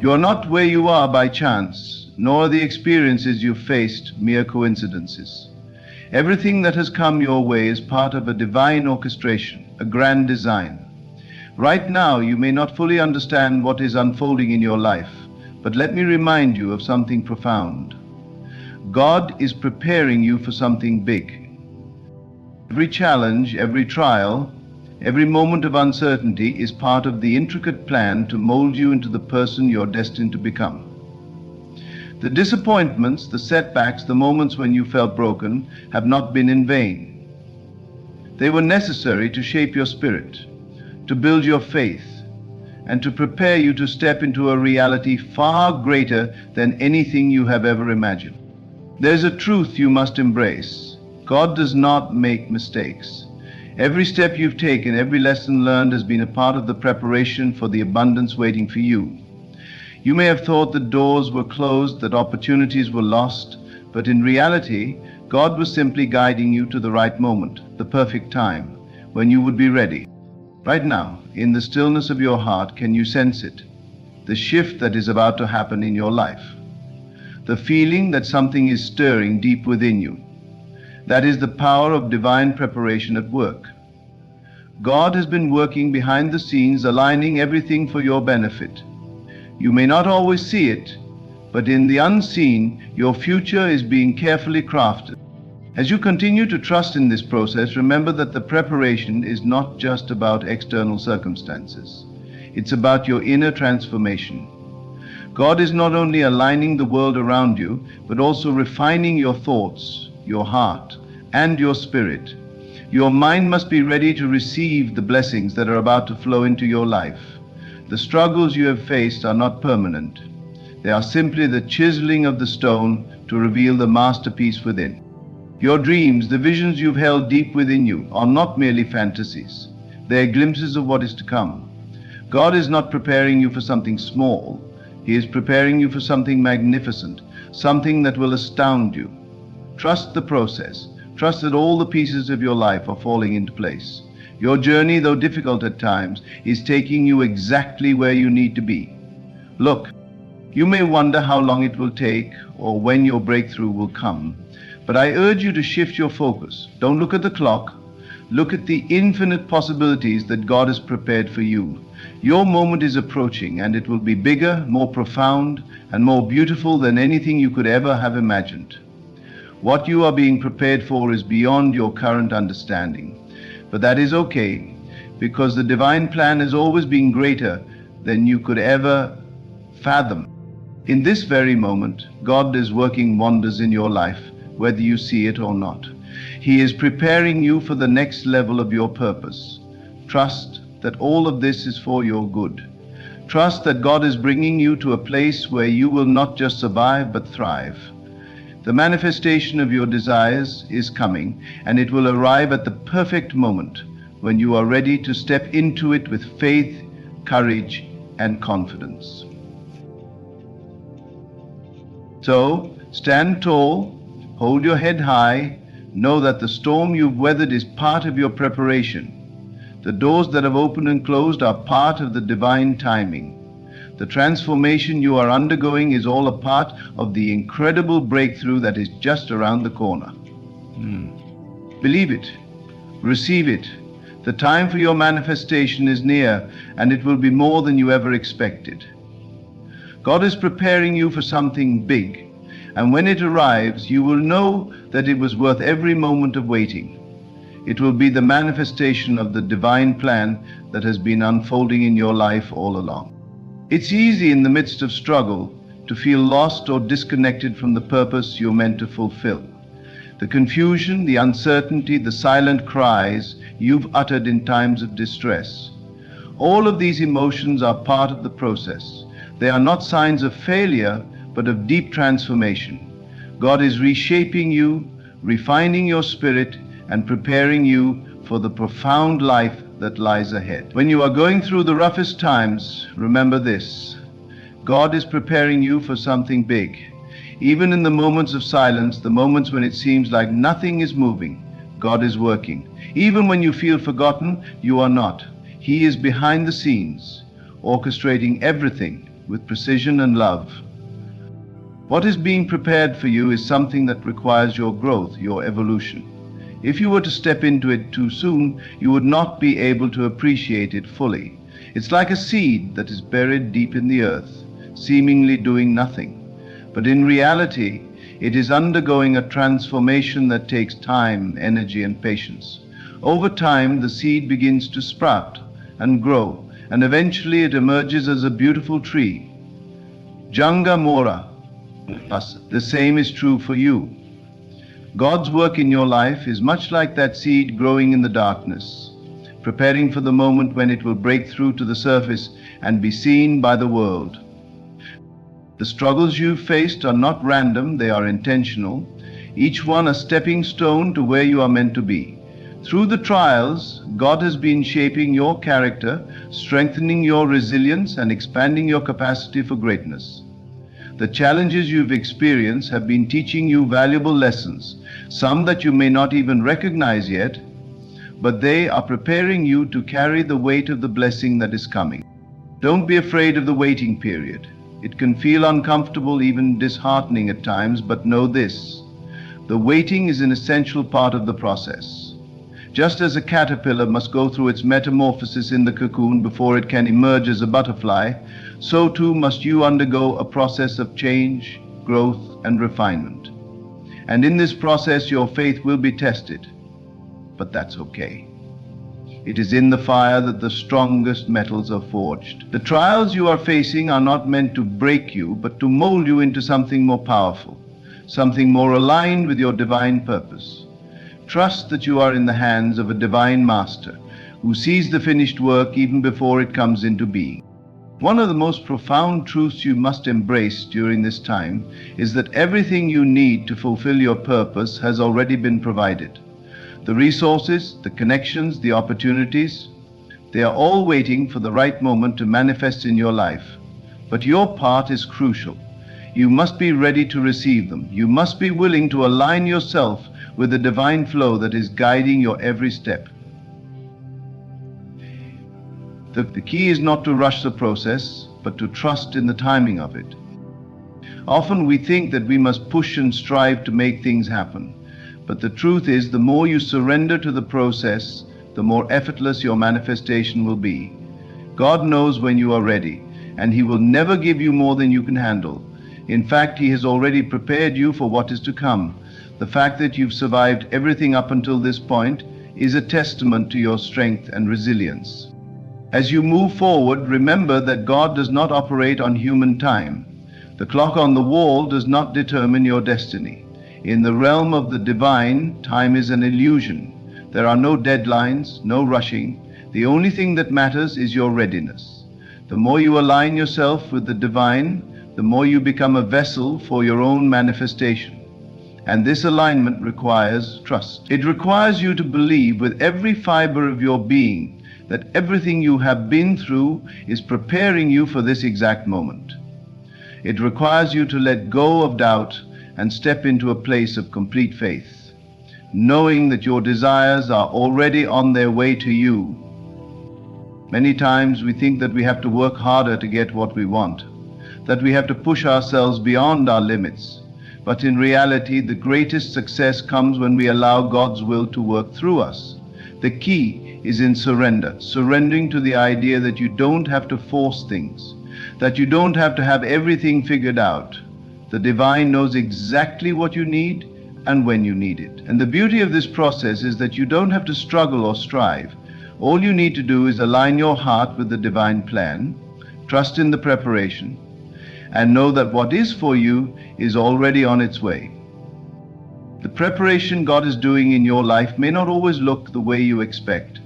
You are not where you are by chance, nor are the experiences you've faced mere coincidences. Everything that has come your way is part of a divine orchestration, a grand design. Right now, you may not fully understand what is unfolding in your life, but let me remind you of something profound. God is preparing you for something big. Every challenge, every trial, every moment of uncertainty is part of the intricate plan to mold you into the person you're destined to become. The disappointments, the setbacks, the moments when you felt broken have not been in vain. They were necessary to shape your spirit, to build your faith, and to prepare you to step into a reality far greater than anything you have ever imagined. There's a truth you must embrace. God does not make mistakes. Every step you've taken, every lesson learned has been a part of the preparation for the abundance waiting for you. You may have thought that doors were closed, that opportunities were lost, but in reality, God was simply guiding you to the right moment, the perfect time, when you would be ready. Right now, in the stillness of your heart, can you sense it? The shift that is about to happen in your life. The feeling that something is stirring deep within you. That is the power of divine preparation at work. God has been working behind the scenes, aligning everything for your benefit. You may not always see it, but in the unseen, your future is being carefully crafted. As you continue to trust in this process, remember that the preparation is not just about external circumstances. It's about your inner transformation. God is not only aligning the world around you, but also refining your thoughts, your heart, and your spirit. Your mind must be ready to receive the blessings that are about to flow into your life. The struggles you have faced are not permanent. They are simply the chiseling of the stone to reveal the masterpiece within. Your dreams, the visions you've held deep within you, are not merely fantasies. They are glimpses of what is to come. God is not preparing you for something small. He is preparing you for something magnificent, something that will astound you. Trust the process. Trust that all the pieces of your life are falling into place. Your journey, though difficult at times, is taking you exactly where you need to be. Look, you may wonder how long it will take or when your breakthrough will come, but I urge you to shift your focus. Don't look at the clock. Look at the infinite possibilities that God has prepared for you. Your moment is approaching, and it will be bigger, more profound, and more beautiful than anything you could ever have imagined. What you are being prepared for is beyond your current understanding. But that is okay, because the divine plan has always been greater than you could ever fathom. In this very moment, God is working wonders in your life, whether you see it or not. He is preparing you for the next level of your purpose. Trust that all of this is for your good. Trust that God is bringing you to a place where you will not just survive, but thrive. The manifestation of your desires is coming, and it will arrive at the perfect moment when you are ready to step into it with faith, courage, and confidence. So, stand tall, hold your head high, know that the storm you've weathered is part of your preparation. The doors that have opened and closed are part of the divine timing. The transformation you are undergoing is all a part of the incredible breakthrough that is just around the corner. Believe it. Receive it. The time for your manifestation is near, and it will be more than you ever expected. God is preparing you for something big, and when it arrives, you will know that it was worth every moment of waiting. It will be the manifestation of the divine plan that has been unfolding in your life all along. It's easy in the midst of struggle to feel lost or disconnected from the purpose you're meant to fulfill. The confusion, the uncertainty, the silent cries you've uttered in times of distress. All of these emotions are part of the process. They are not signs of failure, but of deep transformation. God is reshaping you, refining your spirit, and preparing you for the profound life that lies ahead. When you are going through the roughest times, remember this: God is preparing you for something big. Even in the moments of silence, the moments when it seems like nothing is moving, God is working. Even when you feel forgotten, you are not. He is behind the scenes, orchestrating everything with precision and love. What is being prepared for you is something that requires your growth, your evolution. If you were to step into it too soon, you would not be able to appreciate it fully. It's like a seed that is buried deep in the earth, seemingly doing nothing. But in reality, it is undergoing a transformation that takes time, energy, and patience. Over time, the seed begins to sprout and grow, and eventually it emerges as a beautiful tree. Janga Mora. The same is true for you. God's work in your life is much like that seed growing in the darkness, preparing for the moment when it will break through to the surface and be seen by the world. The struggles you've faced are not random, they are intentional, each one a stepping stone to where you are meant to be. Through the trials, God has been shaping your character, strengthening your resilience, and expanding your capacity for greatness. The challenges you've experienced have been teaching you valuable lessons, some that you may not even recognize yet, but they are preparing you to carry the weight of the blessing that is coming. Don't be afraid of the waiting period. It can feel uncomfortable, even disheartening at times, but know this: the waiting is an essential part of the process. Just as a caterpillar must go through its metamorphosis in the cocoon before it can emerge as a butterfly, so too must you undergo a process of change, growth, and refinement. And in this process, your faith will be tested. But that's okay. It is in the fire that the strongest metals are forged. The trials you are facing are not meant to break you, but to mold you into something more powerful, something more aligned with your divine purpose. Trust that you are in the hands of a divine master who sees the finished work even before it comes into being. One of the most profound truths you must embrace during this time is that everything you need to fulfill your purpose has already been provided. The resources, the connections, the opportunities, they are all waiting for the right moment to manifest in your life. But your part is crucial. You must be ready to receive them. You must be willing to align yourself with the divine flow that is guiding your every step. The key is not to rush the process, but to trust in the timing of it. Often we think that we must push and strive to make things happen. But the truth is, the more you surrender to the process, the more effortless your manifestation will be. God knows when you are ready, and He will never give you more than you can handle. In fact, He has already prepared you for what is to come. The fact that you've survived everything up until this point is a testament to your strength and resilience. As you move forward, remember that God does not operate on human time. The clock on the wall does not determine your destiny. In the realm of the divine, time is an illusion. There are no deadlines, no rushing. The only thing that matters is your readiness. The more you align yourself with the divine, the more you become a vessel for your own manifestation. And this alignment requires trust. It requires you to believe with every fiber of your being that everything you have been through is preparing you for this exact moment. It requires you to let go of doubt and step into a place of complete faith, knowing that your desires are already on their way to you. Many times we think that we have to work harder to get what we want, that we have to push ourselves beyond our limits. But in reality, the greatest success comes when we allow God's will to work through us. The key is in surrender, surrendering to the idea that you don't have to force things, that you don't have to have everything figured out. The divine knows exactly what you need and when you need it. And the beauty of this process is that you don't have to struggle or strive. All you need to do is align your heart with the divine plan, trust in the preparation, and know that what is for you is already on its way. The preparation God is doing in your life may not always look the way you expect.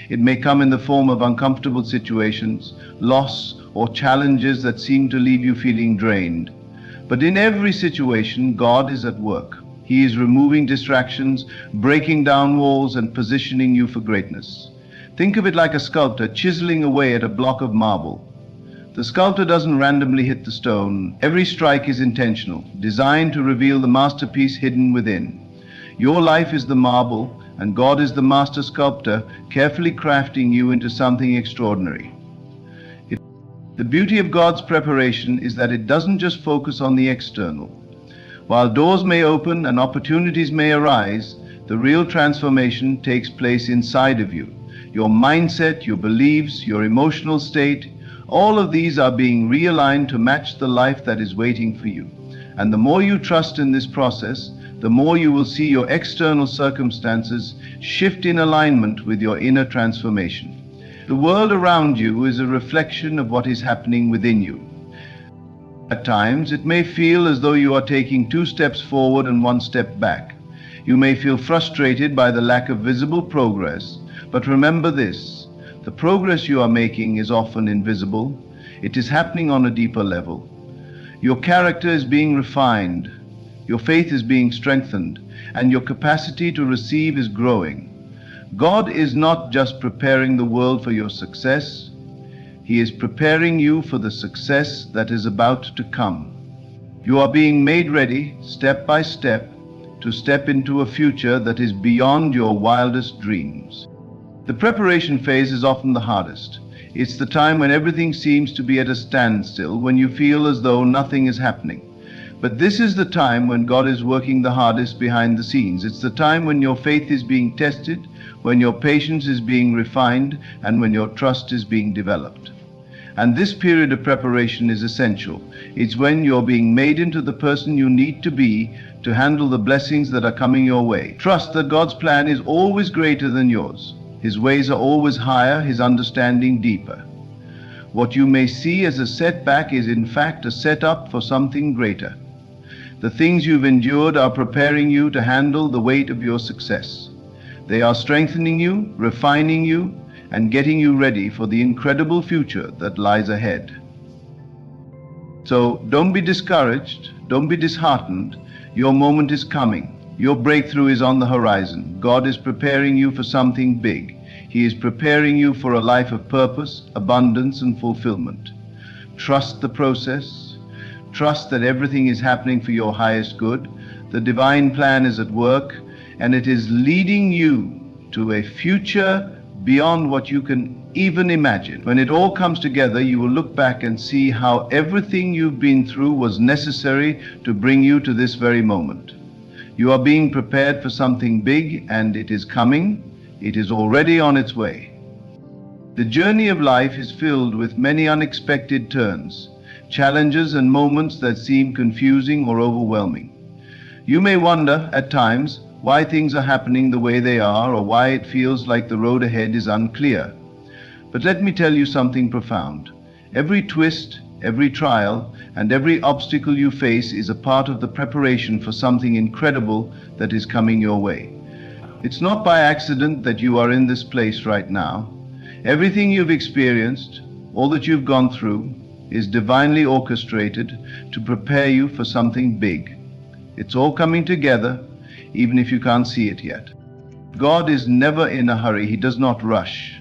It may come in the form of uncomfortable situations, loss, or challenges that seem to leave you feeling drained. But in every situation, God is at work. He is removing distractions, breaking down walls, and positioning you for greatness. Think of it like a sculptor chiseling away at a block of marble. The sculptor doesn't randomly hit the stone. Every strike is intentional, designed to reveal the masterpiece hidden within. Your life is the marble, and God is the master sculptor, carefully crafting you into something extraordinary. The beauty of God's preparation is that it doesn't just focus on the external. While doors may open and opportunities may arise, the real transformation takes place inside of you. Your mindset, your beliefs, your emotional state, all of these are being realigned to match the life that is waiting for you. And the more you trust in this process, the more you will see your external circumstances shift in alignment with your inner transformation. The world around you is a reflection of what is happening within you. At times, it may feel as though you are taking 2 steps forward and 1 step back. You may feel frustrated by the lack of visible progress, but remember this: the progress you are making is often invisible. It is happening on a deeper level. Your character is being refined, your faith is being strengthened, and your capacity to receive is growing. God is not just preparing the world for your success, He is preparing you for the success that is about to come. You are being made ready, step by step, to step into a future that is beyond your wildest dreams. The preparation phase is often the hardest. It's the time when everything seems to be at a standstill, when you feel as though nothing is happening. But this is the time when God is working the hardest behind the scenes. It's the time when your faith is being tested, when your patience is being refined, and when your trust is being developed. And this period of preparation is essential. It's when you're being made into the person you need to be to handle the blessings that are coming your way. Trust that God's plan is always greater than yours. His ways are always higher, His understanding deeper. What you may see as a setback is in fact a setup for something greater. The things you've endured are preparing you to handle the weight of your success. They are strengthening you, refining you, and getting you ready for the incredible future that lies ahead. So don't be discouraged, don't be disheartened. Your moment is coming. Your breakthrough is on the horizon. God is preparing you for something big. He is preparing you for a life of purpose, abundance, and fulfillment. Trust the process. Trust that everything is happening for your highest good. The divine plan is at work, and it is leading you to a future beyond what you can even imagine. When it all comes together, you will look back and see how everything you've been through was necessary to bring you to this very moment. You are being prepared for something big, and it is coming. It is already on its way. The journey of life is filled with many unexpected turns, challenges, and moments that seem confusing or overwhelming. You may wonder at times why things are happening the way they are, or why it feels like the road ahead is unclear. But let me tell you something profound. Every twist, every trial, and every obstacle you face is a part of the preparation for something incredible that is coming your way. It's not by accident that you are in this place right now. Everything you've experienced, all that you've gone through, is divinely orchestrated to prepare you for something big. It's all coming together, even if you can't see it yet. God is never in a hurry. He does not rush.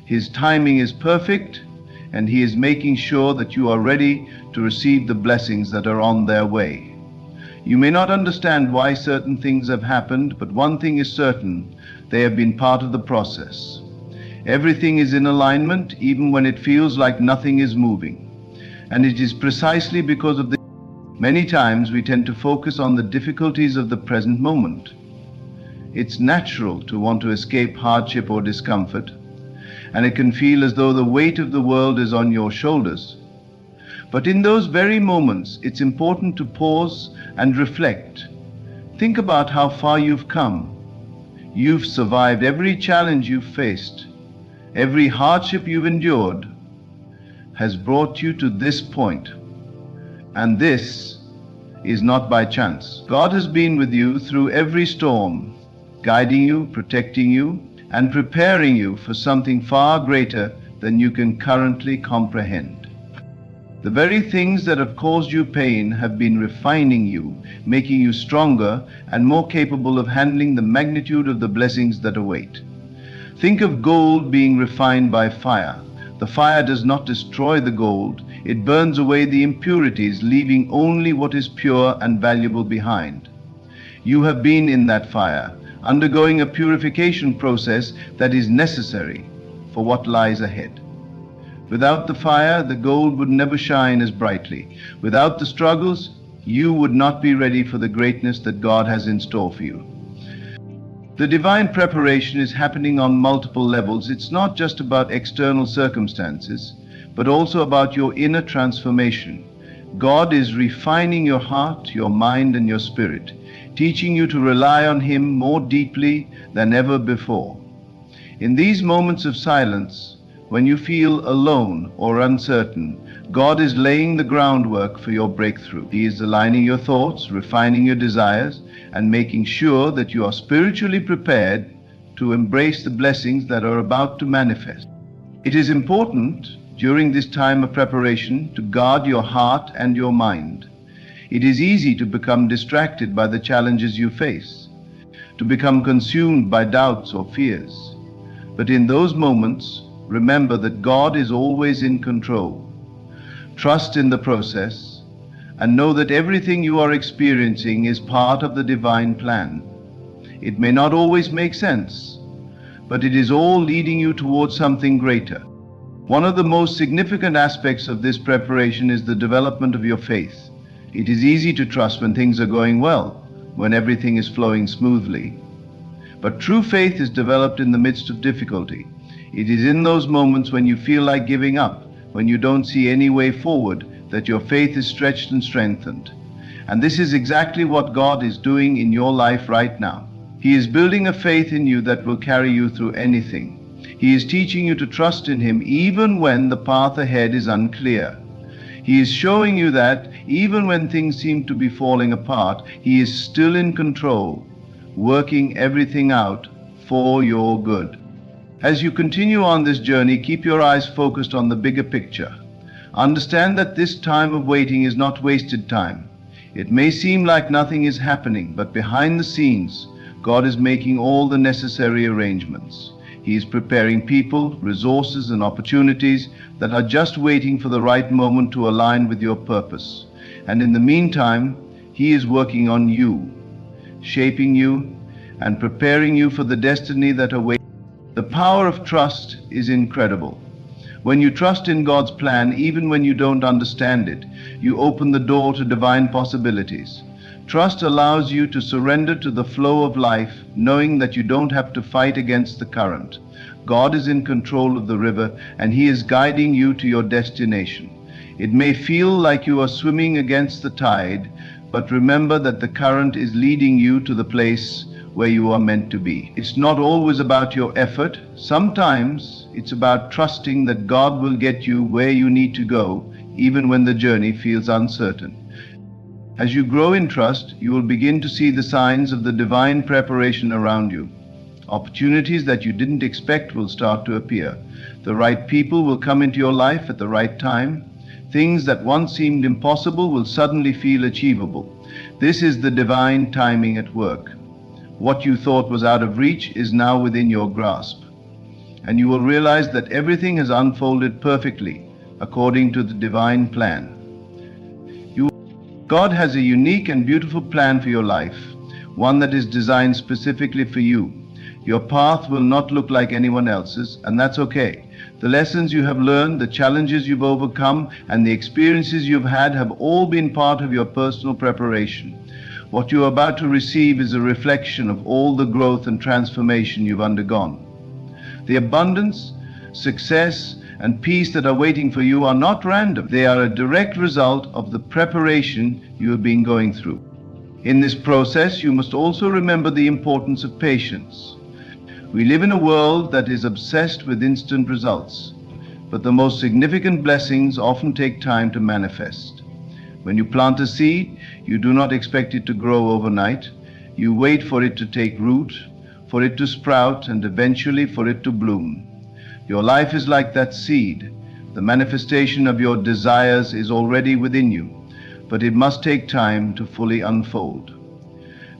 His timing is perfect, and He is making sure that you are ready to receive the blessings that are on their way. You may not understand why certain things have happened, but one thing is certain: they have been part of the process. Everything is in alignment, even when it feels like nothing is moving. And it is precisely because of this. Many times we tend to focus on the difficulties of the present moment. It's natural to want to escape hardship or discomfort, and it can feel as though the weight of the world is on your shoulders. But in those very moments, it's important to pause and reflect. Think about how far you've come. You've survived every challenge you've faced. Every hardship you've endured has brought you to this point. And this is not by chance. God has been with you through every storm, guiding you, protecting you, and preparing you for something far greater than you can currently comprehend. The very things that have caused you pain have been refining you, making you stronger and more capable of handling the magnitude of the blessings that await. Think of gold being refined by fire. The fire does not destroy the gold. It burns away the impurities, leaving only what is pure and valuable behind. You have been in that fire, undergoing a purification process that is necessary for what lies ahead. Without the fire, the gold would never shine as brightly. Without the struggles, you would not be ready for the greatness that God has in store for you. The divine preparation is happening on multiple levels. It's not just about external circumstances, but also about your inner transformation. God is refining your heart, your mind, and your spirit, teaching you to rely on Him more deeply than ever before. In these moments of silence, when you feel alone or uncertain, God is laying the groundwork for your breakthrough. He is aligning your thoughts, refining your desires, and making sure that you are spiritually prepared to embrace the blessings that are about to manifest. It is important during this time of preparation to guard your heart and your mind. It is easy to become distracted by the challenges you face, to become consumed by doubts or fears. But in those moments, remember that God is always in control. Trust in the process and know that everything you are experiencing is part of the divine plan. It may not always make sense, but it is all leading you towards something greater. One of the most significant aspects of this preparation is the development of your faith. It is easy to trust when things are going well, when everything is flowing smoothly. But true faith is developed in the midst of difficulty. It is in those moments when you feel like giving up, when you don't see any way forward, that your faith is stretched and strengthened. And this is exactly what God is doing in your life right now. He is building a faith in you that will carry you through anything. He is teaching you to trust in Him even when the path ahead is unclear. He is showing you that even when things seem to be falling apart, He is still in control, working everything out for your good. As you continue on this journey, keep your eyes focused on the bigger picture. Understand that this time of waiting is not wasted time. It may seem like nothing is happening, but behind the scenes, God is making all the necessary arrangements. He is preparing people, resources, and opportunities that are just waiting for the right moment to align with your purpose. And in the meantime, He is working on you, shaping you, and preparing you for the destiny that awaits. The power of trust is incredible. When you trust in God's plan, even when you don't understand it, you open the door to divine possibilities. Trust allows you to surrender to the flow of life, knowing that you don't have to fight against the current. God is in control of the river, and He is guiding you to your destination. It may feel like you are swimming against the tide, but remember that the current is leading you to the place where you are meant to be. It's not always about your effort. Sometimes it's about trusting that God will get you where you need to go, even when the journey feels uncertain. As you grow in trust, you will begin to see the signs of the divine preparation around you. Opportunities that you didn't expect will start to appear. The right people will come into your life at the right time. Things that once seemed impossible will suddenly feel achievable. This is the divine timing at work. What you thought was out of reach is now within your grasp. And you will realize that everything has unfolded perfectly according to the divine plan. God has a unique and beautiful plan for your life, one that is designed specifically for you. Your path will not look like anyone else's, and that's okay. The lessons you have learned, the challenges you've overcome, and the experiences you've had have all been part of your personal preparation. What you are about to receive is a reflection of all the growth and transformation you've undergone. The abundance, success, and peace that are waiting for you are not random. They are a direct result of the preparation you have been going through. In this process, you must also remember the importance of patience. We live in a world that is obsessed with instant results, but the most significant blessings often take time to manifest. When you plant a seed, you do not expect it to grow overnight. You wait for it to take root, for it to sprout, and eventually for it to bloom. Your life is like that seed. The manifestation of your desires is already within you, but it must take time to fully unfold.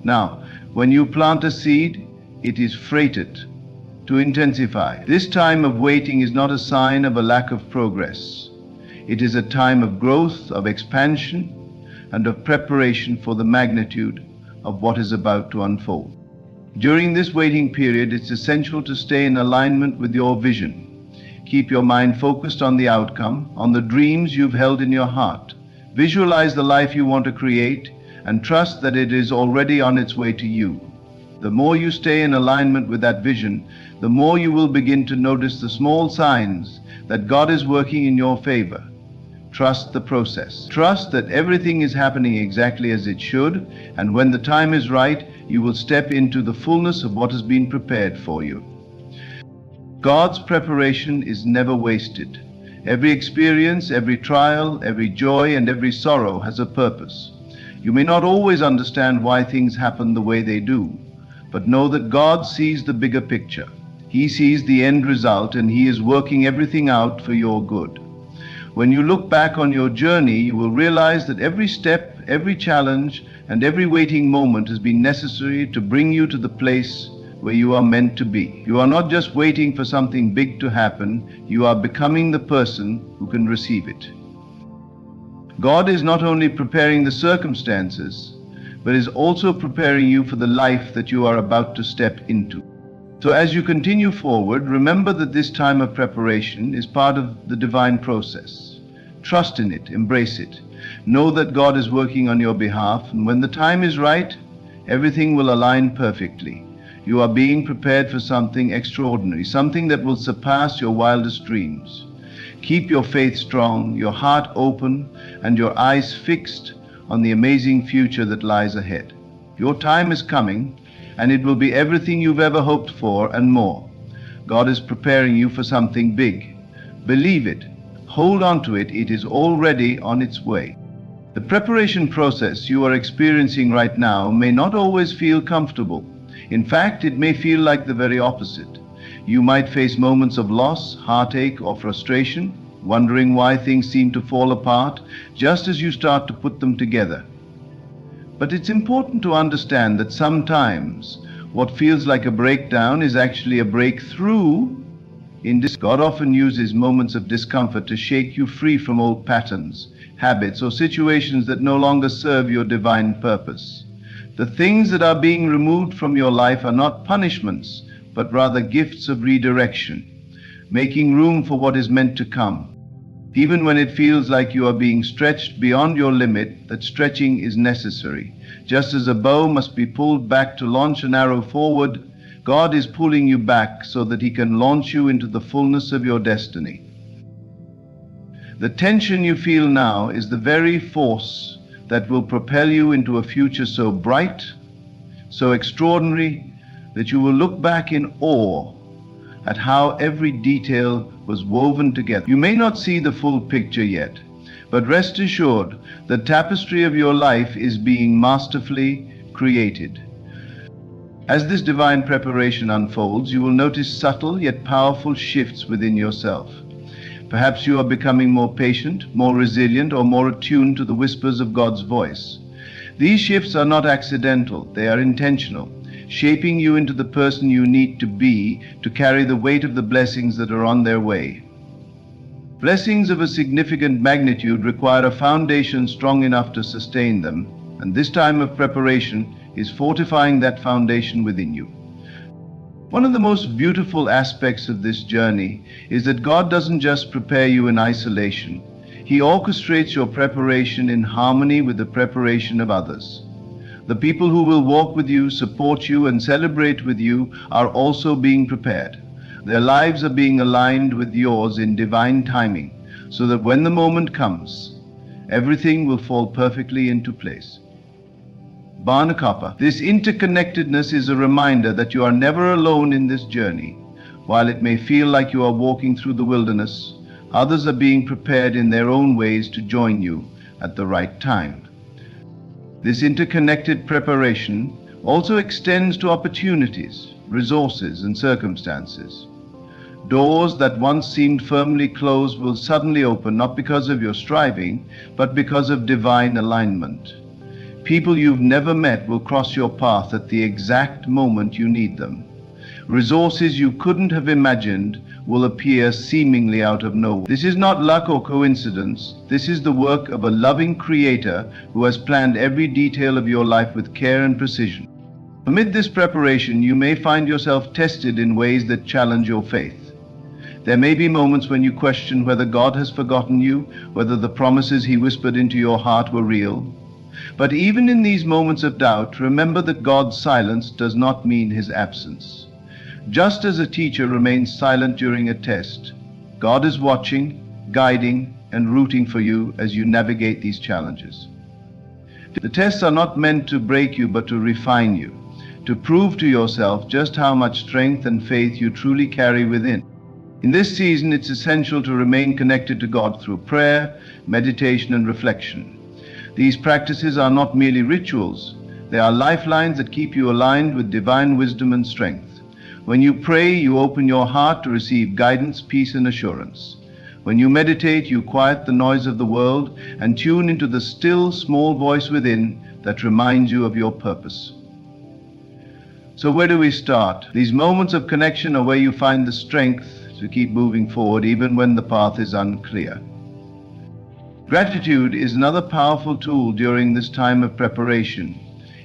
Now, when you plant a seed, it is freighted to intensify. This time of waiting is not a sign of a lack of progress. It is a time of growth, of expansion, and of preparation for the magnitude of what is about to unfold. During this waiting period, it's essential to stay in alignment with your vision. Keep your mind focused on the outcome, on the dreams you've held in your heart. Visualize the life you want to create and trust that it is already on its way to you. The more you stay in alignment with that vision, the more you will begin to notice the small signs that God is working in your favor. Trust the process. Trust that everything is happening exactly as it should, and when the time is right, you will step into the fullness of what has been prepared for you. God's preparation is never wasted. Every experience, every trial, every joy, and every sorrow has a purpose. You may not always understand why things happen the way they do, but know that God sees the bigger picture. He sees the end result, and He is working everything out for your good. When you look back on your journey, you will realize that every step, every challenge, and every waiting moment has been necessary to bring you to the place where you are meant to be. You are not just waiting for something big to happen, you are becoming the person who can receive it. God is not only preparing the circumstances, but is also preparing you for the life that you are about to step into. So as you continue forward, remember that this time of preparation is part of the divine process. Trust in it, embrace it. Know that God is working on your behalf, and when the time is right, everything will align perfectly. You are being prepared for something extraordinary, something that will surpass your wildest dreams. Keep your faith strong, your heart open, and your eyes fixed on the amazing future that lies ahead. Your time is coming, and it will be everything you've ever hoped for and more. God is preparing you for something big. Believe it. Hold on to it. It is already on its way. The preparation process you are experiencing right now may not always feel comfortable. In fact, it may feel like the very opposite. You might face moments of loss, heartache, or frustration, wondering why things seem to fall apart just as you start to put them together. But it's important to understand that sometimes what feels like a breakdown is actually a breakthrough. God often uses moments of discomfort to shake you free from old patterns, habits, or situations that no longer serve your divine purpose. The things that are being removed from your life are not punishments, but rather gifts of redirection, making room for what is meant to come. Even when it feels like you are being stretched beyond your limit, that stretching is necessary. Just as a bow must be pulled back to launch an arrow forward, God is pulling you back so that He can launch you into the fullness of your destiny. The tension you feel now is the very force that will propel you into a future so bright, so extraordinary, that you will look back in awe at how every detail was woven together. You may not see the full picture yet, but rest assured the tapestry of your life is being masterfully created. As this divine preparation unfolds, you will notice subtle yet powerful shifts within yourself. Perhaps you are becoming more patient, more resilient, or more attuned to the whispers of God's voice. These shifts are not accidental, they are intentional, shaping you into the person you need to be to carry the weight of the blessings that are on their way. Blessings of a significant magnitude require a foundation strong enough to sustain them, and this time of preparation is fortifying that foundation within you. One of the most beautiful aspects of this journey is that God doesn't just prepare you in isolation. He orchestrates your preparation in harmony with the preparation of others. The people who will walk with you, support you, and celebrate with you are also being prepared. Their lives are being aligned with yours in divine timing, so that when the moment comes, everything will fall perfectly into place. Barnakapa, this interconnectedness is a reminder that you are never alone in this journey. While it may feel like you are walking through the wilderness, others are being prepared in their own ways to join you at the right time. This interconnected preparation also extends to opportunities, resources, and circumstances. Doors that once seemed firmly closed will suddenly open, not because of your striving, but because of divine alignment. People you've never met will cross your path at the exact moment you need them. Resources you couldn't have imagined will appear seemingly out of nowhere. This is not luck or coincidence. This is the work of a loving Creator who has planned every detail of your life with care and precision. Amid this preparation, you may find yourself tested in ways that challenge your faith. There may be moments when you question whether God has forgotten you, whether the promises He whispered into your heart were real. But even in these moments of doubt, remember that God's silence does not mean His absence. Just as a teacher remains silent during a test, God is watching, guiding, and rooting for you as you navigate these challenges. The tests are not meant to break you, but to refine you, to prove to yourself just how much strength and faith you truly carry within. In this season, it's essential to remain connected to God through prayer, meditation, and reflection. These practices are not merely rituals. They are lifelines that keep you aligned with divine wisdom and strength. When you pray, you open your heart to receive guidance, peace, and assurance. When you meditate, you quiet the noise of the world and tune into the still, small voice within that reminds you of your purpose. So where do we start? These moments of connection are where you find the strength to keep moving forward even when the path is unclear. Gratitude is another powerful tool during this time of preparation.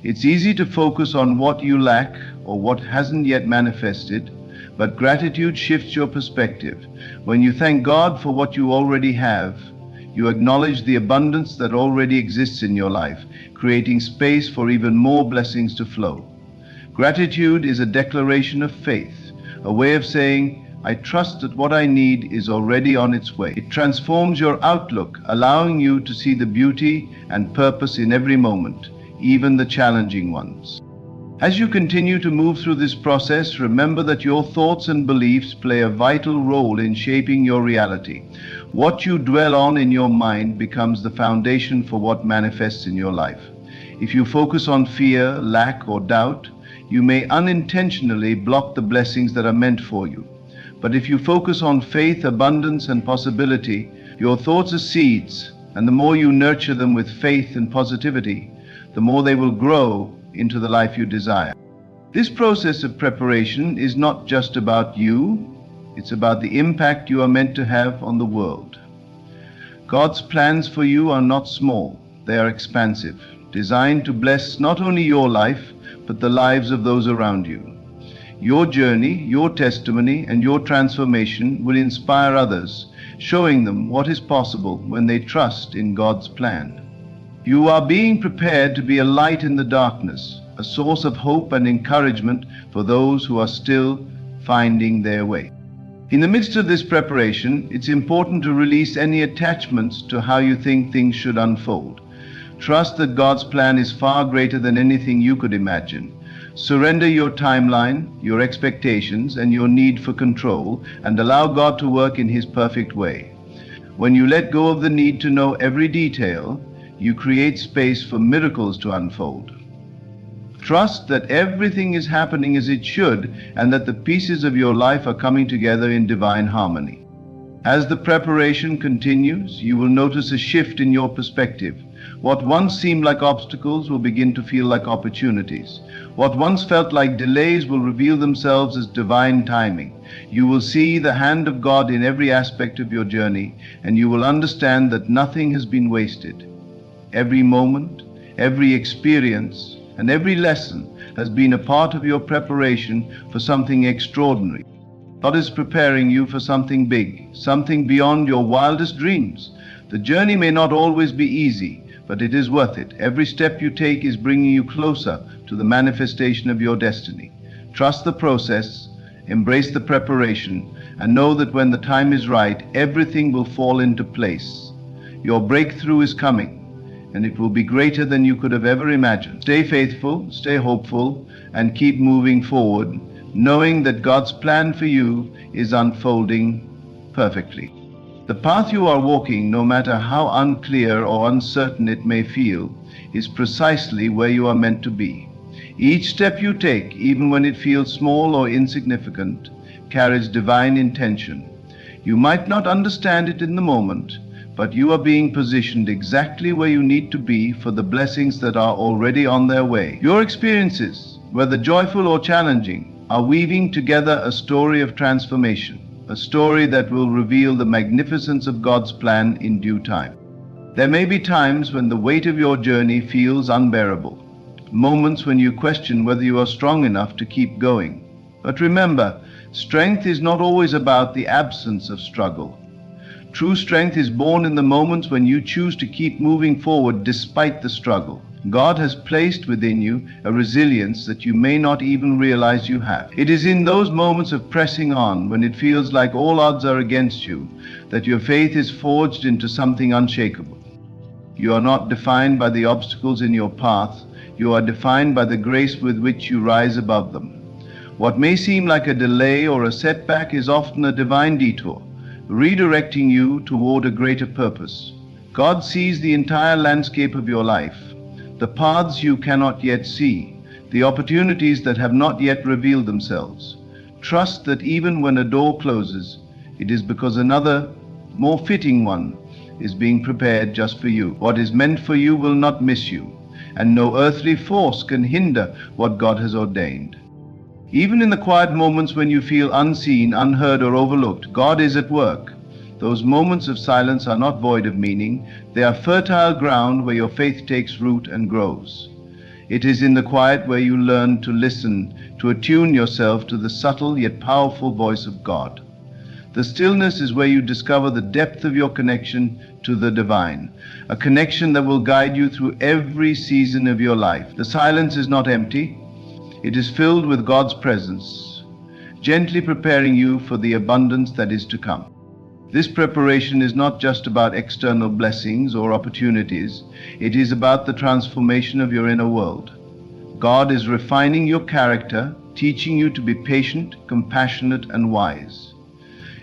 It's easy to focus on what you lack or what hasn't yet manifested, but gratitude shifts your perspective. When you thank God for what you already have, you acknowledge the abundance that already exists in your life, creating space for even more blessings to flow. Gratitude is a declaration of faith, a way of saying, I trust that what I need is already on its way. It transforms your outlook, allowing you to see the beauty and purpose in every moment, even the challenging ones. As you continue to move through this process, remember that your thoughts and beliefs play a vital role in shaping your reality. What you dwell on in your mind becomes the foundation for what manifests in your life. If you focus on fear, lack, or doubt, you may unintentionally block the blessings that are meant for you. But if you focus on faith, abundance, and possibility, your thoughts are seeds, and the more you nurture them with faith and positivity, the more they will grow into the life you desire. This process of preparation is not just about you, it's about the impact you are meant to have on the world. God's plans for you are not small, they are expansive, designed to bless not only your life, but the lives of those around you. Your journey, your testimony, and your transformation will inspire others, showing them what is possible when they trust in God's plan. You are being prepared to be a light in the darkness, a source of hope and encouragement for those who are still finding their way. In the midst of this preparation, it's important to release any attachments to how you think things should unfold. Trust that God's plan is far greater than anything you could imagine. Surrender your timeline, your expectations, and your need for control, and allow God to work in His perfect way. When you let go of the need to know every detail, you create space for miracles to unfold. Trust that everything is happening as it should, and that the pieces of your life are coming together in divine harmony. As the preparation continues, you will notice a shift in your perspective. What once seemed like obstacles will begin to feel like opportunities. What once felt like delays will reveal themselves as divine timing. You will see the hand of God in every aspect of your journey, and you will understand that nothing has been wasted. Every moment, every experience, and every lesson has been a part of your preparation for something extraordinary. God is preparing you for something big, something beyond your wildest dreams. The journey may not always be easy, but it is worth it. Every step you take is bringing you closer to the manifestation of your destiny. Trust the process, embrace the preparation, and know that when the time is right, everything will fall into place. Your breakthrough is coming, and it will be greater than you could have ever imagined. Stay faithful, stay hopeful, and keep moving forward, knowing that God's plan for you is unfolding perfectly. The path you are walking, no matter how unclear or uncertain it may feel, is precisely where you are meant to be. Each step you take, even when it feels small or insignificant, carries divine intention. You might not understand it in the moment, but you are being positioned exactly where you need to be for the blessings that are already on their way. Your experiences, whether joyful or challenging, are weaving together a story of transformation, a story that will reveal the magnificence of God's plan in due time. There may be times when the weight of your journey feels unbearable, moments when you question whether you are strong enough to keep going. But remember, Strength is not always about the absence of struggle. True strength is born in the moments when you choose to keep moving forward despite the struggle. God has placed within you a resilience that you may not even realize you have. It is in those moments of pressing on, when it feels like all odds are against you, that your faith is forged into something unshakable. You are not defined by the obstacles in your path. You are defined by the grace with which you rise above them. What may seem like a delay or a setback is often a divine detour, redirecting you toward a greater purpose. God sees the entire landscape of your life, the paths you cannot yet see, the opportunities that have not yet revealed themselves. Trust that even when a door closes, it is because another, more fitting one, is being prepared just for you. What is meant for you will not miss you, and no earthly force can hinder what God has ordained. Even in the quiet moments when you feel unseen, unheard, or overlooked, God is at work. Those moments of silence are not void of meaning. They are fertile ground where your faith takes root and grows. It is in the quiet where you learn to listen, to attune yourself to the subtle yet powerful voice of God. The stillness is where you discover the depth of your connection to the divine, a connection that will guide you through every season of your life. The silence is not empty. It is filled with God's presence, gently preparing you for the abundance that is to come. This preparation is not just about external blessings or opportunities. It is about the transformation of your inner world. God is refining your character, teaching you to be patient, compassionate, and wise.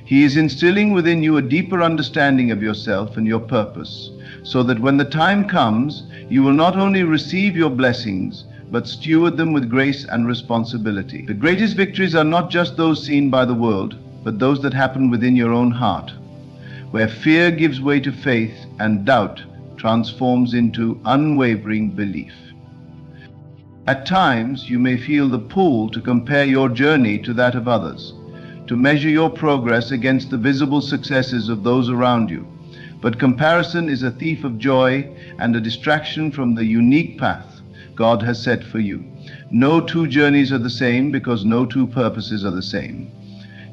He is instilling within you a deeper understanding of yourself and your purpose, so that when the time comes, you will not only receive your blessings, but steward them with grace and responsibility. The greatest victories are not just those seen by the world, but those that happen within your own heart, where fear gives way to faith and doubt transforms into unwavering belief. At times, you may feel the pull to compare your journey to that of others, to measure your progress against the visible successes of those around you. But comparison is a thief of joy and a distraction from the unique path God has set for you. No two journeys are the same, because no two purposes are the same.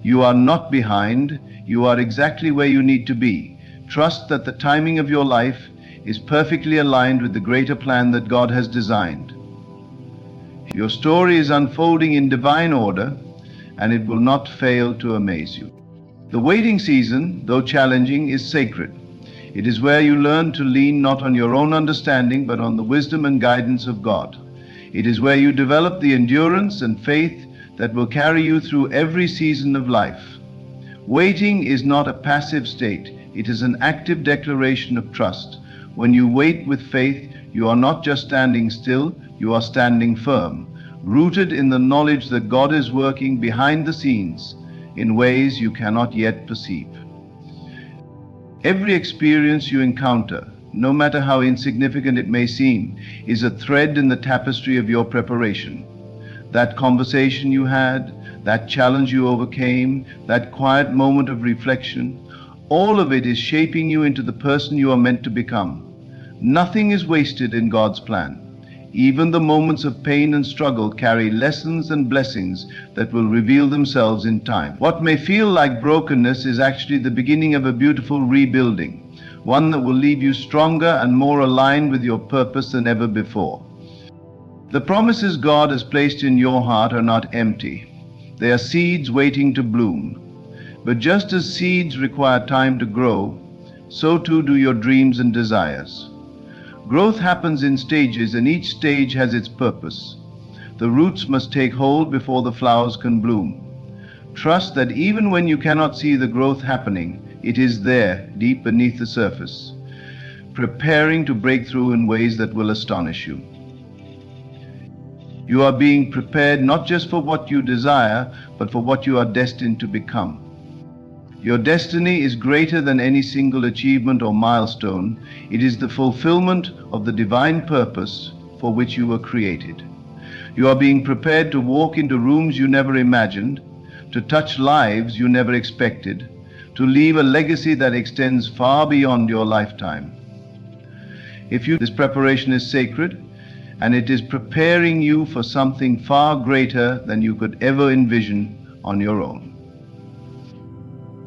You are not behind. You are exactly where you need to be. Trust that the timing of your life is perfectly aligned with the greater plan that God has designed. Your story is unfolding in divine order, and it will not fail to amaze you. The waiting season, though challenging, is sacred. It is where you learn to lean not on your own understanding, but on the wisdom and guidance of God. It is where you develop the endurance and faith that will carry you through every season of life. Waiting is not a passive state. It is an active declaration of trust. When you wait with faith, you are not just standing still, you are standing firm, rooted in the knowledge that God is working behind the scenes in ways you cannot yet perceive. Every experience you encounter, no matter how insignificant it may seem, is a thread in the tapestry of your preparation. That conversation you had, that challenge you overcame, that quiet moment of reflection, all of it is shaping you into the person you are meant to become. Nothing is wasted in God's plan. Even the moments of pain and struggle carry lessons and blessings that will reveal themselves in time. What may feel like brokenness is actually the beginning of a beautiful rebuilding, one that will leave you stronger and more aligned with your purpose than ever before. The promises God has placed in your heart are not empty. They are seeds waiting to bloom. But just as seeds require time to grow, so too do your dreams and desires. Growth happens in stages, and each stage has its purpose. The roots must take hold before the flowers can bloom. Trust that even when you cannot see the growth happening, it is there, deep beneath the surface, preparing to break through in ways that will astonish you. You are being prepared not just for what you desire, but for what you are destined to become. Your destiny is greater than any single achievement or milestone. It is the fulfillment of the divine purpose for which you were created. You are being prepared to walk into rooms you never imagined, to touch lives you never expected, to leave a legacy that extends far beyond your lifetime. This preparation is sacred, and it is preparing you for something far greater than you could ever envision on your own.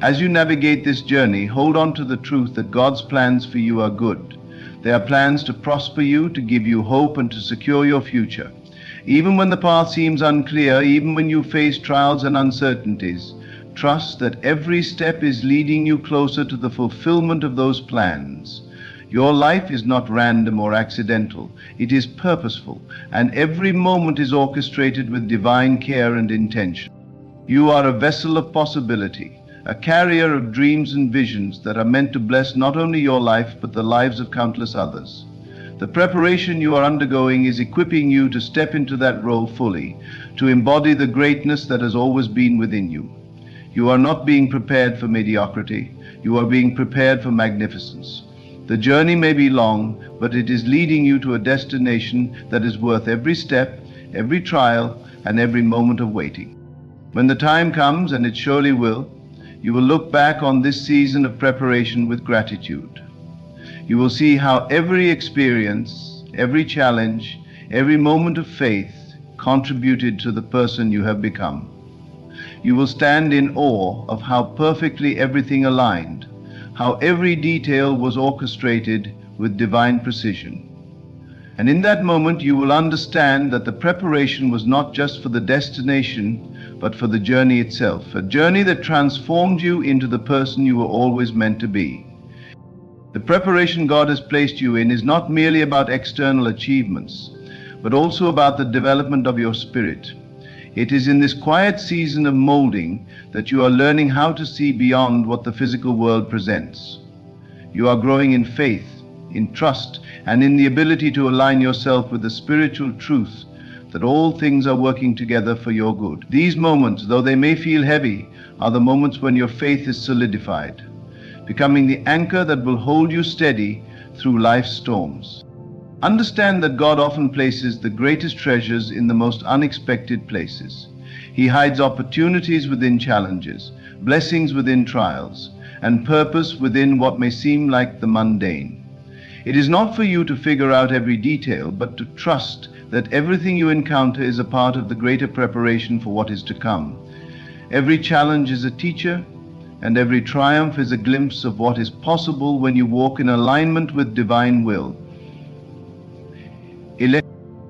As you navigate this journey, hold on to the truth that God's plans for you are good. They are plans to prosper you, to give you hope, and to secure your future. Even when the path seems unclear, even when you face trials and uncertainties, trust that every step is leading you closer to the fulfillment of those plans. Your life is not random or accidental. It is purposeful, and every moment is orchestrated with divine care and intention. You are a vessel of possibility, a carrier of dreams and visions that are meant to bless not only your life, but the lives of countless others. The preparation you are undergoing is equipping you to step into that role fully, to embody the greatness that has always been within you. You are not being prepared for mediocrity. You are being prepared for magnificence. The journey may be long, but it is leading you to a destination that is worth every step, every trial, and every moment of waiting. When the time comes, and it surely will, you will look back on this season of preparation with gratitude. You will see how every experience, every challenge, every moment of faith contributed to the person you have become. You will stand in awe of how perfectly everything aligned, how every detail was orchestrated with divine precision. And in that moment you will understand that the preparation was not just for the destination, but for the journey itself, a journey that transformed you into the person you were always meant to be. The preparation God has placed you in is not merely about external achievements, but also about the development of your spirit. It is in this quiet season of molding that you are learning how to see beyond what the physical world presents. You are growing in faith, in trust, and in the ability to align yourself with the spiritual truth that all things are working together for your good. These moments, though they may feel heavy, are the moments when your faith is solidified, becoming the anchor that will hold you steady through life's storms. Understand that God often places the greatest treasures in the most unexpected places. He hides opportunities within challenges, blessings within trials, and purpose within what may seem like the mundane. It is not for you to figure out every detail, but to trust that everything you encounter is a part of the greater preparation for what is to come. Every challenge is a teacher, and every triumph is a glimpse of what is possible when you walk in alignment with divine will.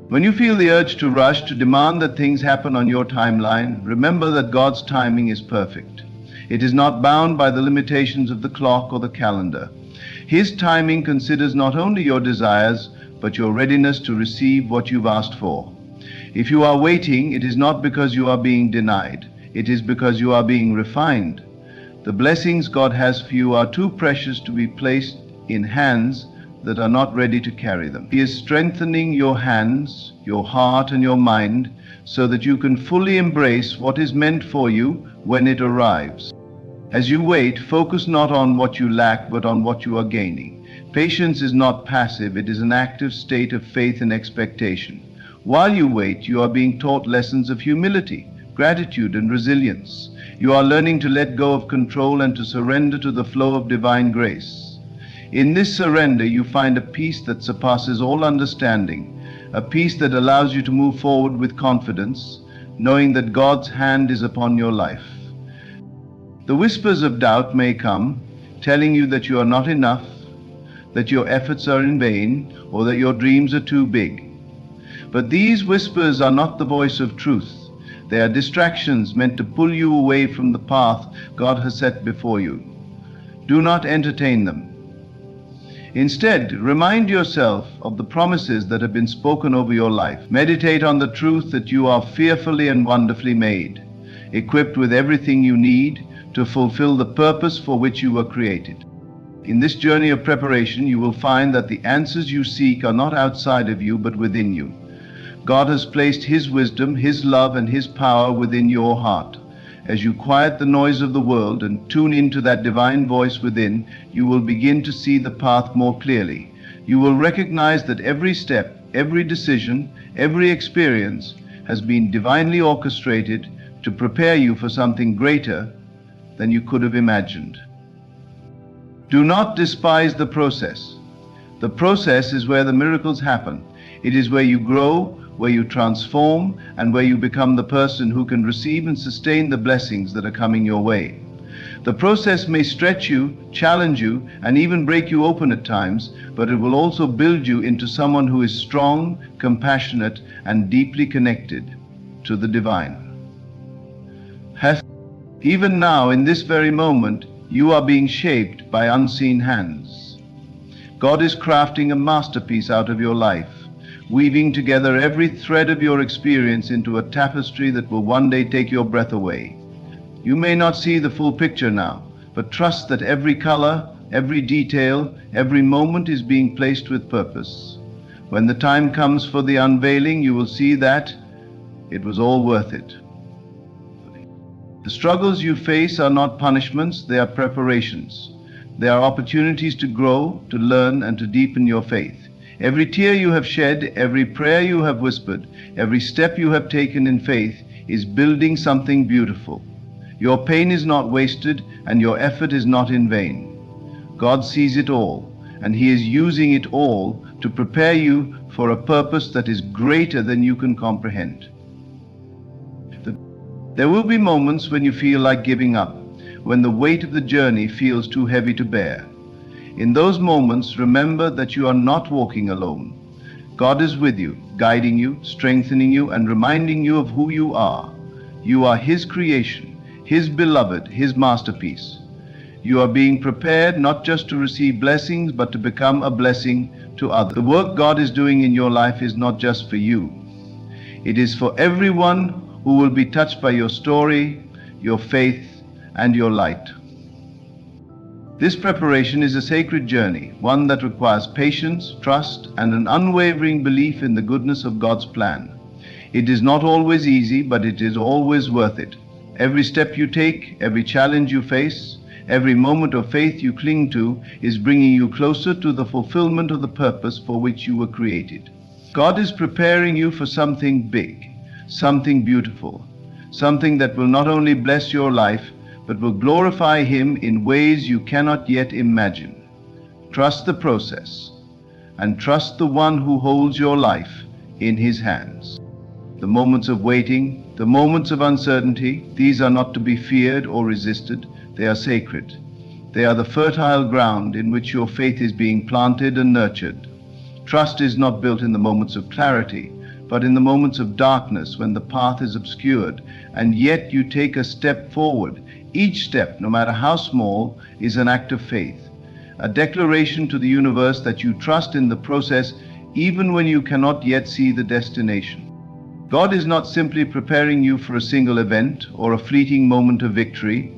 When you feel the urge to rush, to demand that things happen on your timeline, remember that God's timing is perfect. It is not bound by the limitations of the clock or the calendar. His timing considers not only your desires, but your readiness to receive what you've asked for. If you are waiting, it is not because you are being denied. It is because you are being refined. The blessings God has for you are too precious to be placed in hands that are not ready to carry them. He is strengthening your hands, your heart, and your mind so that you can fully embrace what is meant for you when it arrives. As you wait, focus not on what you lack, but on what you are gaining. Patience is not passive, it is an active state of faith and expectation. While you wait, you are being taught lessons of humility, gratitude, and resilience. You are learning to let go of control and to surrender to the flow of divine grace. In this surrender, you find a peace that surpasses all understanding, a peace that allows you to move forward with confidence, knowing that God's hand is upon your life. The whispers of doubt may come, telling you that you are not enough, that your efforts are in vain, or that your dreams are too big. But these whispers are not the voice of truth. They are distractions meant to pull you away from the path God has set before you. Do not entertain them. Instead, remind yourself of the promises that have been spoken over your life. Meditate on the truth that you are fearfully and wonderfully made, equipped with everything you need to fulfill the purpose for which you were created. In this journey of preparation, you will find that the answers you seek are not outside of you, but within you. God has placed His wisdom, His love, and His power within your heart. As you quiet the noise of the world and tune into that divine voice within, you will begin to see the path more clearly. You will recognize that every step, every decision, every experience has been divinely orchestrated to prepare you for something greater than you could have imagined. Do not despise the process. The process is where the miracles happen. It is where you grow, where you transform, and where you become the person who can receive and sustain the blessings that are coming your way. The process may stretch you, challenge you, and even break you open at times, but it will also build you into someone who is strong, compassionate, and deeply connected to the divine. Even now, in this very moment, you are being shaped by unseen hands. God is crafting a masterpiece out of your life, weaving together every thread of your experience into a tapestry that will one day take your breath away. You may not see the full picture now, but trust that every color, every detail, every moment is being placed with purpose. When the time comes for the unveiling, you will see that it was all worth it. The struggles you face are not punishments, they are preparations. They are opportunities to grow, to learn, and to deepen your faith. Every tear you have shed, every prayer you have whispered, every step you have taken in faith is building something beautiful. Your pain is not wasted, and your effort is not in vain. God sees it all, and He is using it all to prepare you for a purpose that is greater than you can comprehend. There will be moments when you feel like giving up, when the weight of the journey feels too heavy to bear. In those moments, remember that you are not walking alone. God is with you, guiding you, strengthening you, and reminding you of who you are. You are His creation, His beloved, His masterpiece. You are being prepared not just to receive blessings, but to become a blessing to others. The work God is doing in your life is not just for you. It is for everyone who will be touched by your story, your faith, and your light. This preparation is a sacred journey, one that requires patience, trust, and an unwavering belief in the goodness of God's plan. It is not always easy, but it is always worth it. Every step you take, every challenge you face, every moment of faith you cling to is bringing you closer to the fulfillment of the purpose for which you were created. God is preparing you for something big, something beautiful, something that will not only bless your life, but will glorify Him in ways you cannot yet imagine. Trust the process, and trust the one who holds your life in His hands. The moments of waiting, the moments of uncertainty, these are not to be feared or resisted. They are sacred. They are the fertile ground in which your faith is being planted and nurtured. Trust is not built in the moments of clarity, but in the moments of darkness when the path is obscured, and yet you take a step forward. Each step, no matter how small, is an act of faith, a declaration to the universe that you trust in the process even when you cannot yet see the destination. God is not simply preparing you for a single event or a fleeting moment of victory.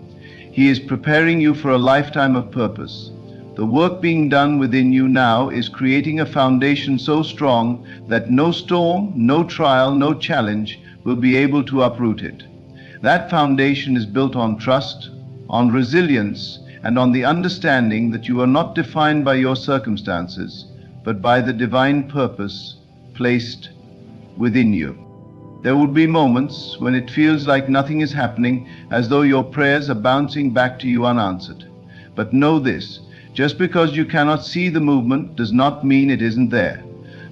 He is preparing you for a lifetime of purpose. The work being done within you now is creating a foundation so strong that no storm, no trial, no challenge will be able to uproot it. That foundation is built on trust, on resilience, and on the understanding that you are not defined by your circumstances, but by the divine purpose placed within you. There will be moments when it feels like nothing is happening, as though your prayers are bouncing back to you unanswered. But know this, just because you cannot see the movement does not mean it isn't there.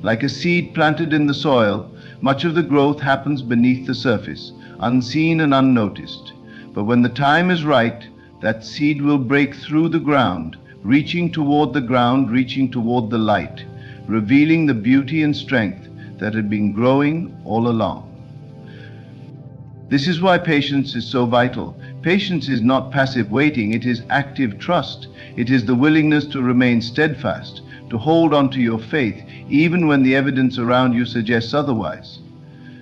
Like a seed planted in the soil, much of the growth happens beneath the surface, unseen and unnoticed. But when the time is right, that seed will break through the ground, reaching toward the light, revealing the beauty and strength that had been growing all along. This is why patience is so vital. Patience is not passive waiting, it is active trust. It is the willingness to remain steadfast, to hold on to your faith, even when the evidence around you suggests otherwise.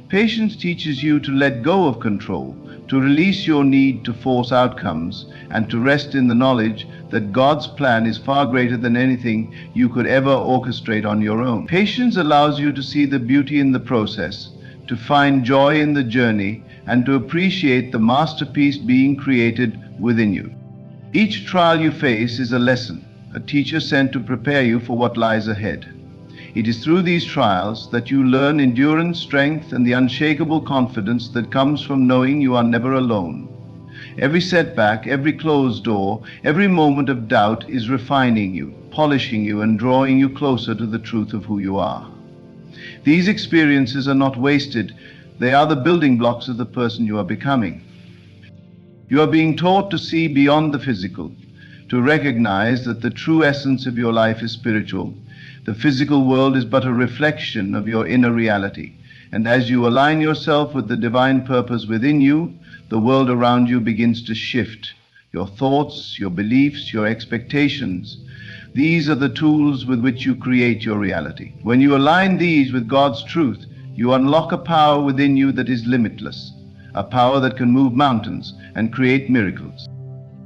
Patience teaches you to let go of control, to release your need to force outcomes, and to rest in the knowledge that God's plan is far greater than anything you could ever orchestrate on your own. Patience allows you to see the beauty in the process, to find joy in the journey, and to appreciate the masterpiece being created within you. Each trial you face is a lesson, a teacher sent to prepare you for what lies ahead. It is through these trials that you learn endurance, strength, and the unshakable confidence that comes from knowing you are never alone. Every setback, every closed door, every moment of doubt is refining you, polishing you, and drawing you closer to the truth of who you are. These experiences are not wasted. They are the building blocks of the person you are becoming. You are being taught to see beyond the physical, to recognize that the true essence of your life is spiritual. The physical world is but a reflection of your inner reality. And as you align yourself with the divine purpose within you, the world around you begins to shift. Your thoughts, your beliefs, your expectations, these are the tools with which you create your reality. When you align these with God's truth, you unlock a power within you that is limitless, a power that can move mountains and create miracles.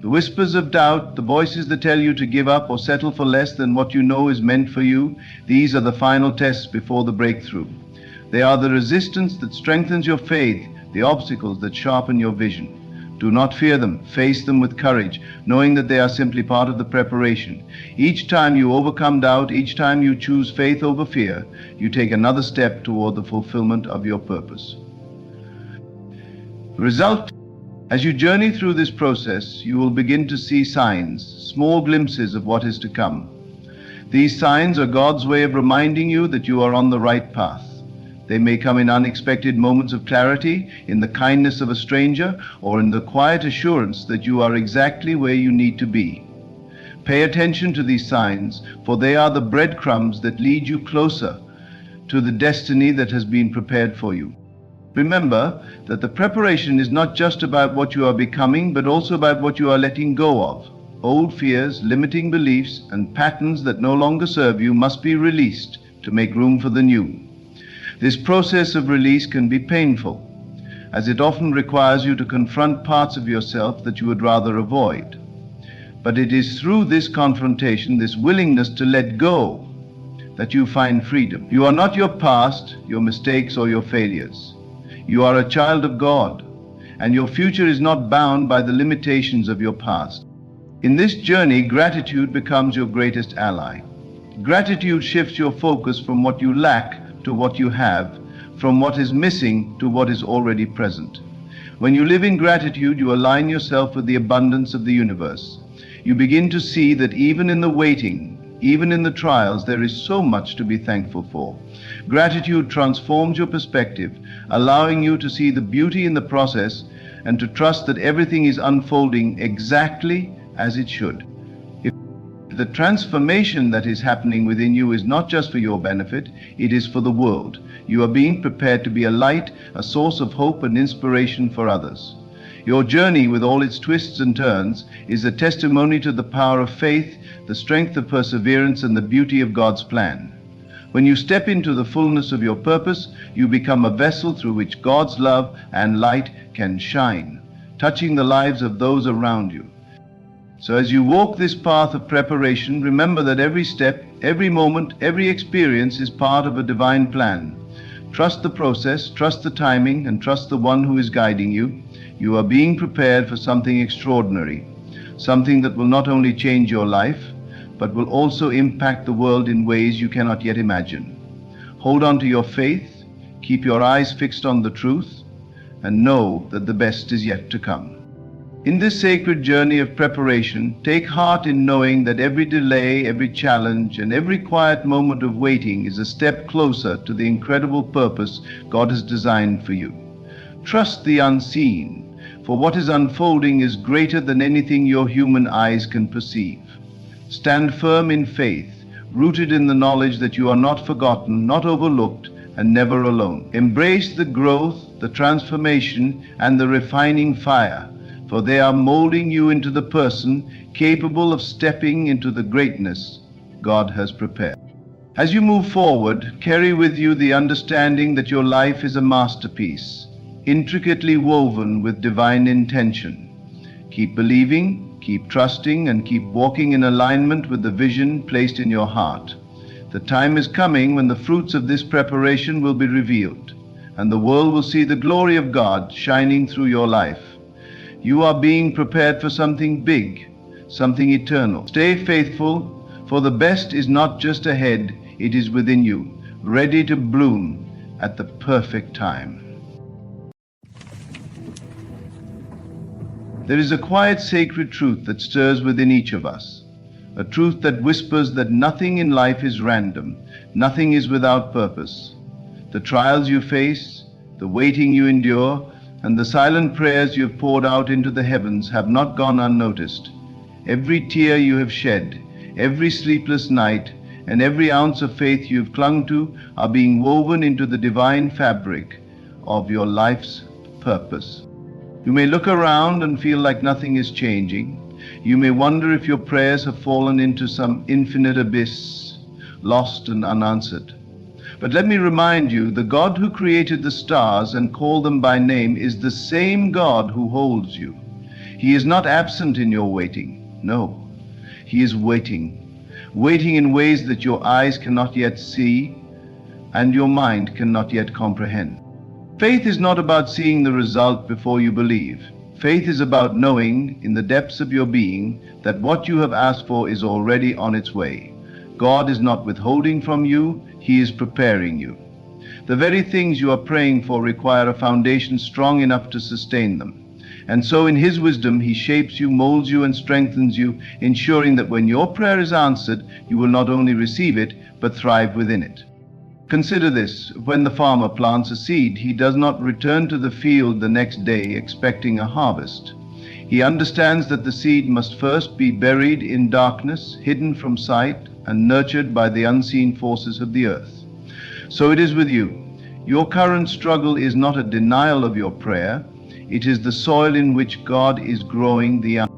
The whispers of doubt, the voices that tell you to give up or settle for less than what you know is meant for you, these are the final tests before the breakthrough. They are the resistance that strengthens your faith, the obstacles that sharpen your vision. Do not fear them. Face them with courage, knowing that they are simply part of the preparation. Each time you overcome doubt, each time you choose faith over fear, you take another step toward the fulfillment of your purpose. Result: as you journey through this process, you will begin to see signs, small glimpses of what is to come. These signs are God's way of reminding you that you are on the right path. They may come in unexpected moments of clarity, in the kindness of a stranger, or in the quiet assurance that you are exactly where you need to be. Pay attention to these signs, for they are the breadcrumbs that lead you closer to the destiny that has been prepared for you. Remember that the preparation is not just about what you are becoming, but also about what you are letting go of. Old fears, limiting beliefs, and patterns that no longer serve you must be released to make room for the new. This process of release can be painful, as it often requires you to confront parts of yourself that you would rather avoid. But it is through this confrontation, this willingness to let go, that you find freedom. You are not your past, your mistakes, or your failures. You are a child of God, and your future is not bound by the limitations of your past. In this journey, gratitude becomes your greatest ally. Gratitude shifts your focus from what you lack to what you have, from what is missing to what is already present. When you live in gratitude, you align yourself with the abundance of the universe. You begin to see that even in the waiting, even in the trials, there is so much to be thankful for. Gratitude transforms your perspective, allowing you to see the beauty in the process and to trust that everything is unfolding exactly as it should. The transformation that is happening within you is not just for your benefit, it is for the world. You are being prepared to be a light, a source of hope and inspiration for others. Your journey, with all its twists and turns, is a testimony to the power of faith, the strength of perseverance, and the beauty of God's plan. When you step into the fullness of your purpose, you become a vessel through which God's love and light can shine, touching the lives of those around you. So as you walk this path of preparation, remember that every step, every moment, every experience is part of a divine plan. Trust the process, trust the timing, and trust the one who is guiding you. You are being prepared for something extraordinary, something that will not only change your life, but will also impact the world in ways you cannot yet imagine. Hold on to your faith, keep your eyes fixed on the truth, and know that the best is yet to come. In this sacred journey of preparation, take heart in knowing that every delay, every challenge, and every quiet moment of waiting is a step closer to the incredible purpose God has designed for you. Trust the unseen, for what is unfolding is greater than anything your human eyes can perceive. Stand firm in faith, rooted in the knowledge that you are not forgotten, not overlooked, and never alone. Embrace the growth, the transformation, and the refining fire, for they are molding you into the person capable of stepping into the greatness God has prepared. As you move forward, carry with you the understanding that your life is a masterpiece, intricately woven with divine intention. Keep believing, keep trusting, and keep walking in alignment with the vision placed in your heart. The time is coming when the fruits of this preparation will be revealed, and the world will see the glory of God shining through your life. You are being prepared for something big, something eternal. Stay faithful, for the best is not just ahead, it is within you, ready to bloom at the perfect time. There is a quiet sacred truth that stirs within each of us, a truth that whispers that nothing in life is random, nothing is without purpose. The trials you face, the waiting you endure, and the silent prayers you have poured out into the heavens have not gone unnoticed. Every tear you have shed, every sleepless night, and every ounce of faith you have clung to are being woven into the divine fabric of your life's purpose. You may look around and feel like nothing is changing. You may wonder if your prayers have fallen into some infinite abyss, lost and unanswered. But let me remind you, the God who created the stars and called them by name is the same God who holds you. He is not absent in your waiting. No, He is waiting in ways that your eyes cannot yet see and your mind cannot yet comprehend. Faith is not about seeing the result before you believe. Faith is about knowing in the depths of your being that what you have asked for is already on its way. God is not withholding from you, He is preparing you. The very things you are praying for require a foundation strong enough to sustain them. And so in His wisdom, He shapes you, molds you, and strengthens you, ensuring that when your prayer is answered, you will not only receive it, but thrive within it. Consider this: when the farmer plants a seed, he does not return to the field the next day expecting a harvest. He understands that the seed must first be buried in darkness, hidden from sight, and nurtured by the unseen forces of the earth. So it is with you. Your current struggle is not a denial of your prayer. It is the soil in which God is growing the young.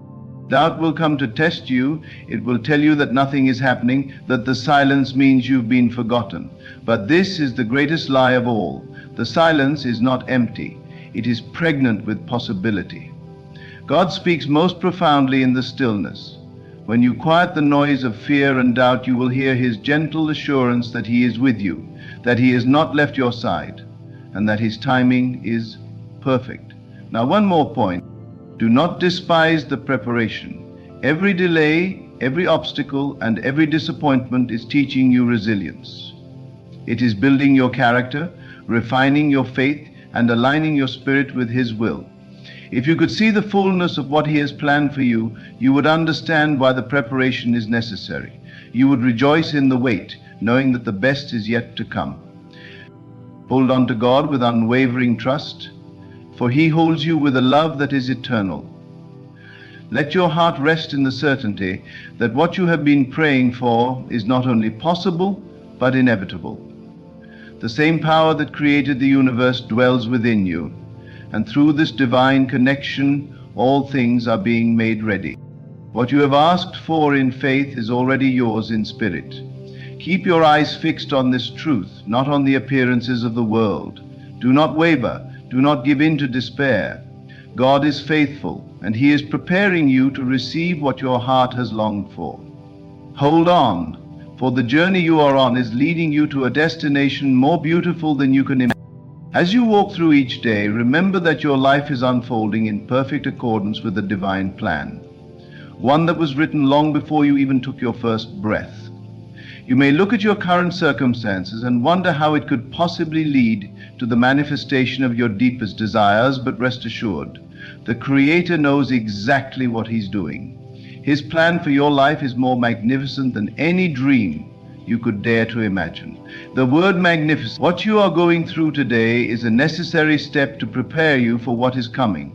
Doubt will come to test you. It will tell you that nothing is happening, that the silence means you've been forgotten. But this is the greatest lie of all. The silence is not empty. It is pregnant with possibility. God speaks most profoundly in the stillness. When you quiet the noise of fear and doubt, you will hear His gentle assurance that He is with you, that He has not left your side, and that His timing is perfect. Now, one more point. Do not despise the preparation. Every delay, every obstacle, and every disappointment is teaching you resilience. It is building your character, refining your faith, and aligning your spirit with His will. If you could see the fullness of what He has planned for you, you would understand why the preparation is necessary. You would rejoice in the wait, knowing that the best is yet to come. Hold on to God with unwavering trust, for He holds you with a love that is eternal. Let your heart rest in the certainty that what you have been praying for is not only possible, but inevitable. The same power that created the universe dwells within you, and through this divine connection, all things are being made ready. What you have asked for in faith is already yours in spirit. Keep your eyes fixed on this truth, not on the appearances of the world. Do not waver. Do not give in to despair. God is faithful, and He is preparing you to receive what your heart has longed for. Hold on, for the journey you are on is leading you to a destination more beautiful than you can imagine. As you walk through each day, remember that your life is unfolding in perfect accordance with the divine plan, one that was written long before you even took your first breath. You may look at your current circumstances and wonder how it could possibly lead to the manifestation of your deepest desires, but rest assured, the Creator knows exactly what He's doing. His plan for your life is more magnificent than any dream you could dare to imagine. The word magnificent, what you are going through today, is a necessary step to prepare you for what is coming.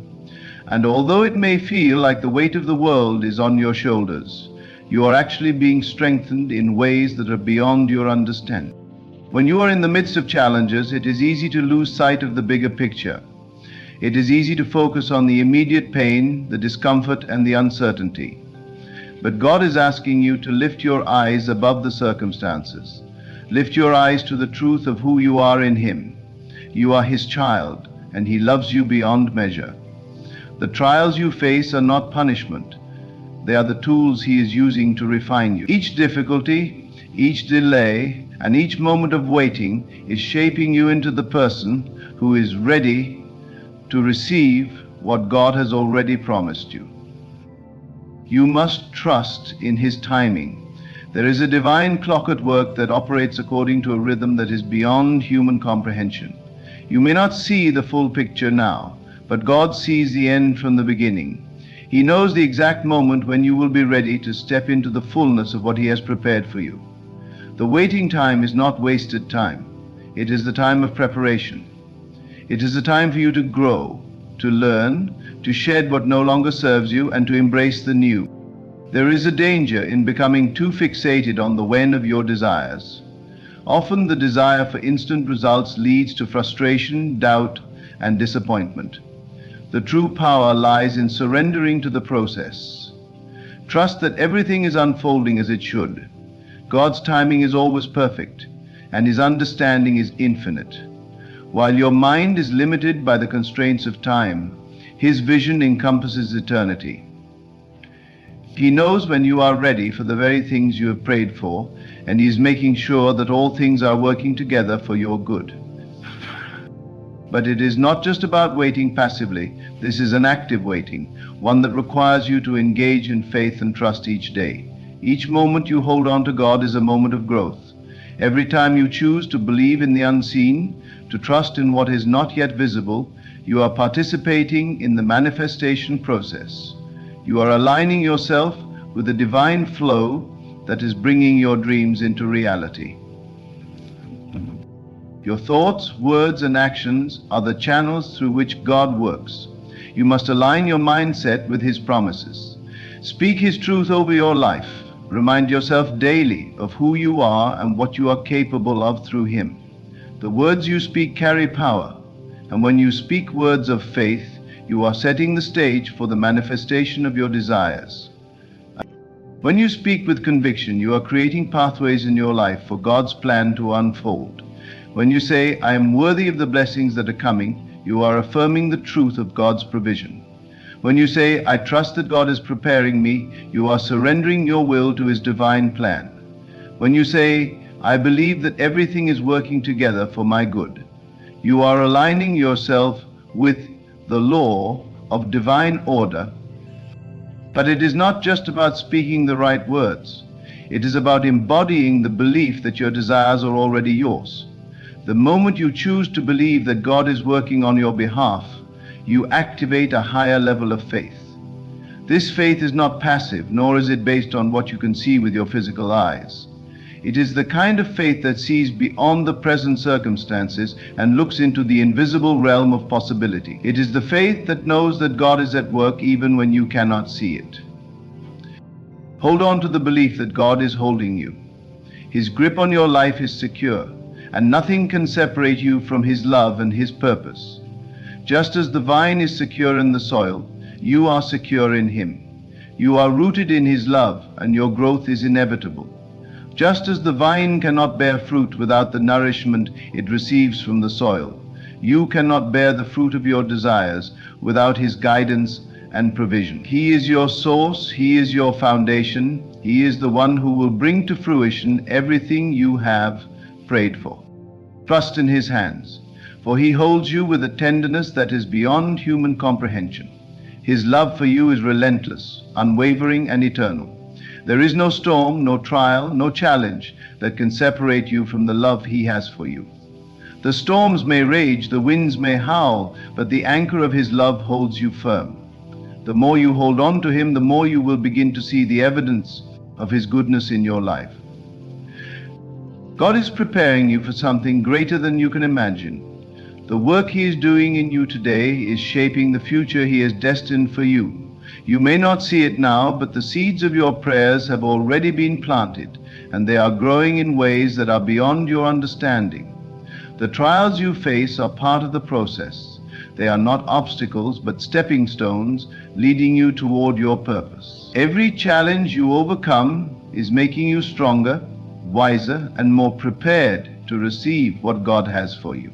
And although it may feel like the weight of the world is on your shoulders, you are actually being strengthened in ways that are beyond your understanding. When you are in the midst of challenges, it is easy to lose sight of the bigger picture. It is easy to focus on the immediate pain, the discomfort, and the uncertainty. But God is asking you to lift your eyes above the circumstances. Lift your eyes to the truth of who you are in Him. You are His child, and He loves you beyond measure. The trials you face are not punishment. They are the tools He is using to refine you. Each difficulty, each delay, and each moment of waiting is shaping you into the person who is ready to receive what God has already promised you. You must trust in His timing. There is a divine clock at work that operates according to a rhythm that is beyond human comprehension. You may not see the full picture now, but God sees the end from the beginning. He knows the exact moment when you will be ready to step into the fullness of what He has prepared for you. The waiting time is not wasted time. It is the time of preparation. It is the time for you to grow, to learn, to shed what no longer serves you, and to embrace the new. There is a danger in becoming too fixated on the when of your desires. Often the desire for instant results leads to frustration, doubt, and disappointment. The true power lies in surrendering to the process. Trust that everything is unfolding as it should. God's timing is always perfect, and His understanding is infinite. While your mind is limited by the constraints of time, His vision encompasses eternity. He knows when you are ready for the very things you have prayed for, and He is making sure that all things are working together for your good. But it is not just about waiting passively. This is an active waiting, one that requires you to engage in faith and trust each day. Each moment you hold on to God is a moment of growth. Every time you choose to believe in the unseen, to trust in what is not yet visible, you are participating in the manifestation process. You are aligning yourself with the divine flow that is bringing your dreams into reality. Your thoughts, words, and actions are the channels through which God works. You must align your mindset with His promises. Speak His truth over your life. Remind yourself daily of who you are and what you are capable of through Him. The words you speak carry power, and when you speak words of faith, you are setting the stage for the manifestation of your desires. When you speak with conviction, you are creating pathways in your life for God's plan to unfold. When you say, "I am worthy of the blessings that are coming," you are affirming the truth of God's provision. When you say, "I trust that God is preparing me," you are surrendering your will to His divine plan. When you say, "I believe that everything is working together for my good," you are aligning yourself with the law of divine order. But it is not just about speaking the right words. It is about embodying the belief that your desires are already yours. The moment you choose to believe that God is working on your behalf, you activate a higher level of faith. This faith is not passive, nor is it based on what you can see with your physical eyes. It is the kind of faith that sees beyond the present circumstances and looks into the invisible realm of possibility. It is the faith that knows that God is at work even when you cannot see it. Hold on to the belief that God is holding you. His grip on your life is secure, and nothing can separate you from His love and His purpose. Just as the vine is secure in the soil, you are secure in Him. You are rooted in His love, and your growth is inevitable. Just as the vine cannot bear fruit without the nourishment it receives from the soil, you cannot bear the fruit of your desires without His guidance and provision. He is your source, He is your foundation, He is the one who will bring to fruition everything you have prayed for. Trust in His hands, for He holds you with a tenderness that is beyond human comprehension. His love for you is relentless, unwavering, and eternal. There is no storm, no trial, no challenge that can separate you from the love He has for you. The storms may rage, the winds may howl, but the anchor of His love holds you firm. The more you hold on to Him, the more you will begin to see the evidence of His goodness in your life. God is preparing you for something greater than you can imagine. The work He is doing in you today is shaping the future He has destined for you. You may not see it now, but the seeds of your prayers have already been planted, and they are growing in ways that are beyond your understanding. The trials you face are part of the process. They are not obstacles, but stepping stones leading you toward your purpose. Every challenge you overcome is making you stronger, wiser, and more prepared to receive what God has for you.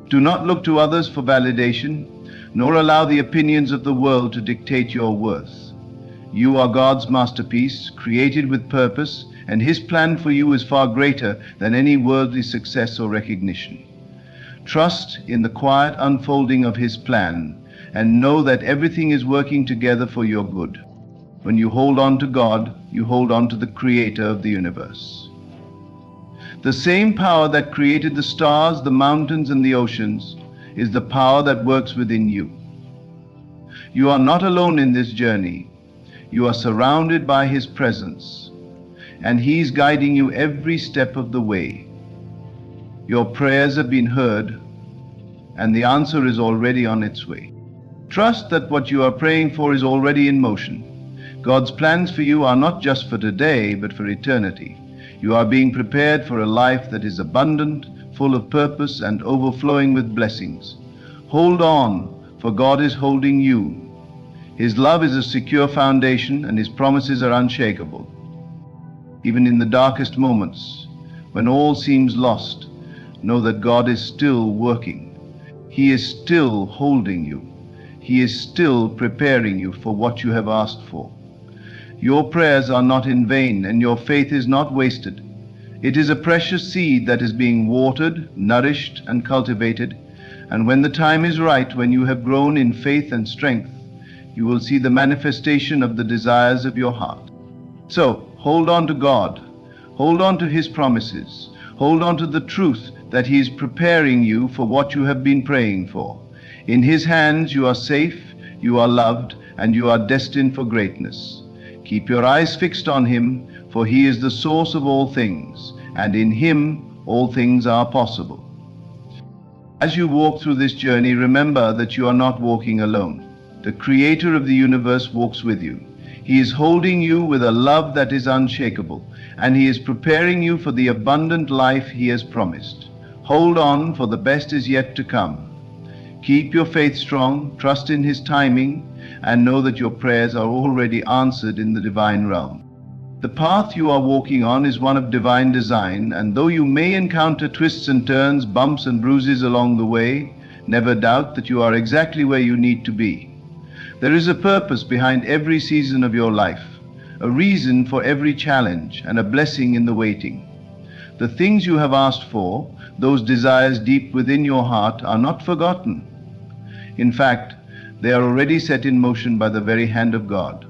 Do not look to others for validation, nor allow the opinions of the world to dictate your worth. You are God's masterpiece, created with purpose, and His plan for you is far greater than any worldly success or recognition. Trust in the quiet unfolding of His plan, and know that everything is working together for your good. When you hold on to God, you hold on to the Creator of the universe. The same power that created the stars, the mountains, and the oceans is the power that works within you. You are not alone in this journey. You are surrounded by His presence, and He is guiding you every step of the way. Your prayers have been heard, and the answer is already on its way. Trust that what you are praying for is already in motion. God's plans for you are not just for today, but for eternity. You are being prepared for a life that is abundant, full of purpose, and overflowing with blessings. Hold on, for God is holding you. His love is a secure foundation, and His promises are unshakable. Even in the darkest moments, when all seems lost, know that God is still working. He is still holding you. He is still preparing you for what you have asked for. Your prayers are not in vain, and your faith is not wasted. It is a precious seed that is being watered, nourished, and cultivated, and when the time is right, when you have grown in faith and strength, you will see the manifestation of the desires of your heart. So, hold on to God. Hold on to His promises. Hold on to the truth that He is preparing you for what you have been praying for. In His hands you are safe, you are loved, and you are destined for greatness. Keep your eyes fixed on Him, for He is the source of all things, and in Him all things are possible. As you walk through this journey, remember that you are not walking alone. The Creator of the universe walks with you. He is holding you with a love that is unshakable, and He is preparing you for the abundant life He has promised. Hold on, for the best is yet to come. Keep your faith strong, trust in His timing, and know that your prayers are already answered in the divine realm. The path you are walking on is one of divine design, and though you may encounter twists and turns, bumps and bruises along the way, never doubt that you are exactly where you need to be. There is a purpose behind every season of your life, a reason for every challenge, and a blessing in the waiting. The things you have asked for, those desires deep within your heart, are not forgotten. In fact, they are already set in motion by the very hand of God.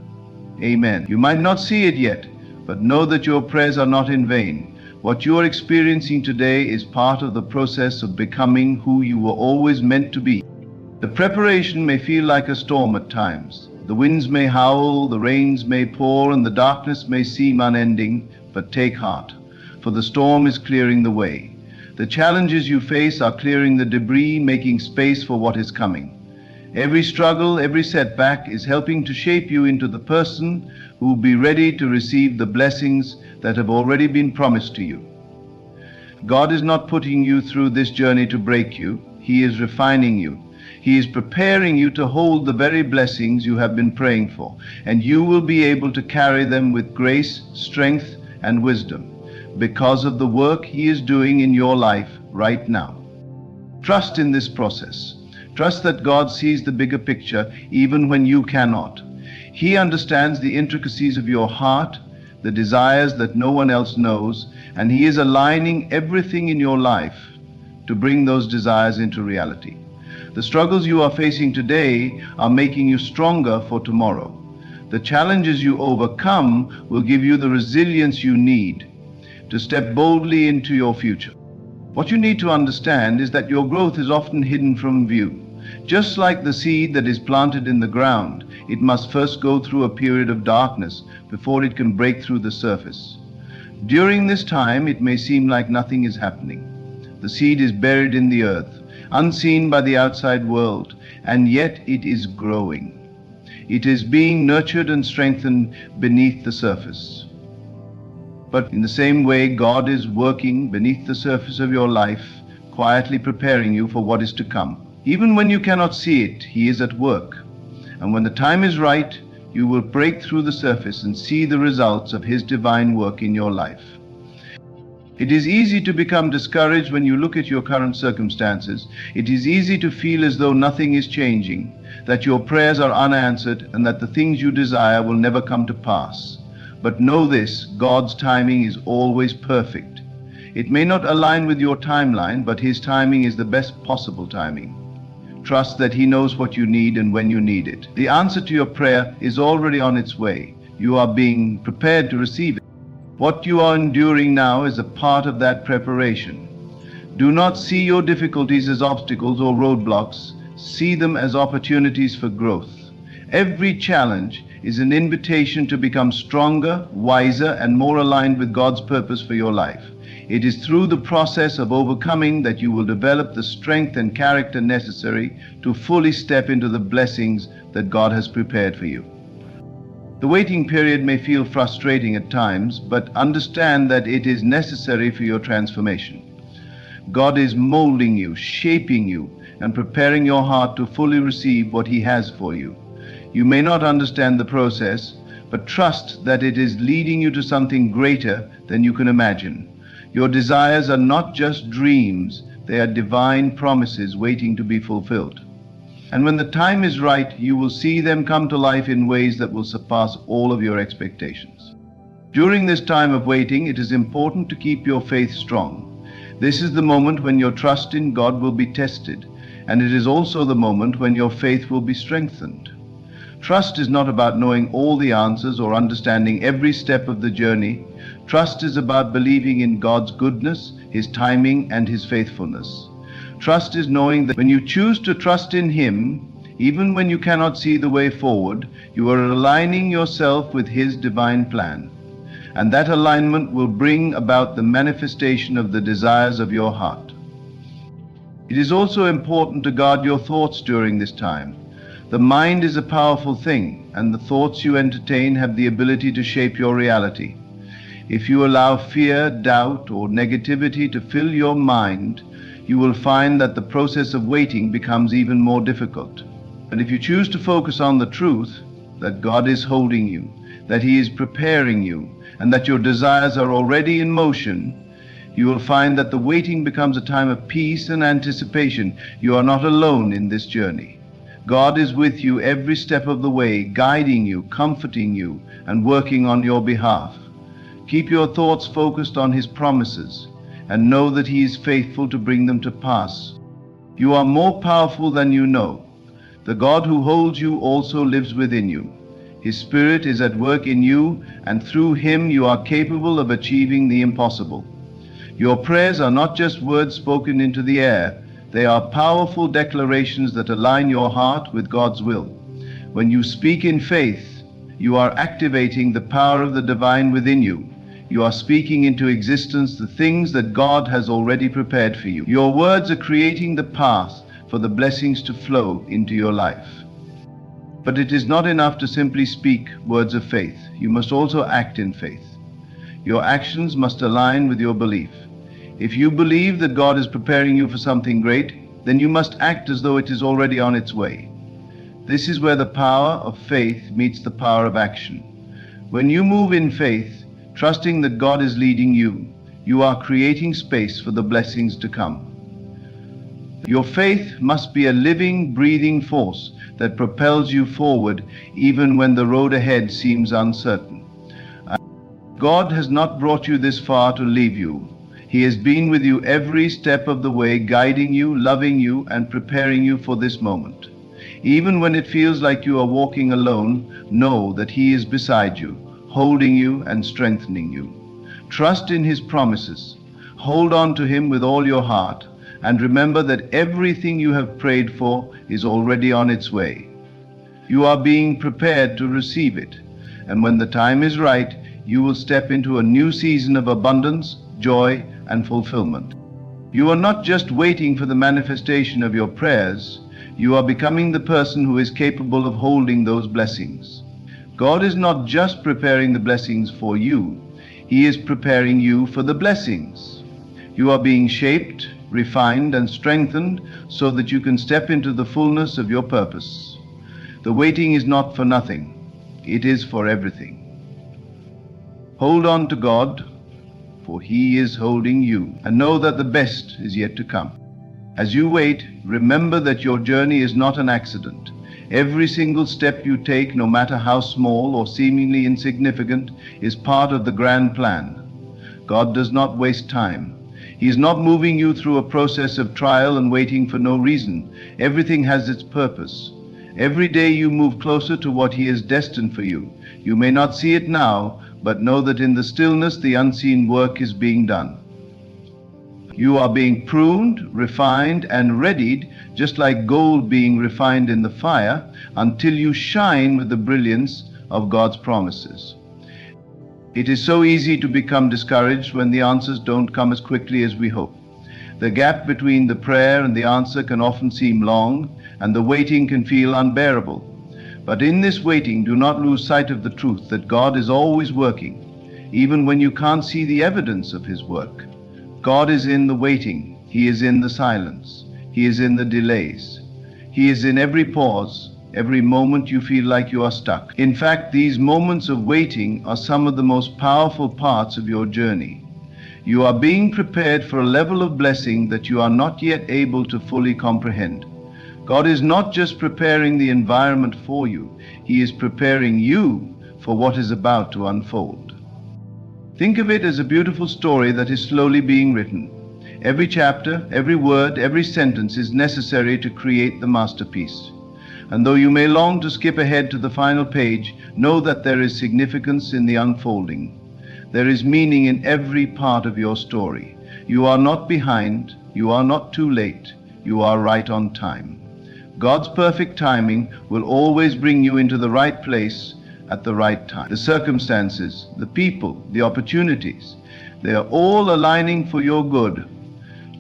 Amen. You might not see it yet, but know that your prayers are not in vain. What you are experiencing today is part of the process of becoming who you were always meant to be. The preparation may feel like a storm at times. The winds may howl, the rains may pour, and the darkness may seem unending, but take heart, for the storm is clearing the way. The challenges you face are clearing the debris, making space for what is coming. Every struggle, every setback is helping to shape you into the person who will be ready to receive the blessings that have already been promised to you. God is not putting you through this journey to break you. He is refining you. He is preparing you to hold the very blessings you have been praying for, and you will be able to carry them with grace, strength, and wisdom because of the work He is doing in your life right now. Trust in this process. Trust that God sees the bigger picture even when you cannot. He understands the intricacies of your heart, the desires that no one else knows, and He is aligning everything in your life to bring those desires into reality. The struggles you are facing today are making you stronger for tomorrow. The challenges you overcome will give you the resilience you need to step boldly into your future. What you need to understand is that your growth is often hidden from view. Just like the seed that is planted in the ground, it must first go through a period of darkness before it can break through the surface. During this time, it may seem like nothing is happening. The seed is buried in the earth, unseen by the outside world, and yet it is growing. It is being nurtured and strengthened beneath the surface. But in the same way, God is working beneath the surface of your life, quietly preparing you for what is to come. Even when you cannot see it, He is at work. And when the time is right, you will break through the surface and see the results of His divine work in your life. It is easy to become discouraged when you look at your current circumstances. It is easy to feel as though nothing is changing, that your prayers are unanswered, and that the things you desire will never come to pass. But know this, God's timing is always perfect. It may not align with your timeline, but His timing is the best possible timing. Trust that He knows what you need and when you need it. The answer to your prayer is already on its way. You are being prepared to receive it. What you are enduring now is a part of that preparation. Do not see your difficulties as obstacles or roadblocks. See them as opportunities for growth. Every challenge is an invitation to become stronger, wiser, and more aligned with God's purpose for your life. It is through the process of overcoming that you will develop the strength and character necessary to fully step into the blessings that God has prepared for you. The waiting period may feel frustrating at times, but understand that it is necessary for your transformation. God is molding you, shaping you, and preparing your heart to fully receive what He has for you. You may not understand the process, but trust that it is leading you to something greater than you can imagine. Your desires are not just dreams, they are divine promises waiting to be fulfilled. And when the time is right, you will see them come to life in ways that will surpass all of your expectations. During this time of waiting, it is important to keep your faith strong. This is the moment when your trust in God will be tested, and it is also the moment when your faith will be strengthened. Trust is not about knowing all the answers or understanding every step of the journey. Trust is about believing in God's goodness, His timing, and His faithfulness. Trust is knowing that when you choose to trust in Him, even when you cannot see the way forward, you are aligning yourself with His divine plan. And that alignment will bring about the manifestation of the desires of your heart. It is also important to guard your thoughts during this time. The mind is a powerful thing, and the thoughts you entertain have the ability to shape your reality. If you allow fear, doubt, or negativity to fill your mind, you will find that the process of waiting becomes even more difficult. But if you choose to focus on the truth, that God is holding you, that He is preparing you, and that your desires are already in motion, you will find that the waiting becomes a time of peace and anticipation. You are not alone in this journey. God is with you every step of the way, guiding you, comforting you, and working on your behalf. Keep your thoughts focused on His promises, and know that He is faithful to bring them to pass. You are more powerful than you know. The God who holds you also lives within you. His Spirit is at work in you, and through Him you are capable of achieving the impossible. Your prayers are not just words spoken into the air. They are powerful declarations that align your heart with God's will. When you speak in faith, you are activating the power of the divine within you. You are speaking into existence the things that God has already prepared for you. Your words are creating the path for the blessings to flow into your life. But it is not enough to simply speak words of faith. You must also act in faith. Your actions must align with your belief. If you believe that God is preparing you for something great, then you must act as though it is already on its way. This is where the power of faith meets the power of action. When you move in faith, trusting that God is leading you, you are creating space for the blessings to come. Your faith must be a living, breathing force that propels you forward even when the road ahead seems uncertain. God has not brought you this far to leave you. He has been with you every step of the way, guiding you, loving you, and preparing you for this moment. Even when it feels like you are walking alone, know that He is beside you, holding you and strengthening you. Trust in His promises. Hold on to Him with all your heart, and remember that everything you have prayed for is already on its way. You are being prepared to receive it, and when the time is right, you will step into a new season of abundance, joy, and fulfillment. You are not just waiting for the manifestation of your prayers, you are becoming the person who is capable of holding those blessings. God is not just preparing the blessings for you, He is preparing you for the blessings. You are being shaped, refined, and strengthened so that you can step into the fullness of your purpose. The waiting is not for nothing, it is for everything. Hold on to God, for He is holding you, and know that the best is yet to come. As you wait, remember that your journey is not an accident. Every single step you take, no matter how small or seemingly insignificant, is part of the grand plan. God does not waste time. He is not moving you through a process of trial and waiting for no reason. Everything has its purpose. Every day you move closer to what He has destined for you. You may not see it now, but know that in the stillness the unseen work is being done. You are being pruned, refined, and readied, just like gold being refined in the fire, until you shine with the brilliance of God's promises. It is so easy to become discouraged when the answers don't come as quickly as we hope. The gap between the prayer and the answer can often seem long, and the waiting can feel unbearable. But in this waiting, do not lose sight of the truth that God is always working, even when you can't see the evidence of His work. God is in the waiting. He is in the silence. He is in the delays. He is in every pause, every moment you feel like you are stuck. In fact, these moments of waiting are some of the most powerful parts of your journey. You are being prepared for a level of blessing that you are not yet able to fully comprehend. God is not just preparing the environment for you, He is preparing you for what is about to unfold. Think of it as a beautiful story that is slowly being written. Every chapter, every word, every sentence is necessary to create the masterpiece. And though you may long to skip ahead to the final page, know that there is significance in the unfolding. There is meaning in every part of your story. You are not behind, you are not too late, you are right on time. God's perfect timing will always bring you into the right place at the right time. The circumstances, the people, the opportunities, they are all aligning for your good.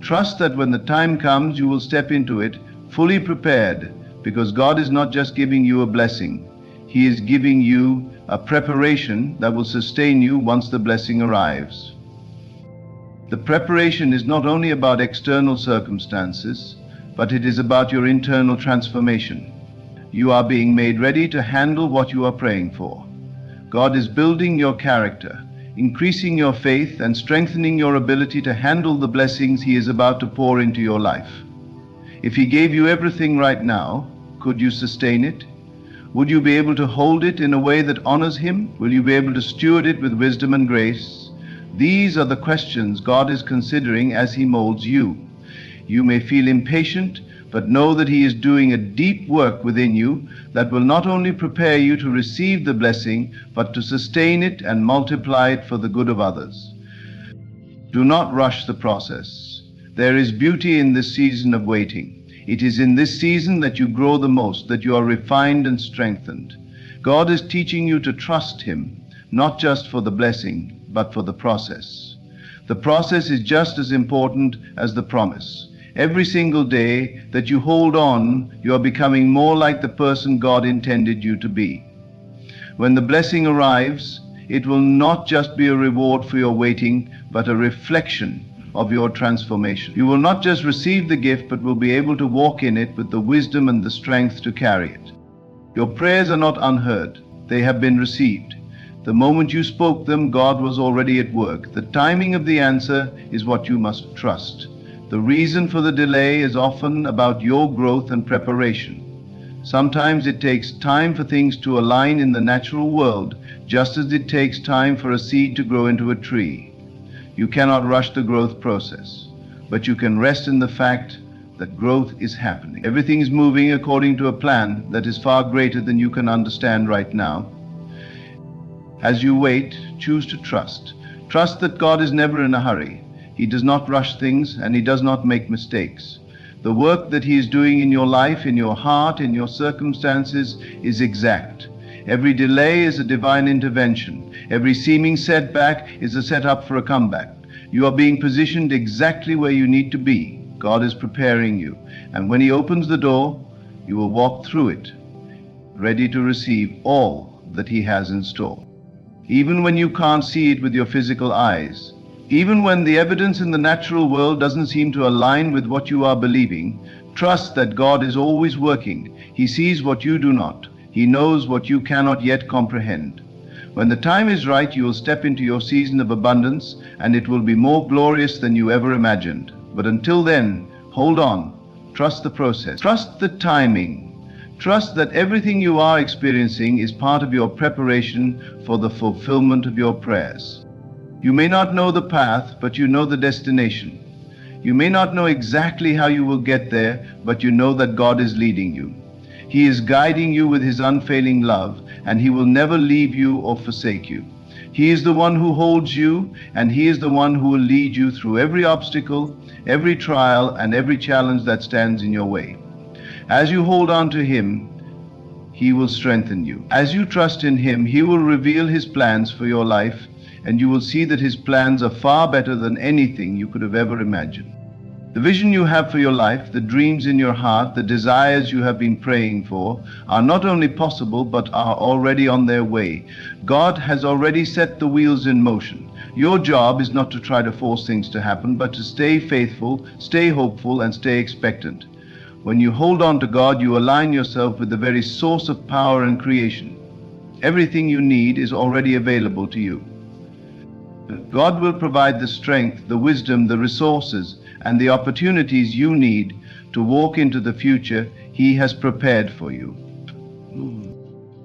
Trust that when the time comes, you will step into it fully prepared, because God is not just giving you a blessing, He is giving you a preparation that will sustain you once the blessing arrives. The preparation is not only about external circumstances, but it is about your internal transformation. You are being made ready to handle what you are praying for. God is building your character, increasing your faith, and strengthening your ability to handle the blessings He is about to pour into your life. If He gave you everything right now, could you sustain it? Would you be able to hold it in a way that honors Him? Will you be able to steward it with wisdom and grace? These are the questions God is considering as He molds you. You may feel impatient, but know that He is doing a deep work within you that will not only prepare you to receive the blessing, but to sustain it and multiply it for the good of others. Do not rush the process. There is beauty in this season of waiting. It is in this season that you grow the most, that you are refined and strengthened. God is teaching you to trust Him, not just for the blessing, but for the process. The process is just as important as the promise. Every single day that you hold on, you are becoming more like the person God intended you to be. When the blessing arrives, it will not just be a reward for your waiting, but a reflection of your transformation. You will not just receive the gift, but will be able to walk in it with the wisdom and the strength to carry it. Your prayers are not unheard. They have been received. The moment you spoke them, God was already at work. The timing of the answer is what you must trust. The reason for the delay is often about your growth and preparation. Sometimes it takes time for things to align in the natural world, just as it takes time for a seed to grow into a tree. You cannot rush the growth process, but you can rest in the fact that growth is happening. Everything is moving according to a plan that is far greater than you can understand right now. As you wait, choose to trust. Trust that God is never in a hurry. He does not rush things, and He does not make mistakes. The work that He is doing in your life, in your heart, in your circumstances is exact. Every delay is a divine intervention. Every seeming setback is a setup for a comeback. You are being positioned exactly where you need to be. God is preparing you. And when He opens the door, you will walk through it, ready to receive all that He has in store. Even when you can't see it with your physical eyes, even when the evidence in the natural world doesn't seem to align with what you are believing, trust that God is always working. He sees what you do not. He knows what you cannot yet comprehend. When the time is right, you will step into your season of abundance, and it will be more glorious than you ever imagined. But until then, hold on. Trust the process. Trust the timing. Trust that everything you are experiencing is part of your preparation for the fulfillment of your prayers. You may not know the path, but you know the destination. You may not know exactly how you will get there, but you know that God is leading you. He is guiding you with His unfailing love, and He will never leave you or forsake you. He is the one who holds you, and He is the one who will lead you through every obstacle, every trial, and every challenge that stands in your way. As you hold on to Him, He will strengthen you. As you trust in Him, He will reveal His plans for your life. and you will see that His plans are far better than anything you could have ever imagined. The vision you have for your life, the dreams in your heart, the desires you have been praying for, are not only possible but are already on their way. God has already set the wheels in motion. Your job is not to try to force things to happen, but to stay faithful, stay hopeful, and stay expectant. When you hold on to God, you align yourself with the very source of power and creation. Everything you need is already available to you. God will provide the strength, the wisdom, the resources, and the opportunities you need to walk into the future He has prepared for you.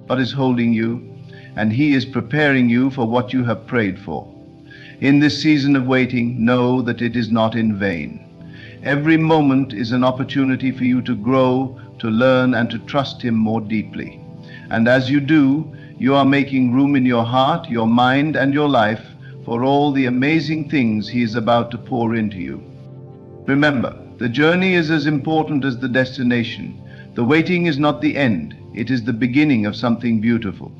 God is holding you, and He is preparing you for what you have prayed for. In this season of waiting, know that it is not in vain. Every moment is an opportunity for you to grow, to learn, and to trust Him more deeply. And as you do, you are making room in your heart, your mind, and your life for all the amazing things He is about to pour into you. Remember, the journey is as important as the destination. The waiting is not the end, it is the beginning of something beautiful.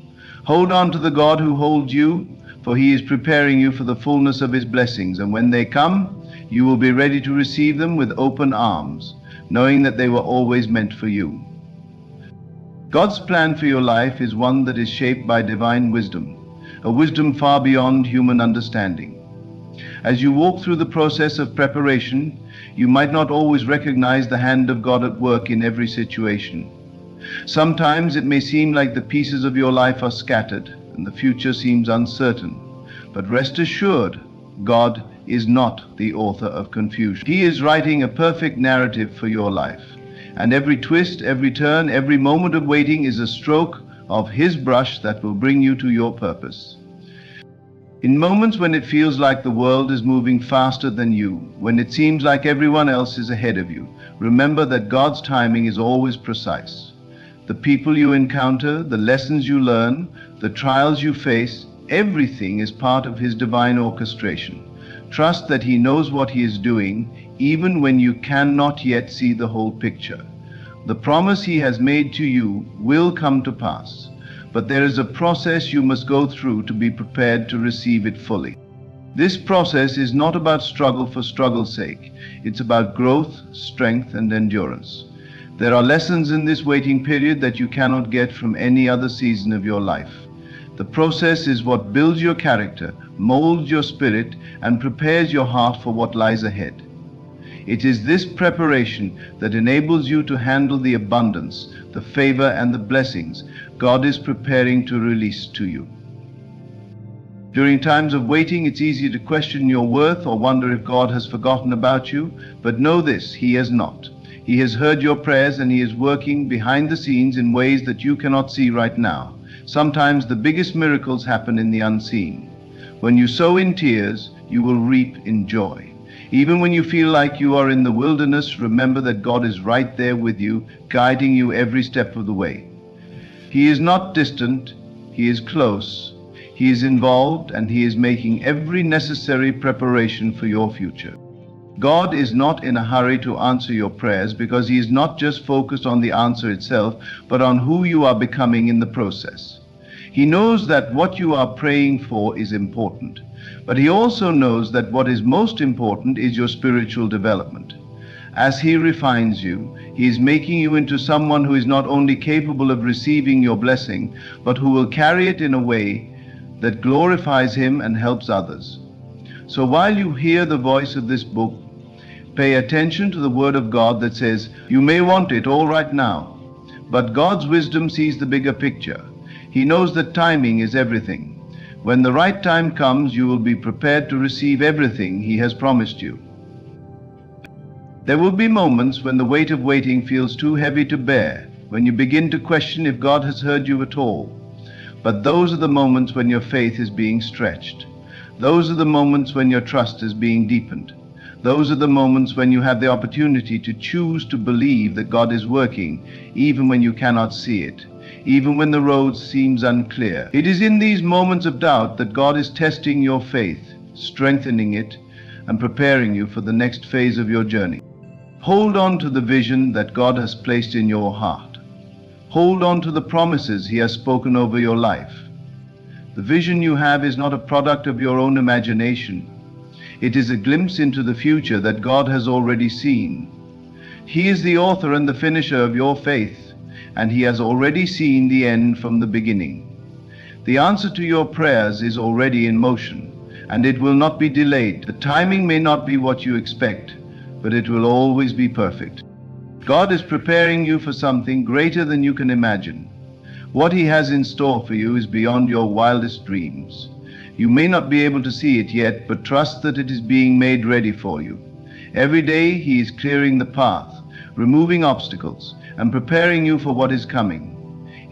Hold on to the God who holds you, for He is preparing you for the fullness of His blessings, and when they come, you will be ready to receive them with open arms, knowing that they were always meant for you. God's plan for your life is one that is shaped by divine wisdom, a wisdom far beyond human understanding. As you walk through the process of preparation, you might not always recognize the hand of God at work in every situation. Sometimes it may seem like the pieces of your life are scattered and the future seems uncertain. But rest assured, God is not the author of confusion. He is writing a perfect narrative for your life. And every twist, every turn, every moment of waiting is a stroke of His brush that will bring you to your purpose. In moments when it feels like the world is moving faster than you, when it seems like everyone else is ahead of you, remember that God's timing is always precise. The people you encounter, the lessons you learn, the trials you face, everything is part of His divine orchestration. Trust that He knows what He is doing, even when you cannot yet see the whole picture. The promise He has made to you will come to pass. But there is a process you must go through to be prepared to receive it fully. This process is not about struggle for struggle's sake. It's about growth, strength, and endurance. There are lessons in this waiting period that you cannot get from any other season of your life. The process is what builds your character, molds your spirit, and prepares your heart for what lies ahead. It is this preparation that enables you to handle the abundance, the favor, and the blessings God is preparing to release to you. During times of waiting, it's easy to question your worth or wonder if God has forgotten about you, but know this, He has not. He has heard your prayers, and He is working behind the scenes in ways that you cannot see right now. Sometimes the biggest miracles happen in the unseen. When you sow in tears, you will reap in joy. Even when you feel like you are in the wilderness, remember that God is right there with you, guiding you every step of the way. He is not distant, He is close, He is involved, and He is making every necessary preparation for your future. God is not in a hurry to answer your prayers because He is not just focused on the answer itself, but on who you are becoming in the process. He knows that what you are praying for is important. But He also knows that what is most important is your spiritual development. As He refines you, He is making you into someone who is not only capable of receiving your blessing, but who will carry it in a way that glorifies Him and helps others. So while you hear the voice of this book, pay attention to the Word of God that says, you may want it all right now, but God's wisdom sees the bigger picture. He knows that timing is everything. When the right time comes, you will be prepared to receive everything He has promised you. There will be moments when the weight of waiting feels too heavy to bear, when you begin to question if God has heard you at all. But those are the moments when your faith is being stretched. Those are the moments when your trust is being deepened. Those are the moments when you have the opportunity to choose to believe that God is working, even when you cannot see it, even when the road seems unclear. It is in these moments of doubt that God is testing your faith, strengthening it, and preparing you for the next phase of your journey. Hold on to the vision that God has placed in your heart. Hold on to the promises He has spoken over your life. The vision you have is not a product of your own imagination. It is a glimpse into the future that God has already seen. He is the author and the finisher of your faith, and He has already seen the end from the beginning. The answer to your prayers is already in motion, and it will not be delayed. The timing may not be what you expect, but it will always be perfect. God is preparing you for something greater than you can imagine. What He has in store for you is beyond your wildest dreams. You may not be able to see it yet, but trust that it is being made ready for you. Every day He is clearing the path, removing obstacles, and preparing you for what is coming.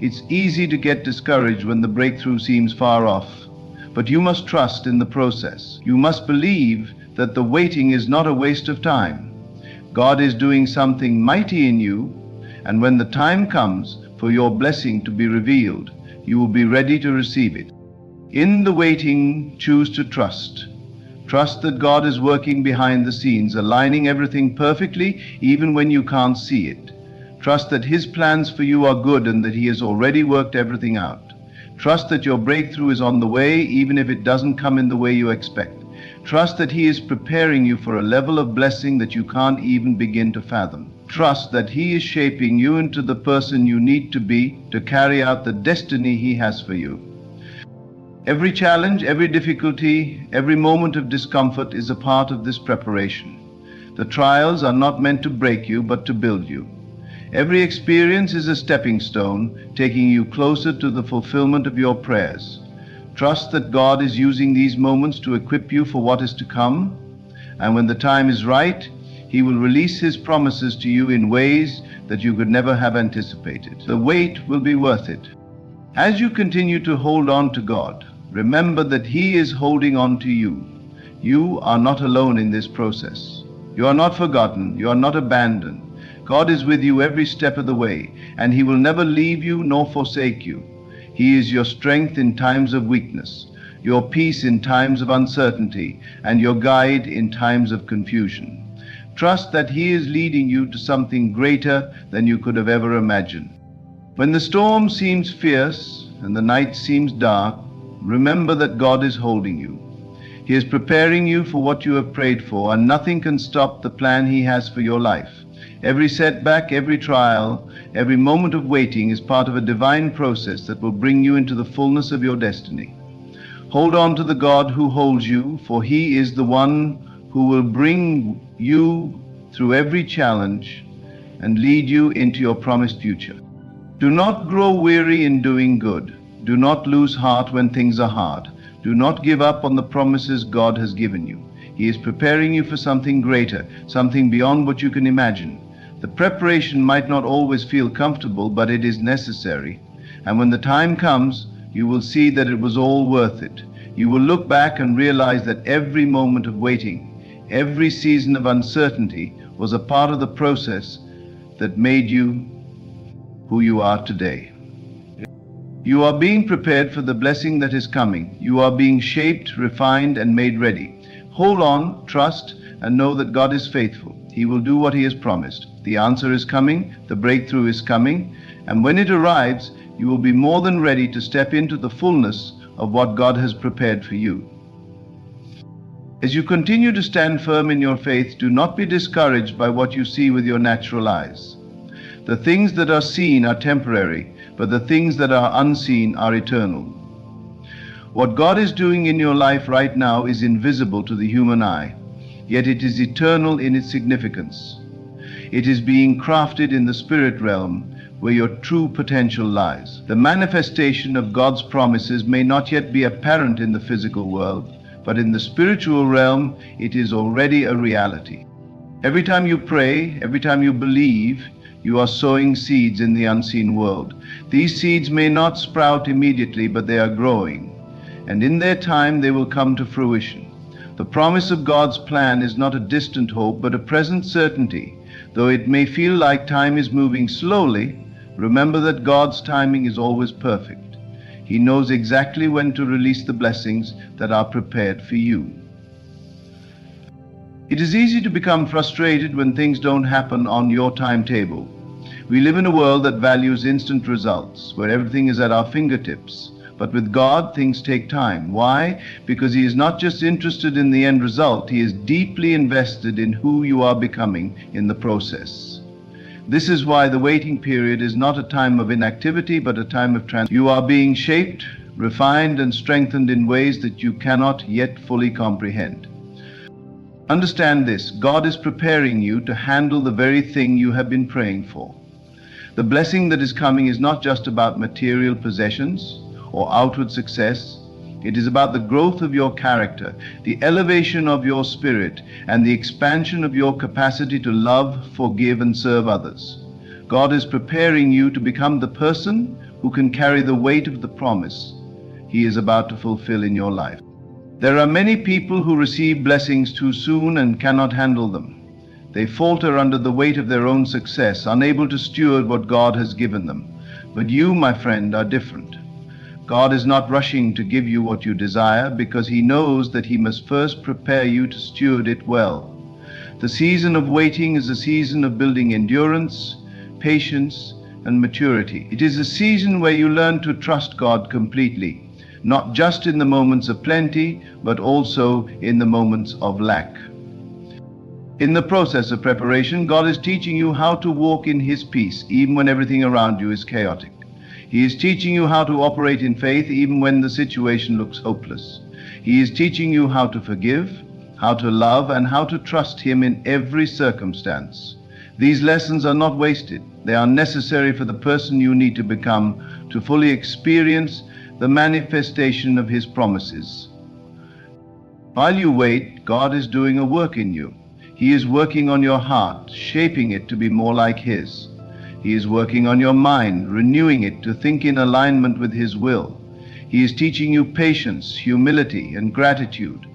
It's easy to get discouraged when the breakthrough seems far off, but you must trust in the process. You must believe that the waiting is not a waste of time. God is doing something mighty in you, and when the time comes for your blessing to be revealed, you will be ready to receive it. In the waiting, choose to trust. Trust that God is working behind the scenes, aligning everything perfectly, even when you can't see it. Trust that His plans for you are good and that He has already worked everything out. Trust that your breakthrough is on the way, even if it doesn't come in the way you expect. Trust that He is preparing you for a level of blessing that you can't even begin to fathom. Trust that He is shaping you into the person you need to be to carry out the destiny He has for you. Every challenge, every difficulty, every moment of discomfort is a part of this preparation. The trials are not meant to break you, but to build you. Every experience is a stepping stone, taking you closer to the fulfillment of your prayers. Trust that God is using these moments to equip you for what is to come, and when the time is right, He will release His promises to you in ways that you could never have anticipated. The wait will be worth it. As you continue to hold on to God, remember that He is holding on to you. You are not alone in this process. You are not forgotten. You are not abandoned. God is with you every step of the way, and He will never leave you nor forsake you. He is your strength in times of weakness, your peace in times of uncertainty, and your guide in times of confusion. Trust that He is leading you to something greater than you could have ever imagined. When the storm seems fierce and the night seems dark, remember that God is holding you. He is preparing you for what you have prayed for, and nothing can stop the plan He has for your life. Every setback, every trial, every moment of waiting is part of a divine process that will bring you into the fullness of your destiny. Hold on to the God who holds you, for He is the one who will bring you through every challenge and lead you into your promised future. Do not grow weary in doing good. Do not lose heart when things are hard. Do not give up on the promises God has given you. He is preparing you for something greater, something beyond what you can imagine. The preparation might not always feel comfortable, but it is necessary. And when the time comes, you will see that it was all worth it. You will look back and realize that every moment of waiting, every season of uncertainty was a part of the process that made you who you are today. You are being prepared for the blessing that is coming. You are being shaped, refined, and made ready. Hold on, trust, and know that God is faithful. He will do what He has promised. The answer is coming, the breakthrough is coming, and when it arrives, you will be more than ready to step into the fullness of what God has prepared for you. As you continue to stand firm in your faith, do not be discouraged by what you see with your natural eyes. The things that are seen are temporary, but the things that are unseen are eternal. What God is doing in your life right now is invisible to the human eye, yet it is eternal in its significance. It is being crafted in the spirit realm, where your true potential lies. The manifestation of God's promises may not yet be apparent in the physical world, but in the spiritual realm, it is already a reality. Every time you pray, every time you believe, you are sowing seeds in the unseen world. These seeds may not sprout immediately, but they are growing, and in their time they will come to fruition. The promise of God's plan is not a distant hope, but a present certainty. Though it may feel like time is moving slowly, remember that God's timing is always perfect. He knows exactly when to release the blessings that are prepared for you. It is easy to become frustrated when things don't happen on your timetable. We live in a world that values instant results, where everything is at our fingertips. But with God, things take time. Why? Because He is not just interested in the end result, He is deeply invested in who you are becoming in the process. This is why the waiting period is not a time of inactivity, but a time of transformation. You are being shaped, refined, and strengthened in ways that you cannot yet fully comprehend. Understand this: God is preparing you to handle the very thing you have been praying for. The blessing that is coming is not just about material possessions or outward success. It is about the growth of your character, the elevation of your spirit, and the expansion of your capacity to love, forgive, and serve others. God is preparing you to become the person who can carry the weight of the promise He is about to fulfill in your life. There are many people who receive blessings too soon and cannot handle them. They falter under the weight of their own success, unable to steward what God has given them. But you, my friend, are different. God is not rushing to give you what you desire, because He knows that He must first prepare you to steward it well. The season of waiting is a season of building endurance, patience, and maturity. It is a season where you learn to trust God completely, not just in the moments of plenty, but also in the moments of lack. In the process of preparation, God is teaching you how to walk in His peace, even when everything around you is chaotic. He is teaching you how to operate in faith even when the situation looks hopeless. He is teaching you how to forgive, how to love, and how to trust Him in every circumstance. These lessons are not wasted. They are necessary for the person you need to become to fully experience the manifestation of His promises. While you wait, God is doing a work in you. He is working on your heart, shaping it to be more like His. He is working on your mind, renewing it to think in alignment with His will. He is teaching you patience, humility, and gratitude.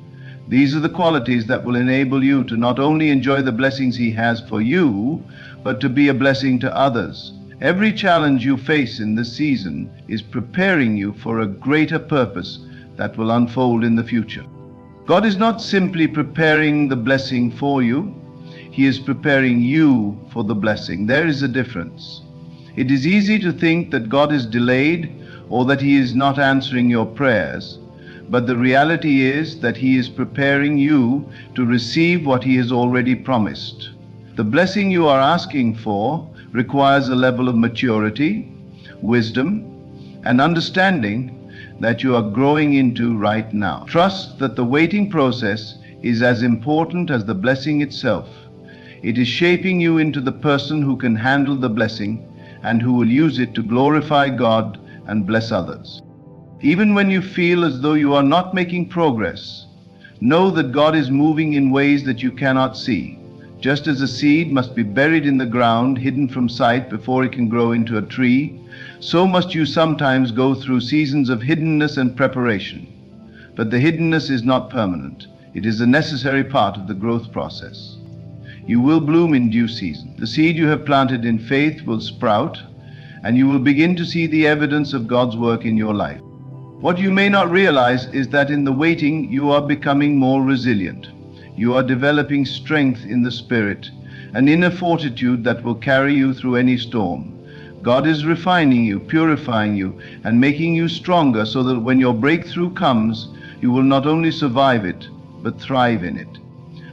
These are the qualities that will enable you to not only enjoy the blessings He has for you, but to be a blessing to others. Every challenge you face in this season is preparing you for a greater purpose that will unfold in the future. God is not simply preparing the blessing for you. He is preparing you for the blessing. There is a difference. It is easy to think that God is delayed or that He is not answering your prayers, but the reality is that He is preparing you to receive what He has already promised. The blessing you are asking for requires a level of maturity, wisdom, and understanding that you are growing into right now. Trust that the waiting process is as important as the blessing itself. It is shaping you into the person who can handle the blessing and who will use it to glorify God and bless others. Even when you feel as though you are not making progress, know that God is moving in ways that you cannot see. Just as a seed must be buried in the ground, hidden from sight before it can grow into a tree, so must you sometimes go through seasons of hiddenness and preparation. But the hiddenness is not permanent. It is a necessary part of the growth process. You will bloom in due season. The seed you have planted in faith will sprout, and you will begin to see the evidence of God's work in your life. What you may not realize is that in the waiting, you are becoming more resilient. You are developing strength in the spirit, an inner fortitude that will carry you through any storm. God is refining you, purifying you, and making you stronger so that when your breakthrough comes, you will not only survive it, but thrive in it.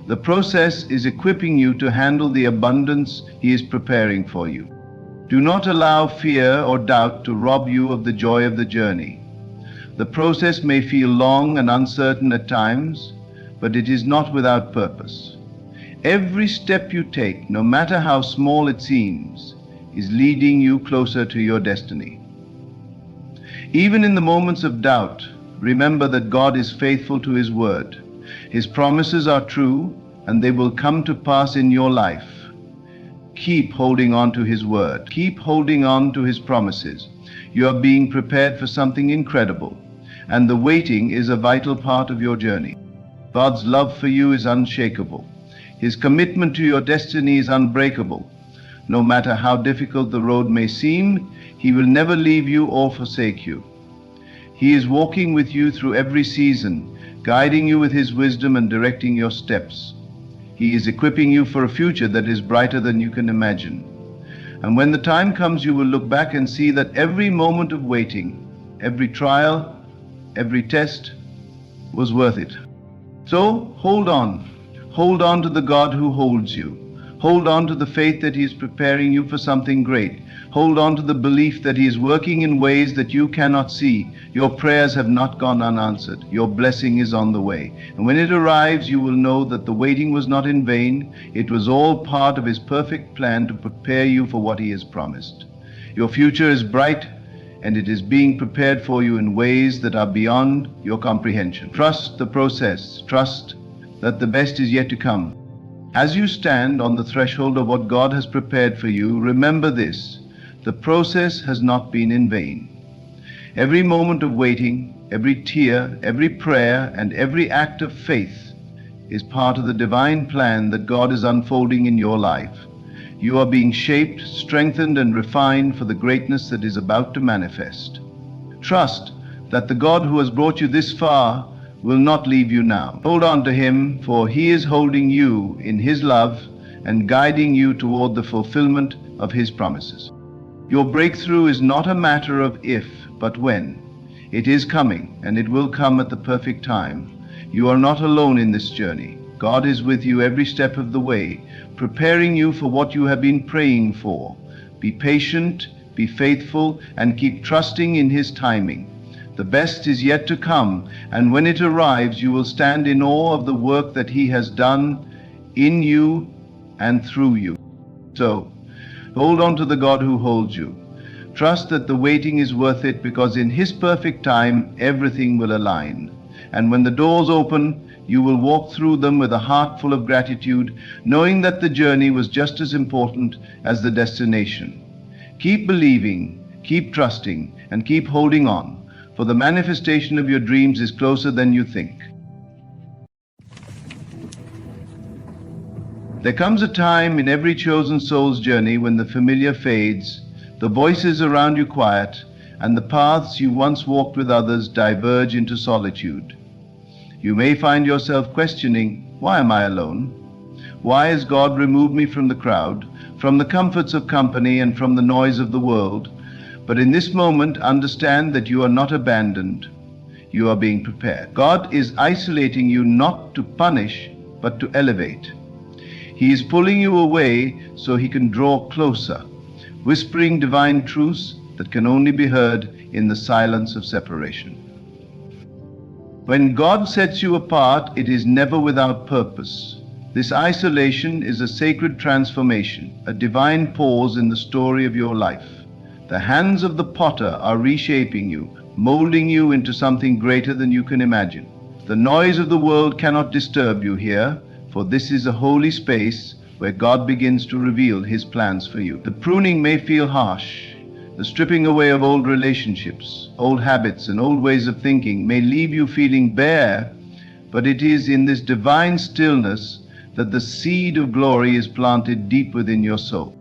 The process is equipping you to handle the abundance He is preparing for you. Do not allow fear or doubt to rob you of the joy of the journey. The process may feel long and uncertain at times, but it is not without purpose. Every step you take, no matter how small it seems, is leading you closer to your destiny. Even in the moments of doubt, remember that God is faithful to His word. His promises are true, and they will come to pass in your life. Keep holding on to His word. Keep holding on to His promises. You are being prepared for something incredible, and the waiting is a vital part of your journey. God's love for you is unshakable. His commitment to your destiny is unbreakable. No matter how difficult the road may seem, He will never leave you or forsake you. He is walking with you through every season, guiding you with His wisdom and directing your steps. He is equipping you for a future that is brighter than you can imagine. And when the time comes, you will look back and see that every moment of waiting, every trial, every test was worth it. So hold on. Hold on to the God who holds you. Hold on to the faith that He is preparing you for something great. Hold on to the belief that He is working in ways that you cannot see. Your prayers have not gone unanswered. Your blessing is on the way. And when it arrives, you will know that the waiting was not in vain. It was all part of His perfect plan to prepare you for what He has promised. Your future is bright, and it is being prepared for you in ways that are beyond your comprehension. Trust the process. Trust that the best is yet to come. As you stand on the threshold of what God has prepared for you, remember this: the process has not been in vain. Every moment of waiting, every tear, every prayer, and every act of faith is part of the divine plan that God is unfolding in your life. You are being shaped, strengthened, and refined for the greatness that is about to manifest. Trust that the God who has brought you this far will not leave you now. Hold on to Him, for He is holding you in His love and guiding you toward the fulfillment of His promises. Your breakthrough is not a matter of if, but when. It is coming, and it will come at the perfect time. You are not alone in this journey. God is with you every step of the way, preparing you for what you have been praying for. Be patient, be faithful, and keep trusting in His timing. The best is yet to come, and when it arrives, you will stand in awe of the work that He has done in you and through you. So, hold on to the God who holds you. Trust that the waiting is worth it, because in His perfect time, everything will align. And when the doors open, you will walk through them with a heart full of gratitude, knowing that the journey was just as important as the destination. Keep believing, keep trusting, and keep holding on, for the manifestation of your dreams is closer than you think. There comes a time in every chosen soul's journey when the familiar fades, the voices around you quiet, and the paths you once walked with others diverge into solitude. You may find yourself questioning, why am I alone? Why has God removed me from the crowd, from the comforts of company, and from the noise of the world? But in this moment, understand that you are not abandoned. You are being prepared. God is isolating you not to punish, but to elevate. He is pulling you away so He can draw closer, whispering divine truths that can only be heard in the silence of separation. When God sets you apart, it is never without purpose. This isolation is a sacred transformation, a divine pause in the story of your life. The hands of the potter are reshaping you, molding you into something greater than you can imagine. The noise of the world cannot disturb you here, for this is a holy space where God begins to reveal His plans for you. The pruning may feel harsh. The stripping away of old relationships, old habits, and old ways of thinking may leave you feeling bare, but it is in this divine stillness that the seed of glory is planted deep within your soul.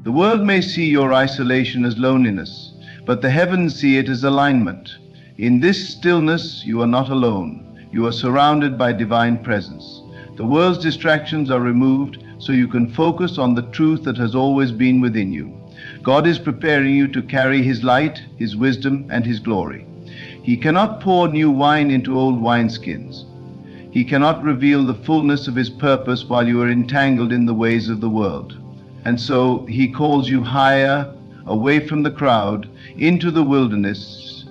The world may see your isolation as loneliness, but the heavens see it as alignment. In this stillness, you are not alone. You are surrounded by divine presence. The world's distractions are removed so you can focus on the truth that has always been within you. God is preparing you to carry His light, His wisdom, and His glory. He cannot pour new wine into old wineskins. He cannot reveal the fullness of His purpose while you are entangled in the ways of the world. And so He calls you higher, away from the crowd, into the wilderness,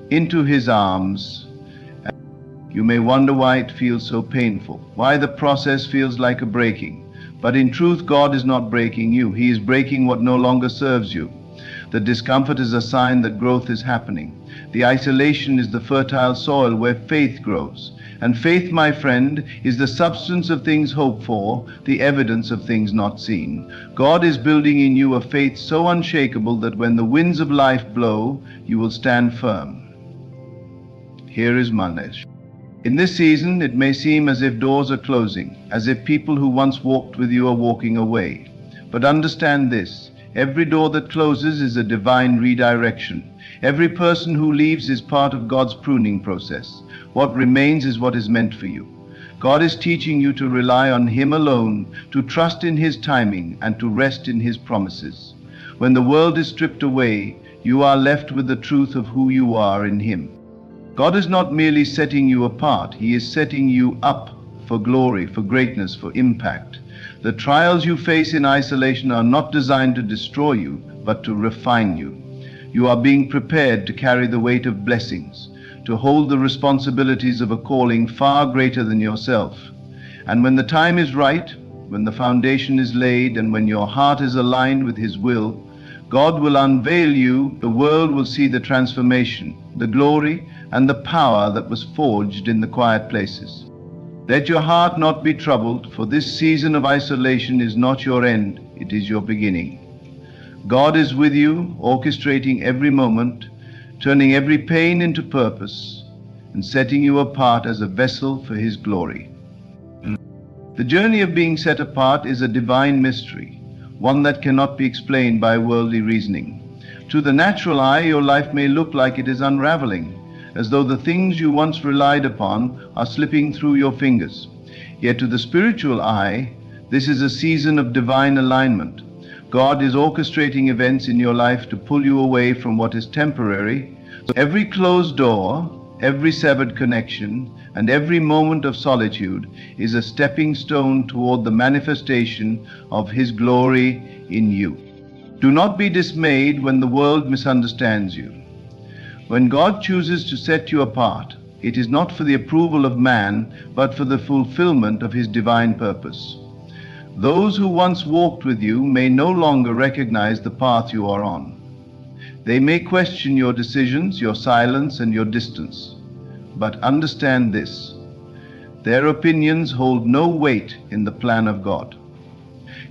into His arms. You may wonder why it feels so painful, why the process feels like a breaking. But in truth, God is not breaking you. He is breaking what no longer serves you. The discomfort is a sign that growth is happening. The isolation is the fertile soil where faith grows. And faith, my friend, is the substance of things hoped for, the evidence of things not seen. God is building in you a faith so unshakable that when the winds of life blow, you will stand firm. Here is Manesh. In this season, it may seem as if doors are closing, as if people who once walked with you are walking away. But understand this: every door that closes is a divine redirection. Every person who leaves is part of God's pruning process. What remains is what is meant for you. God is teaching you to rely on Him alone, to trust in His timing, and to rest in His promises. When the world is stripped away, you are left with the truth of who you are in Him. God is not merely setting you apart, He is setting you up for glory, for greatness, for impact. The trials you face in isolation are not designed to destroy you, but to refine you. You are being prepared to carry the weight of blessings, to hold the responsibilities of a calling far greater than yourself. And when the time is right, when the foundation is laid, and when your heart is aligned with His will, God will unveil you, the world will see the transformation, the glory, and the power that was forged in the quiet places. Let your heart not be troubled, for this season of isolation is not your end, it is your beginning. God is with you, orchestrating every moment, turning every pain into purpose, and setting you apart as a vessel for His glory. The journey of being set apart is a divine mystery, one that cannot be explained by worldly reasoning. To the natural eye, your life may look like it is unraveling, as though the things you once relied upon are slipping through your fingers. Yet to the spiritual eye, this is a season of divine alignment. God is orchestrating events in your life to pull you away from what is temporary. Every closed door, every severed connection, and every moment of solitude is a stepping stone toward the manifestation of His glory in you. Do not be dismayed when the world misunderstands you. When God chooses to set you apart, it is not for the approval of man, but for the fulfillment of His divine purpose. Those who once walked with you may no longer recognize the path you are on. They may question your decisions, your silence, and your distance. But understand this: their opinions hold no weight in the plan of God.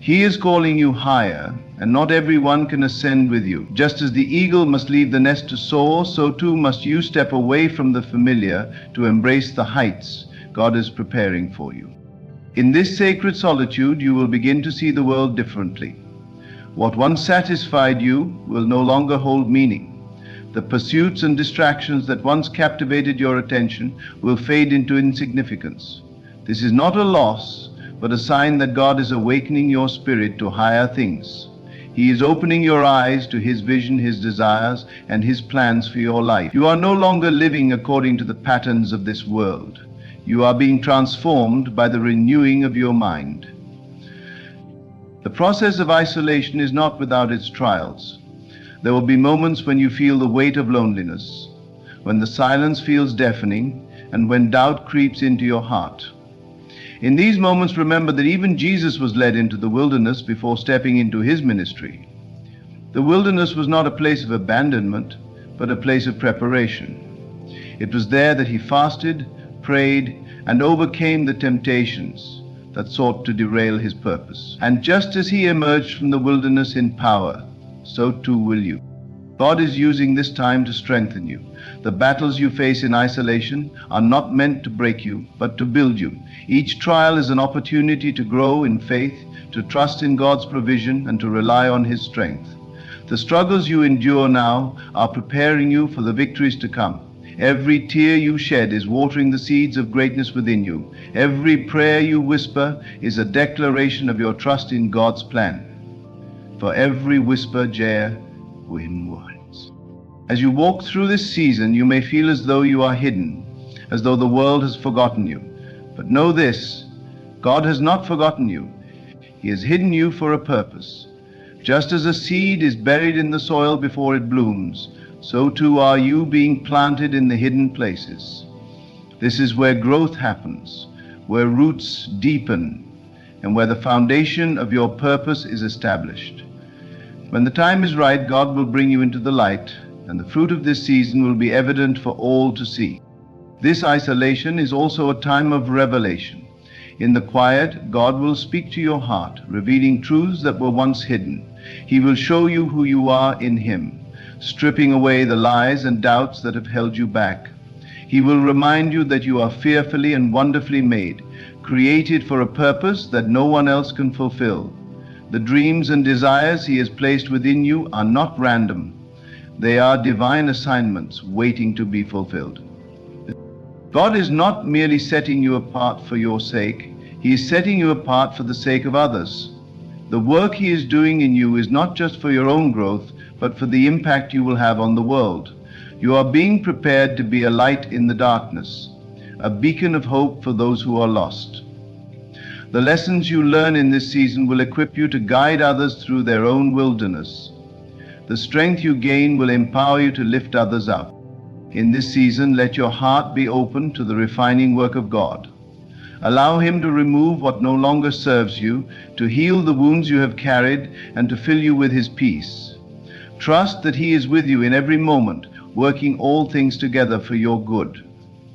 He is calling you higher, and not everyone can ascend with you. Just as the eagle must leave the nest to soar, so too must you step away from the familiar to embrace the heights God is preparing for you. In this sacred solitude, you will begin to see the world differently. What once satisfied you will no longer hold meaning. The pursuits and distractions that once captivated your attention will fade into insignificance. This is not a loss, but a sign that God is awakening your spirit to higher things. He is opening your eyes to His vision, His desires, and His plans for your life. You are no longer living according to the patterns of this world. You are being transformed by the renewing of your mind. The process of isolation is not without its trials. There will be moments when you feel the weight of loneliness, when the silence feels deafening, and when doubt creeps into your heart. In these moments, remember that even Jesus was led into the wilderness before stepping into His ministry. The wilderness was not a place of abandonment, but a place of preparation. It was there that He fasted, prayed, and overcame the temptations that sought to derail His purpose. And just as He emerged from the wilderness in power, so too will you. God is using this time to strengthen you. The battles you face in isolation are not meant to break you, but to build you. Each trial is an opportunity to grow in faith, to trust in God's provision, and to rely on His strength. The struggles you endure now are preparing you for the victories to come. Every tear you shed is watering the seeds of greatness within you. Every prayer you whisper is a declaration of your trust in God's plan. For every whisper, win words. As you walk through this season, you may feel as though you are hidden, as though the world has forgotten you. But know this: God has not forgotten you. He has hidden you for a purpose. Just as a seed is buried in the soil before it blooms, so too are you being planted in the hidden places. This is where growth happens, where roots deepen, and where the foundation of your purpose is established. When the time is right, God will bring you into the light, and the fruit of this season will be evident for all to see. This isolation is also a time of revelation. In the quiet, God will speak to your heart, revealing truths that were once hidden. He will show you who you are in Him, stripping away the lies and doubts that have held you back. He will remind you that you are fearfully and wonderfully made, created for a purpose that no one else can fulfill. The dreams and desires He has placed within you are not random. They are divine assignments waiting to be fulfilled. God is not merely setting you apart for your sake. He is setting you apart for the sake of others. The work He is doing in you is not just for your own growth, but for the impact you will have on the world. You are being prepared to be a light in the darkness, a beacon of hope for those who are lost. The lessons you learn in this season will equip you to guide others through their own wilderness. The strength you gain will empower you to lift others up. In this season, let your heart be open to the refining work of God. Allow Him to remove what no longer serves you, to heal the wounds you have carried, and to fill you with His peace. Trust that He is with you in every moment, working all things together for your good.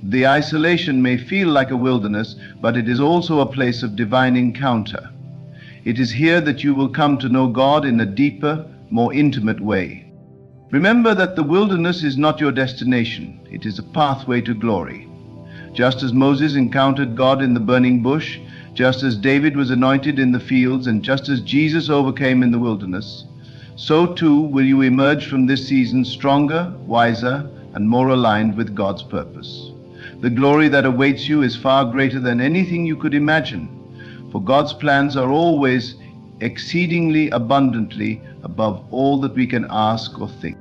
The isolation may feel like a wilderness, but it is also a place of divine encounter. It is here that you will come to know God in a deeper, more intimate way. Remember that the wilderness is not your destination. It is a pathway to glory. Just as Moses encountered God in the burning bush, just as David was anointed in the fields, and just as Jesus overcame in the wilderness, so too will you emerge from this season stronger, wiser, and more aligned with God's purpose. The glory that awaits you is far greater than anything you could imagine, for God's plans are always exceedingly abundantly above all that we can ask or think.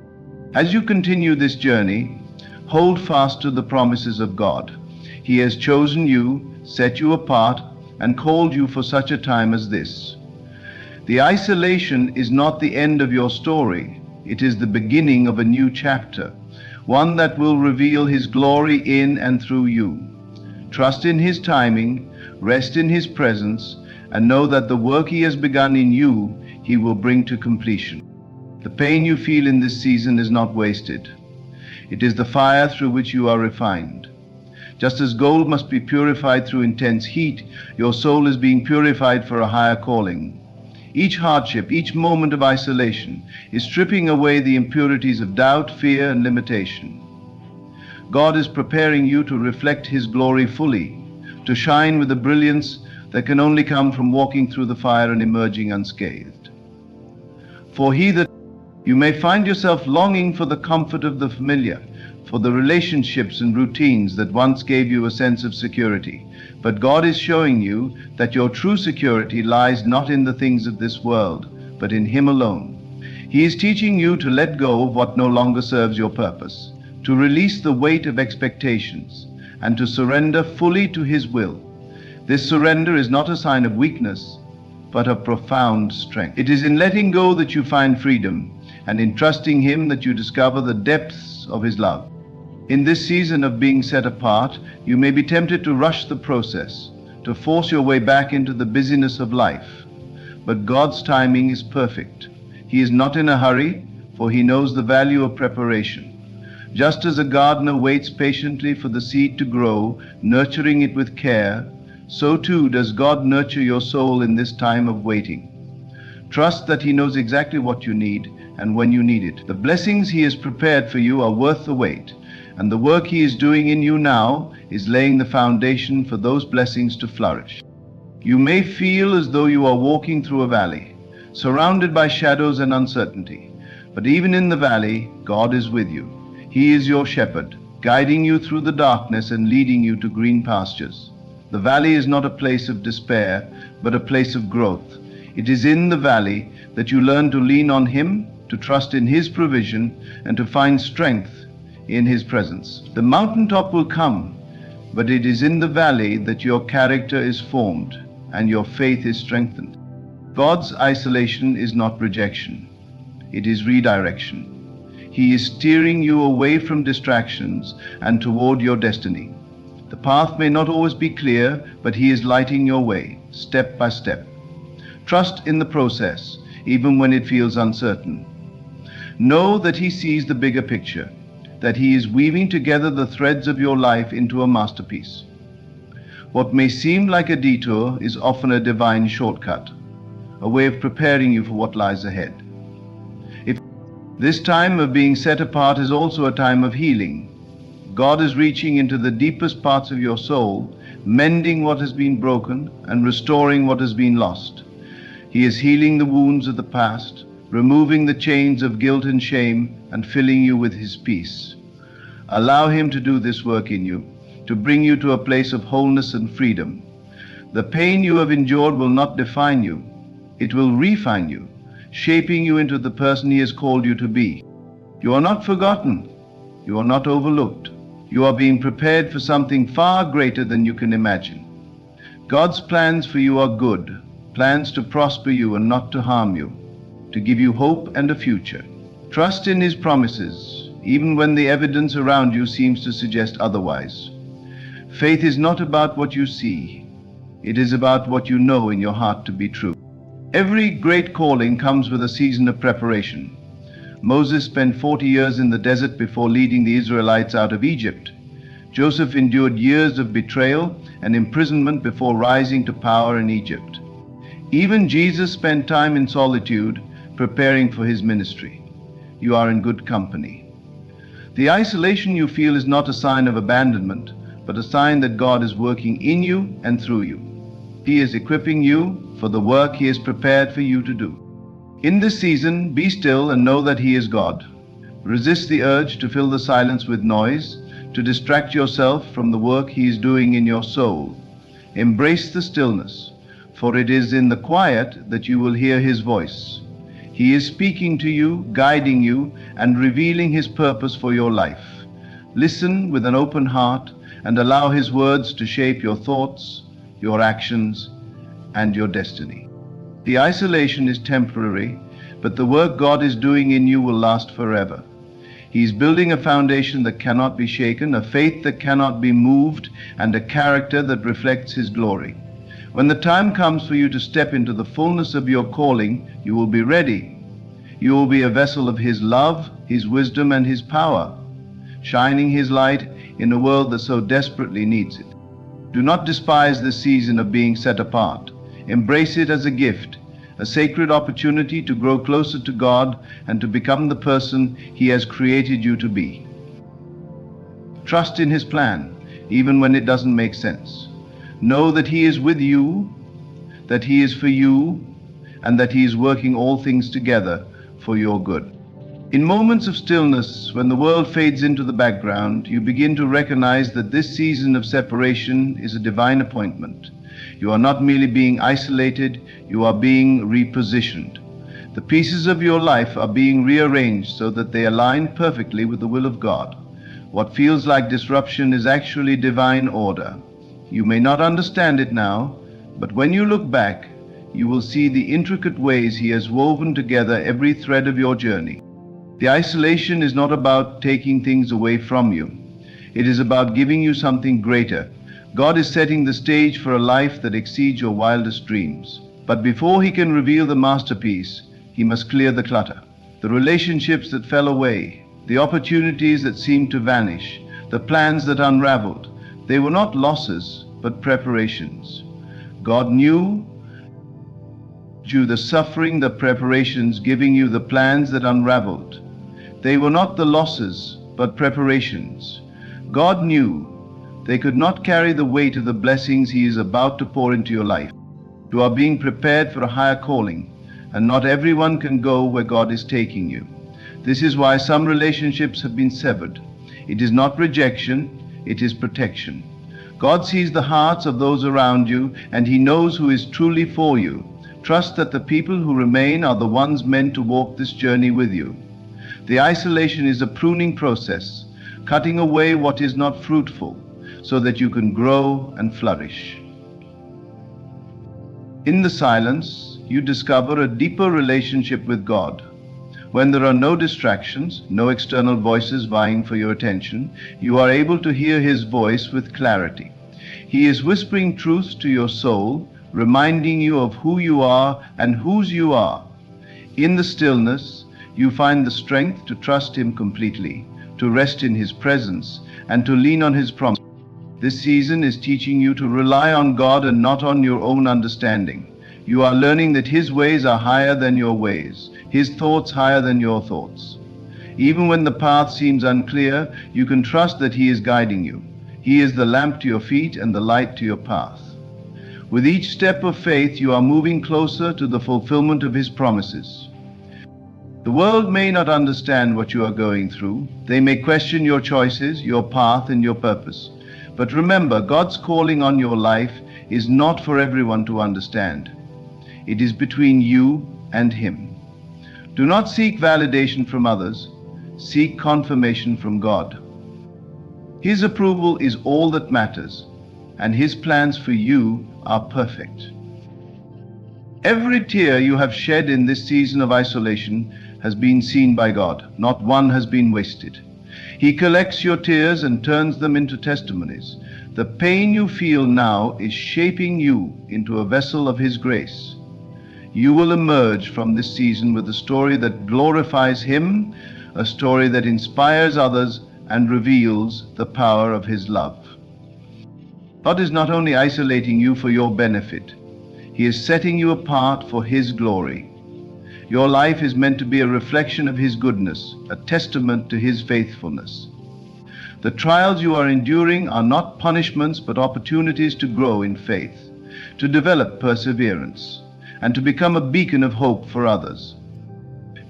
As you continue this journey, hold fast to the promises of God. He has chosen you, set you apart, and called you for such a time as this. The isolation is not the end of your story. It is the beginning of a new chapter, one that will reveal His glory in and through you. Trust in His timing, rest in His presence, and know that the work He has begun in you, He will bring to completion. The pain you feel in this season is not wasted. It is the fire through which you are refined. Just as gold must be purified through intense heat, your soul is being purified for a higher calling. Each hardship, each moment of isolation is stripping away the impurities of doubt, fear, and limitation. God is preparing you to reflect His glory fully, to shine with a brilliance that can only come from walking through the fire and emerging unscathed. For you may find yourself longing for the comfort of the familiar, for the relationships and routines that once gave you a sense of security. But God is showing you that your true security lies not in the things of this world, but in Him alone. He is teaching you to let go of what no longer serves your purpose, to release the weight of expectations, and to surrender fully to His will. This surrender is not a sign of weakness, but of profound strength. It is in letting go that you find freedom, and in trusting Him that you discover the depths of His love. In this season of being set apart, you may be tempted to rush the process, to force your way back into the busyness of life. But God's timing is perfect. He is not in a hurry, for He knows the value of preparation. Just as a gardener waits patiently for the seed to grow, nurturing it with care, so too does God nurture your soul in this time of waiting. Trust that He knows exactly what you need and when you need it. The blessings He has prepared for you are worth the wait, and the work He is doing in you now is laying the foundation for those blessings to flourish. You may feel as though you are walking through a valley, surrounded by shadows and uncertainty, but even in the valley, God is with you. He is your shepherd, guiding you through the darkness and leading you to green pastures. The valley is not a place of despair, but a place of growth. It is in the valley that you learn to lean on Him, to trust in His provision, and to find strength in His presence. The mountaintop will come, but it is in the valley that your character is formed and your faith is strengthened. God's isolation is not rejection. It is redirection. He is steering you away from distractions and toward your destiny. The path may not always be clear, but He is lighting your way, step by step. Trust in the process, even when it feels uncertain. Know that He sees the bigger picture, that He is weaving together the threads of your life into a masterpiece. What may seem like a detour is often a divine shortcut, a way of preparing you for what lies ahead. If this time of being set apart is also a time of healing, God is reaching into the deepest parts of your soul, mending what has been broken and restoring what has been lost. He is healing the wounds of the past, removing the chains of guilt and shame, and filling you with His peace. Allow Him to do this work in you, to bring you to a place of wholeness and freedom. The pain you have endured will not define you. It will refine you. shaping you into the person He has called you to be. You are not forgotten. You are not overlooked. You are being prepared for something far greater than you can imagine. God's plans for you are good, plans to prosper you and not to harm you, to give you hope and a future. Trust in His promises, even when the evidence around you seems to suggest otherwise. Faith is not about what you see. It is about what you know in your heart to be true. Every great calling comes with a season of preparation. Moses spent 40 years in the desert before leading the Israelites out of Egypt. Joseph endured years of betrayal and imprisonment before rising to power in Egypt. Even Jesus spent time in solitude preparing for His ministry. You are in good company. The isolation you feel is not a sign of abandonment, but a sign that God is working in you and through you. He is equipping you for the work He has prepared for you to do. In this season, be still and know that He is God. Resist the urge to fill the silence with noise, to distract yourself from the work He is doing in your soul. Embrace the stillness, for it is in the quiet that you will hear His voice. He is speaking to you, guiding you, and revealing His purpose for your life. Listen with an open heart and allow His words to shape your thoughts, your actions, and your destiny. The isolation is temporary, but the work God is doing in you will last forever. He is building a foundation that cannot be shaken, a faith that cannot be moved, and a character that reflects His glory. When the time comes for you to step into the fullness of your calling, you will be ready. You will be a vessel of His love, His wisdom, and His power, shining His light in a world that so desperately needs it. Do not despise this season of being set apart. Embrace it as a gift, a sacred opportunity to grow closer to God and to become the person He has created you to be. Trust in His plan, even when it doesn't make sense. Know that He is with you, that He is for you, and that He is working all things together for your good. In moments of stillness, when the world fades into the background, you begin to recognize that this season of separation is a divine appointment. You are not merely being isolated, you are being repositioned. The pieces of your life are being rearranged so that they align perfectly with the will of God. What feels like disruption is actually divine order. You may not understand it now, but when you look back, you will see the intricate ways He has woven together every thread of your journey. The isolation is not about taking things away from you. It is about giving you something greater. God is setting the stage for a life that exceeds your wildest dreams. But before He can reveal the masterpiece, He must clear the clutter. The relationships that fell away, the opportunities that seemed to vanish, the plans that unraveled, they were not losses, but preparations. God knew you the suffering, the preparations, giving you the plans that unraveled. They were not the losses, but preparations. God knew they could not carry the weight of the blessings He is about to pour into your life. You are being prepared for a higher calling, and not everyone can go where God is taking you. This is why some relationships have been severed. It is not rejection, it is protection. God sees the hearts of those around you, and He knows who is truly for you. Trust that the people who remain are the ones meant to walk this journey with you. The isolation is a pruning process, cutting away what is not fruitful, so that you can grow and flourish. In the silence, you discover a deeper relationship with God. When there are no distractions, no external voices vying for your attention, you are able to hear His voice with clarity. He is whispering truth to your soul, reminding you of who you are and whose you are. In the stillness, you find the strength to trust Him completely, to rest in His presence, and to lean on His promise. This season is teaching you to rely on God and not on your own understanding. You are learning that His ways are higher than your ways, His thoughts higher than your thoughts. Even when the path seems unclear, you can trust that He is guiding you. He is the lamp to your feet and the light to your path. With each step of faith, you are moving closer to the fulfillment of His promises. The world may not understand what you are going through. They may question your choices, your path, and your purpose. But remember, God's calling on your life is not for everyone to understand. It is between you and Him. Do not seek validation from others, seek confirmation from God. His approval is all that matters, and His plans for you are perfect. Every tear you have shed in this season of isolation has been seen by God. Not one has been wasted. He collects your tears and turns them into testimonies. The pain you feel now is shaping you into a vessel of His grace. You will emerge from this season with a story that glorifies Him, a story that inspires others and reveals the power of His love. God is not only isolating you for your benefit, He is setting you apart for His glory. Your life is meant to be a reflection of His goodness, a testament to His faithfulness. The trials you are enduring are not punishments but opportunities to grow in faith, to develop perseverance, and to become a beacon of hope for others.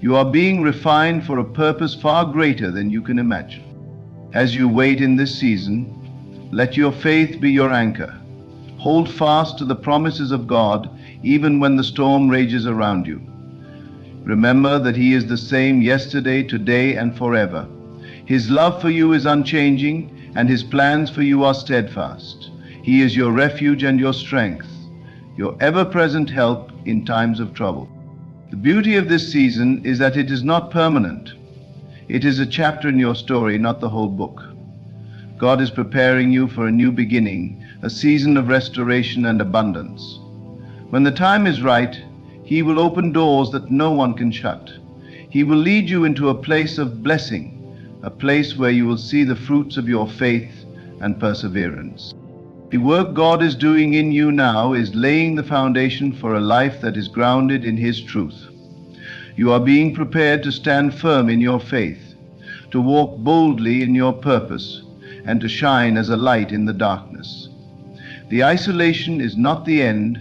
You are being refined for a purpose far greater than you can imagine. As you wait in this season, let your faith be your anchor. Hold fast to the promises of God even when the storm rages around you. Remember that He is the same yesterday, today, and forever. His love for you is unchanging, and His plans for you are steadfast. He is your refuge and your strength, your ever-present help in times of trouble. The beauty of this season is that it is not permanent. It is a chapter in your story, not the whole book. God is preparing you for a new beginning, a season of restoration and abundance. When the time is right, He will open doors that no one can shut. He will lead you into a place of blessing, a place where you will see the fruits of your faith and perseverance. The work God is doing in you now is laying the foundation for a life that is grounded in His truth. You are being prepared to stand firm in your faith, to walk boldly in your purpose, and to shine as a light in the darkness. The isolation is not the end,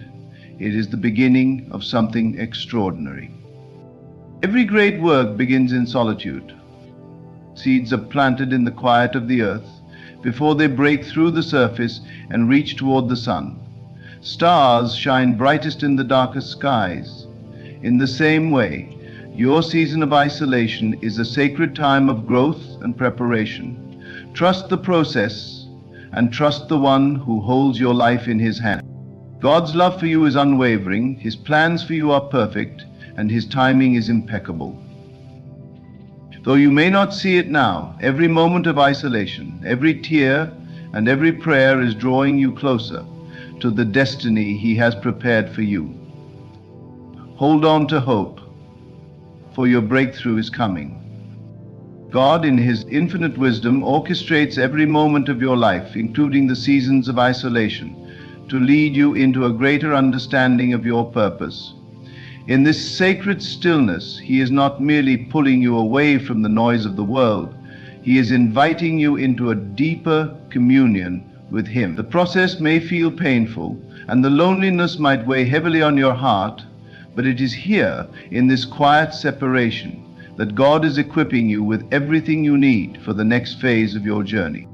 it is the beginning of something extraordinary. Every great work begins in solitude. Seeds are planted in the quiet of the earth before they break through the surface and reach toward the sun. Stars shine brightest in the darkest skies. In the same way, your season of isolation is a sacred time of growth and preparation. Trust the process and trust the one who holds your life in His hand. God's love for you is unwavering, His plans for you are perfect, and His timing is impeccable. Though you may not see it now, every moment of isolation, every tear, and every prayer is drawing you closer to the destiny He has prepared for you. Hold on to hope, for your breakthrough is coming. God, in His infinite wisdom, orchestrates every moment of your life, including the seasons of isolation, to lead you into a greater understanding of your purpose. In this sacred stillness, He is not merely pulling you away from the noise of the world, He is inviting you into a deeper communion with Him. The process may feel painful, and the loneliness might weigh heavily on your heart, but it is here, in this quiet separation, that God is equipping you with everything you need for the next phase of your journey.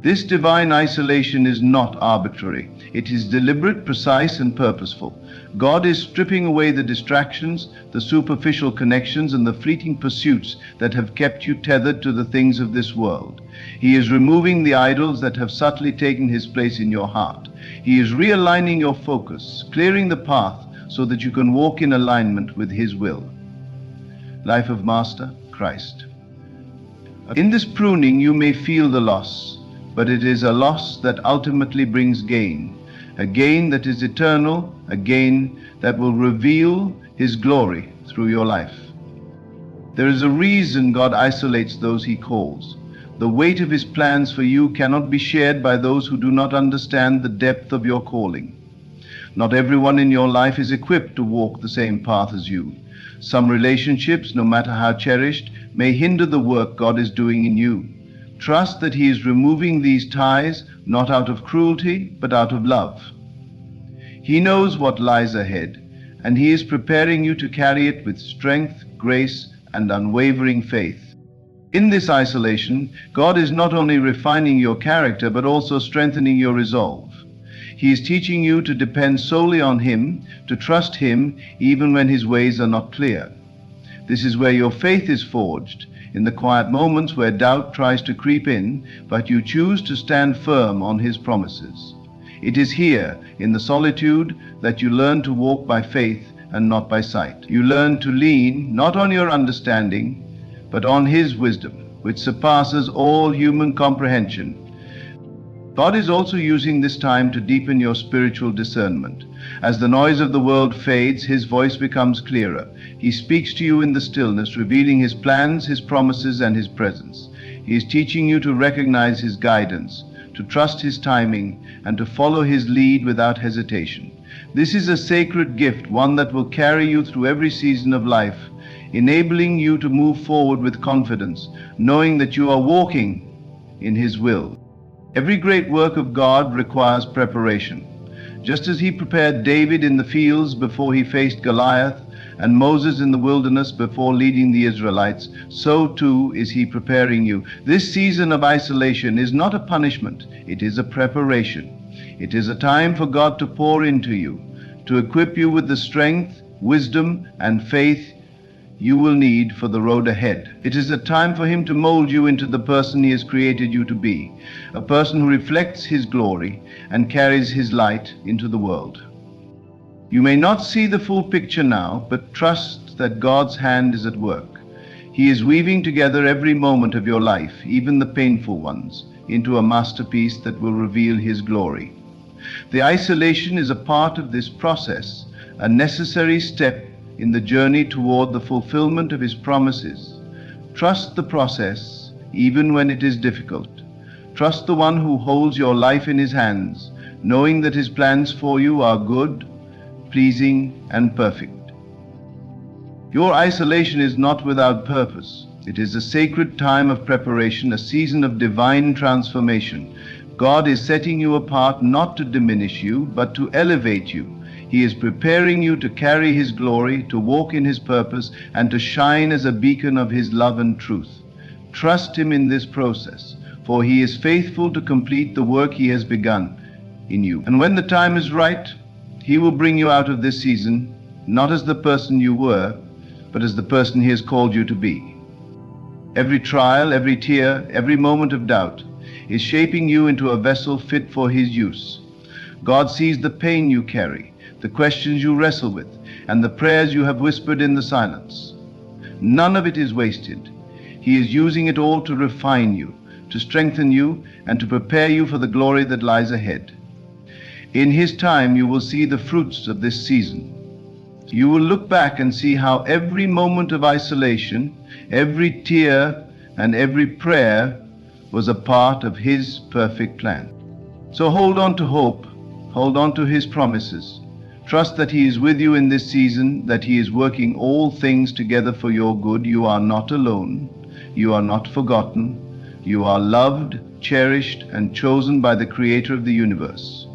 This divine isolation is not arbitrary. It is deliberate, precise, and purposeful. God is stripping away the distractions, the superficial connections, and the fleeting pursuits that have kept you tethered to the things of this world. He is removing the idols that have subtly taken His place in your heart. He is realigning your focus, clearing the path so that you can walk in alignment with His will. Life of Master, Christ. In this pruning you may feel the loss, but it is a loss that ultimately brings gain, a gain that is eternal, a gain that will reveal His glory through your life. There is a reason God isolates those He calls. The weight of His plans for you cannot be shared by those who do not understand the depth of your calling. Not everyone in your life is equipped to walk the same path as you. Some relationships, no matter how cherished, may hinder the work God is doing in you. Trust that He is removing these ties not out of cruelty, but out of love. He knows what lies ahead, and He is preparing you to carry it with strength, grace, and unwavering faith. In this isolation, God is not only refining your character, but also strengthening your resolve. He is teaching you to depend solely on Him, to trust Him even when His ways are not clear. This is where your faith is forged, in the quiet moments where doubt tries to creep in, but you choose to stand firm on His promises. It is here, in the solitude, that you learn to walk by faith and not by sight. You learn to lean not on your understanding, but on His wisdom, which surpasses all human comprehension. God is also using this time to deepen your spiritual discernment. As the noise of the world fades, His voice becomes clearer. He speaks to you in the stillness, revealing His plans, His promises, and His presence. He is teaching you to recognize His guidance, to trust His timing, and to follow His lead without hesitation. This is a sacred gift, one that will carry you through every season of life, enabling you to move forward with confidence, knowing that you are walking in His will. Every great work of God requires preparation. Just as He prepared David in the fields before he faced Goliath, and Moses in the wilderness before leading the Israelites, so too is He preparing you. This season of isolation is not a punishment, it is a preparation. It is a time for God to pour into you, to equip you with the strength, wisdom, and faith you will need for the road ahead. It is a time for Him to mold you into the person He has created you to be, a person who reflects His glory and carries His light into the world. You may not see the full picture now, but trust that God's hand is at work. He is weaving together every moment of your life, even the painful ones, into a masterpiece that will reveal His glory. The isolation is a part of this process, a necessary step in the journey toward the fulfillment of His promises. Trust the process, even when it is difficult. Trust the one who holds your life in His hands, knowing that His plans for you are good, pleasing, and perfect. Your isolation is not without purpose. It is a sacred time of preparation, a season of divine transformation. God is setting you apart not to diminish you, but to elevate you. He is preparing you to carry His glory, to walk in His purpose, and to shine as a beacon of His love and truth. Trust Him in this process, for He is faithful to complete the work He has begun in you. And when the time is right, He will bring you out of this season, not as the person you were, but as the person He has called you to be. Every trial, every tear, every moment of doubt is shaping you into a vessel fit for His use. God sees the pain you carry, the questions you wrestle with, and the prayers you have whispered in the silence. None of it is wasted. He is using it all to refine you, to strengthen you, and to prepare you for the glory that lies ahead. In His time, you will see the fruits of this season. You will look back and see how every moment of isolation, every tear, and every prayer was a part of His perfect plan. So hold on to hope, hold on to His promises. Trust that He is with you in this season, that He is working all things together for your good. You are not alone. You are not forgotten. You are loved, cherished, and chosen by the Creator of the universe.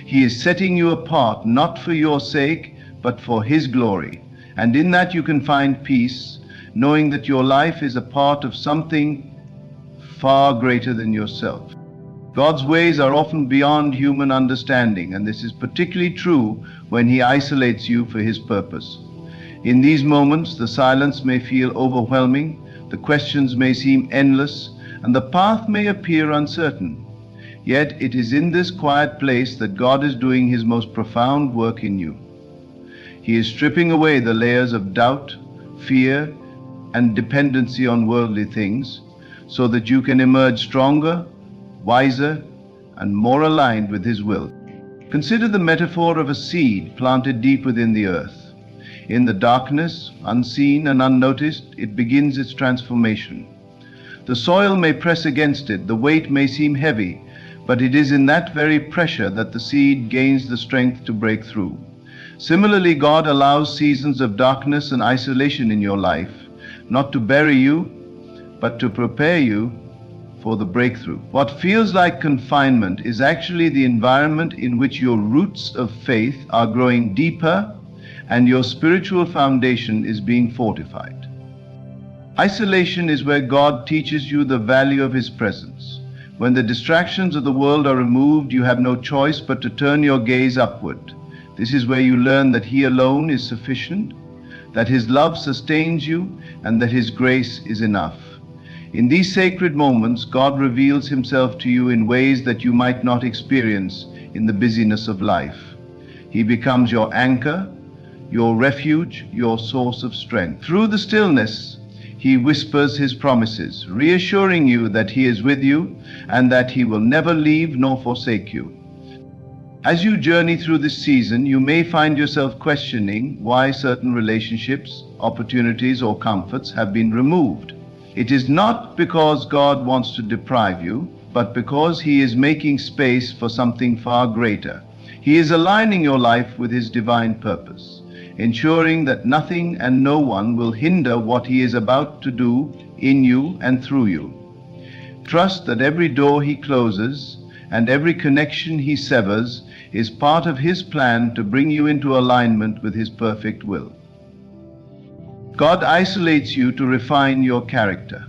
He is setting you apart, not for your sake, but for His glory. And in that you can find peace, knowing that your life is a part of something far greater than yourself. God's ways are often beyond human understanding, and this is particularly true when He isolates you for His purpose. In these moments, the silence may feel overwhelming, the questions may seem endless, and the path may appear uncertain. Yet it is in this quiet place that God is doing His most profound work in you. He is stripping away the layers of doubt, fear, and dependency on worldly things, so that you can emerge stronger, wiser, and more aligned with His will. Consider the metaphor of a seed planted deep within the earth. In the darkness, unseen and unnoticed, it begins its transformation. The soil may press against it, the weight may seem heavy, but it is in that very pressure that the seed gains the strength to break through. Similarly, God allows seasons of darkness and isolation in your life, not to bury you, but to prepare you for the breakthrough. What feels like confinement is actually the environment in which your roots of faith are growing deeper and your spiritual foundation is being fortified. Isolation is where God teaches you the value of His presence. When the distractions of the world are removed, you have no choice but to turn your gaze upward. This is where you learn that He alone is sufficient, that His love sustains you, and that His grace is enough. In these sacred moments, God reveals Himself to you in ways that you might not experience in the busyness of life. He becomes your anchor, your refuge, your source of strength. Through the stillness, He whispers His promises, reassuring you that He is with you and that He will never leave nor forsake you. As you journey through this season, you may find yourself questioning why certain relationships, opportunities, or comforts have been removed. It is not because God wants to deprive you, but because He is making space for something far greater. He is aligning your life with His divine purpose, ensuring that nothing and no one will hinder what He is about to do in you and through you. Trust that every door He closes and every connection He severs is part of His plan to bring you into alignment with His perfect will. God isolates you to refine your character.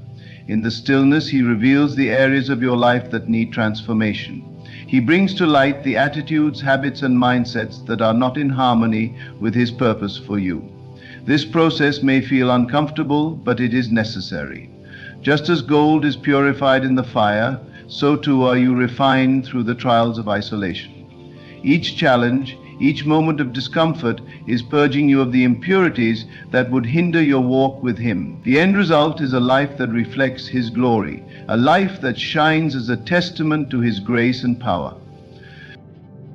In the stillness, He reveals the areas of your life that need transformation. He brings to light the attitudes, habits, and mindsets that are not in harmony with His purpose for you. This process may feel uncomfortable, but it is necessary. Just as gold is purified in the fire, so too are you refined through the trials of isolation. Each challenge, each moment of discomfort is purging you of the impurities that would hinder your walk with Him. The end result is a life that reflects His glory, a life that shines as a testament to His grace and power.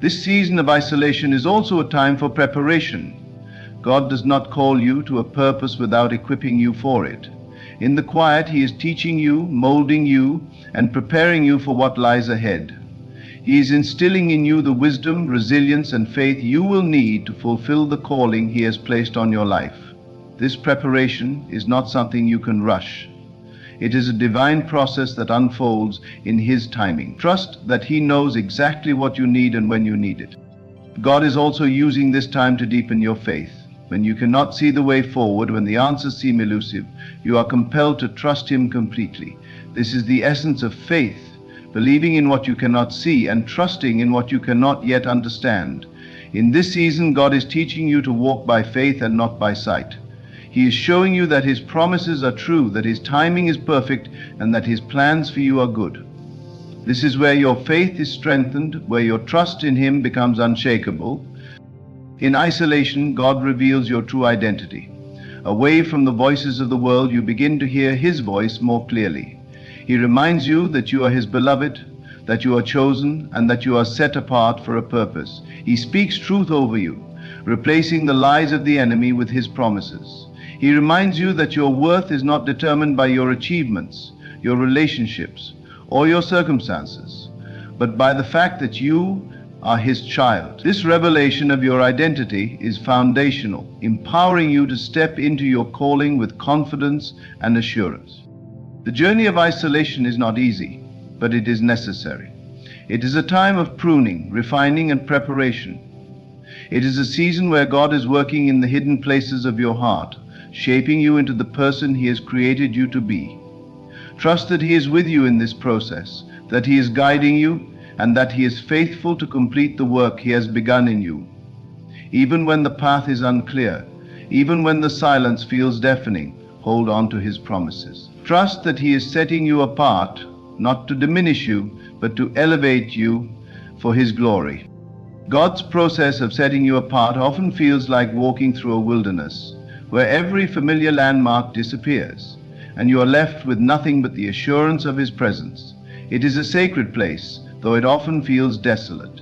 This season of isolation is also a time for preparation. God does not call you to a purpose without equipping you for it. In the quiet, He is teaching you, molding you, and preparing you for what lies ahead. He is instilling in you the wisdom, resilience, and faith you will need to fulfill the calling He has placed on your life. This preparation is not something you can rush. It is a divine process that unfolds in His timing. Trust that He knows exactly what you need and when you need it. God is also using this time to deepen your faith. When you cannot see the way forward, when the answers seem elusive, you are compelled to trust Him completely. This is the essence of faith, believing in what you cannot see and trusting in what you cannot yet understand. In this season, God is teaching you to walk by faith and not by sight. He is showing you that His promises are true, that His timing is perfect, and that His plans for you are good. This is where your faith is strengthened, where your trust in Him becomes unshakable. In isolation, God reveals your true identity. Away from the voices of the world, you begin to hear His voice more clearly. He reminds you that you are His beloved, that you are chosen, and that you are set apart for a purpose. He speaks truth over you, replacing the lies of the enemy with His promises. He reminds you that your worth is not determined by your achievements, your relationships, or your circumstances, but by the fact that you are His child. This revelation of your identity is foundational, empowering you to step into your calling with confidence and assurance. The journey of isolation is not easy, but it is necessary. It is a time of pruning, refining, and preparation. It is a season where God is working in the hidden places of your heart, shaping you into the person He has created you to be. Trust that He is with you in this process, that He is guiding you, and that He is faithful to complete the work He has begun in you. Even when the path is unclear, even when the silence feels deafening, hold on to His promises. Trust that He is setting you apart, not to diminish you, but to elevate you for His glory. God's process of setting you apart often feels like walking through a wilderness, where every familiar landmark disappears, and you are left with nothing but the assurance of His presence. It is a sacred place, though it often feels desolate.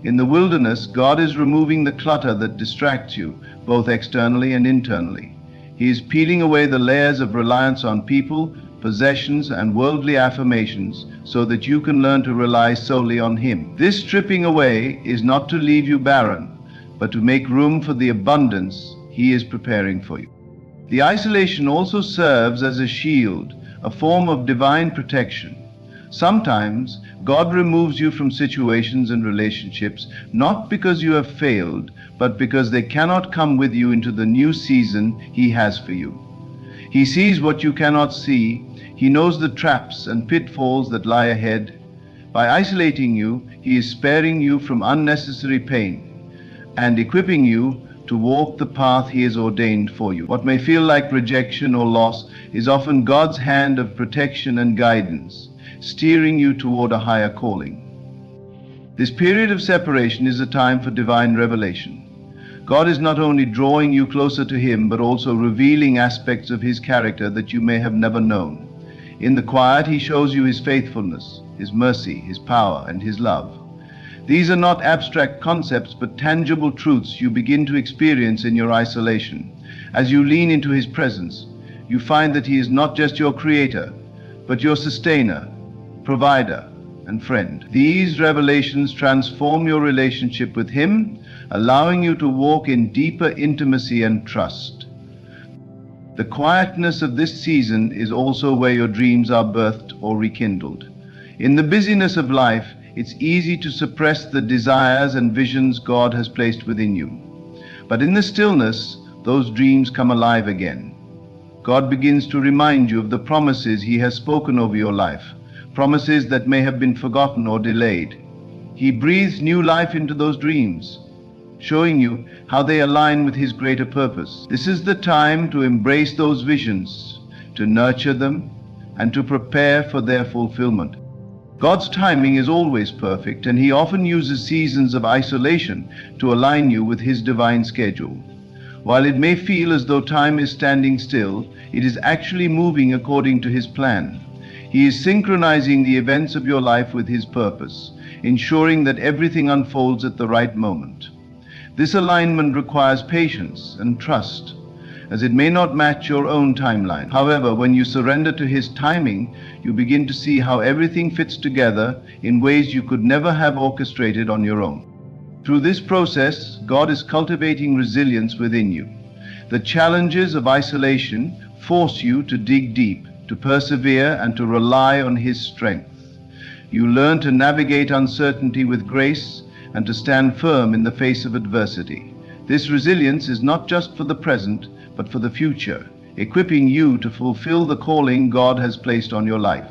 In the wilderness, God is removing the clutter that distracts you, both externally and internally. He is peeling away the layers of reliance on people, possessions, and worldly affirmations so that you can learn to rely solely on Him. This stripping away is not to leave you barren, but to make room for the abundance He is preparing for you. The isolation also serves as a shield, a form of divine protection. Sometimes God removes you from situations and relationships not because you have failed, but because they cannot come with you into the new season He has for you. He sees what you cannot see. He knows the traps and pitfalls that lie ahead. By isolating you, He is sparing you from unnecessary pain and equipping you to walk the path He has ordained for you. What may feel like rejection or loss is often God's hand of protection and guidance, steering you toward a higher calling. This period of separation is a time for divine revelation. God is not only drawing you closer to Him, but also revealing aspects of His character that you may have never known. In the quiet, He shows you His faithfulness, His mercy, His power, and His love. These are not abstract concepts, but tangible truths you begin to experience in your isolation. As you lean into His presence, you find that He is not just your creator, but your sustainer, provider, and friend. These revelations transform your relationship with Him, allowing you to walk in deeper intimacy and trust. The quietness of this season is also where your dreams are birthed or rekindled. In the busyness of life, it's easy to suppress the desires and visions God has placed within you. But in the stillness, those dreams come alive again. God begins to remind you of the promises He has spoken over your life, promises that may have been forgotten or delayed. He breathes new life into those dreams, showing you how they align with His greater purpose. This is the time to embrace those visions, to nurture them, and to prepare for their fulfillment. God's timing is always perfect, and He often uses seasons of isolation to align you with His divine schedule. While it may feel as though time is standing still, it is actually moving according to His plan. He is synchronizing the events of your life with His purpose, ensuring that everything unfolds at the right moment. This alignment requires patience and trust, as it may not match your own timeline. However, when you surrender to His timing, you begin to see how everything fits together in ways you could never have orchestrated on your own. Through this process, God is cultivating resilience within you. The challenges of isolation force you to dig deep, to persevere, and to rely on His strength. You learn to navigate uncertainty with grace and to stand firm in the face of adversity. This resilience is not just for the present, but for the future, equipping you to fulfill the calling God has placed on your life.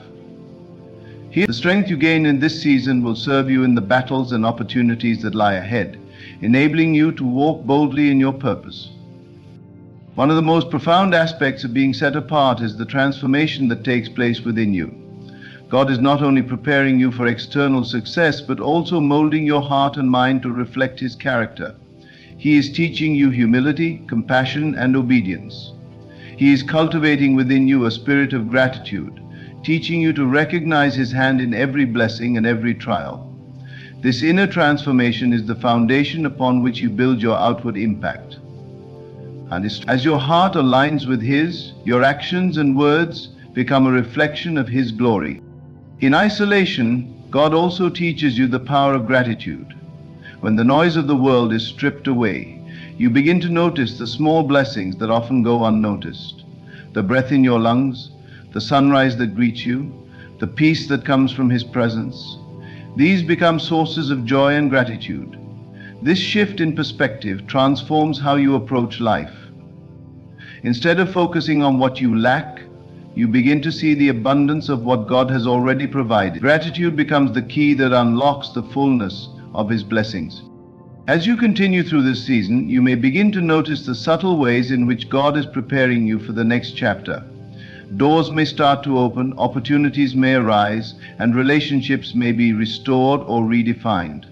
Here, the strength you gain in this season will serve you in the battles and opportunities that lie ahead, enabling you to walk boldly in your purpose. One of the most profound aspects of being set apart is the transformation that takes place within you. God is not only preparing you for external success, but also molding your heart and mind to reflect His character. He is teaching you humility, compassion, and obedience. He is cultivating within you a spirit of gratitude, teaching you to recognize His hand in every blessing and every trial. This inner transformation is the foundation upon which you build your outward impact. And as your heart aligns with His, your actions and words become a reflection of His glory. In isolation, God also teaches you the power of gratitude. When the noise of the world is stripped away, you begin to notice the small blessings that often go unnoticed. The breath in your lungs, the sunrise that greets you, the peace that comes from His presence. These become sources of joy and gratitude. This shift in perspective transforms how you approach life. Instead of focusing on what you lack, you begin to see the abundance of what God has already provided. Gratitude becomes the key that unlocks the fullness of His blessings. As you continue through this season, you may begin to notice the subtle ways in which God is preparing you for the next chapter. Doors may start to open, opportunities may arise, and relationships may be restored or redefined.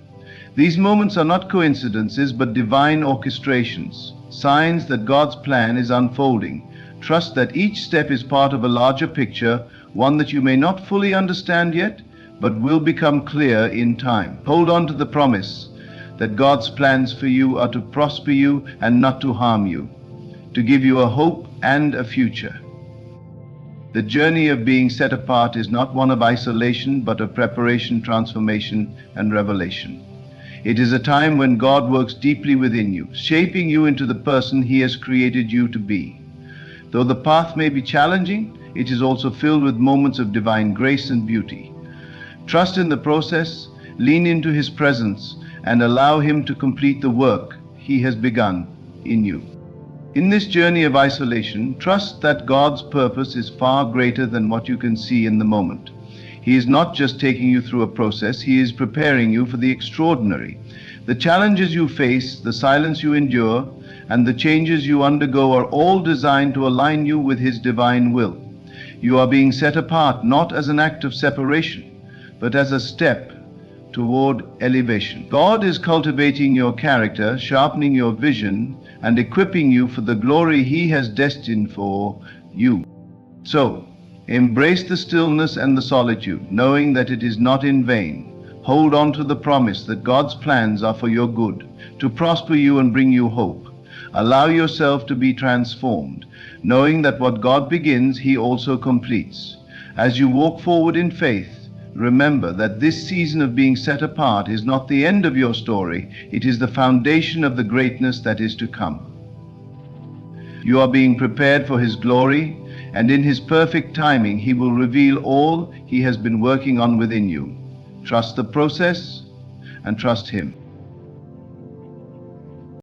These moments are not coincidences, but divine orchestrations, signs that God's plan is unfolding. Trust that each step is part of a larger picture, one that you may not fully understand yet, but will become clear in time. Hold on to the promise that God's plans for you are to prosper you and not to harm you, to give you a hope and a future. The journey of being set apart is not one of isolation, but of preparation, transformation, and revelation. It is a time when God works deeply within you, shaping you into the person He has created you to be. Though the path may be challenging, it is also filled with moments of divine grace and beauty. Trust in the process, lean into His presence, and allow Him to complete the work He has begun in you. In this journey of isolation, trust that God's purpose is far greater than what you can see in the moment. He is not just taking you through a process, He is preparing you for the extraordinary. The challenges you face, the silence you endure, and the changes you undergo are all designed to align you with His divine will. You are being set apart not as an act of separation, but as a step toward elevation. God is cultivating your character, sharpening your vision, and equipping you for the glory He has destined for you. So, embrace the stillness and the solitude, knowing that it is not in vain. Hold on to the promise that God's plans are for your good, to prosper you and bring you hope. Allow yourself to be transformed, knowing that what God begins, He also completes. As you walk forward in faith, remember that this season of being set apart is not the end of your story, it is the foundation of the greatness that is to come. You are being prepared for His glory, and in His perfect timing, He will reveal all He has been working on within you. Trust the process and trust Him.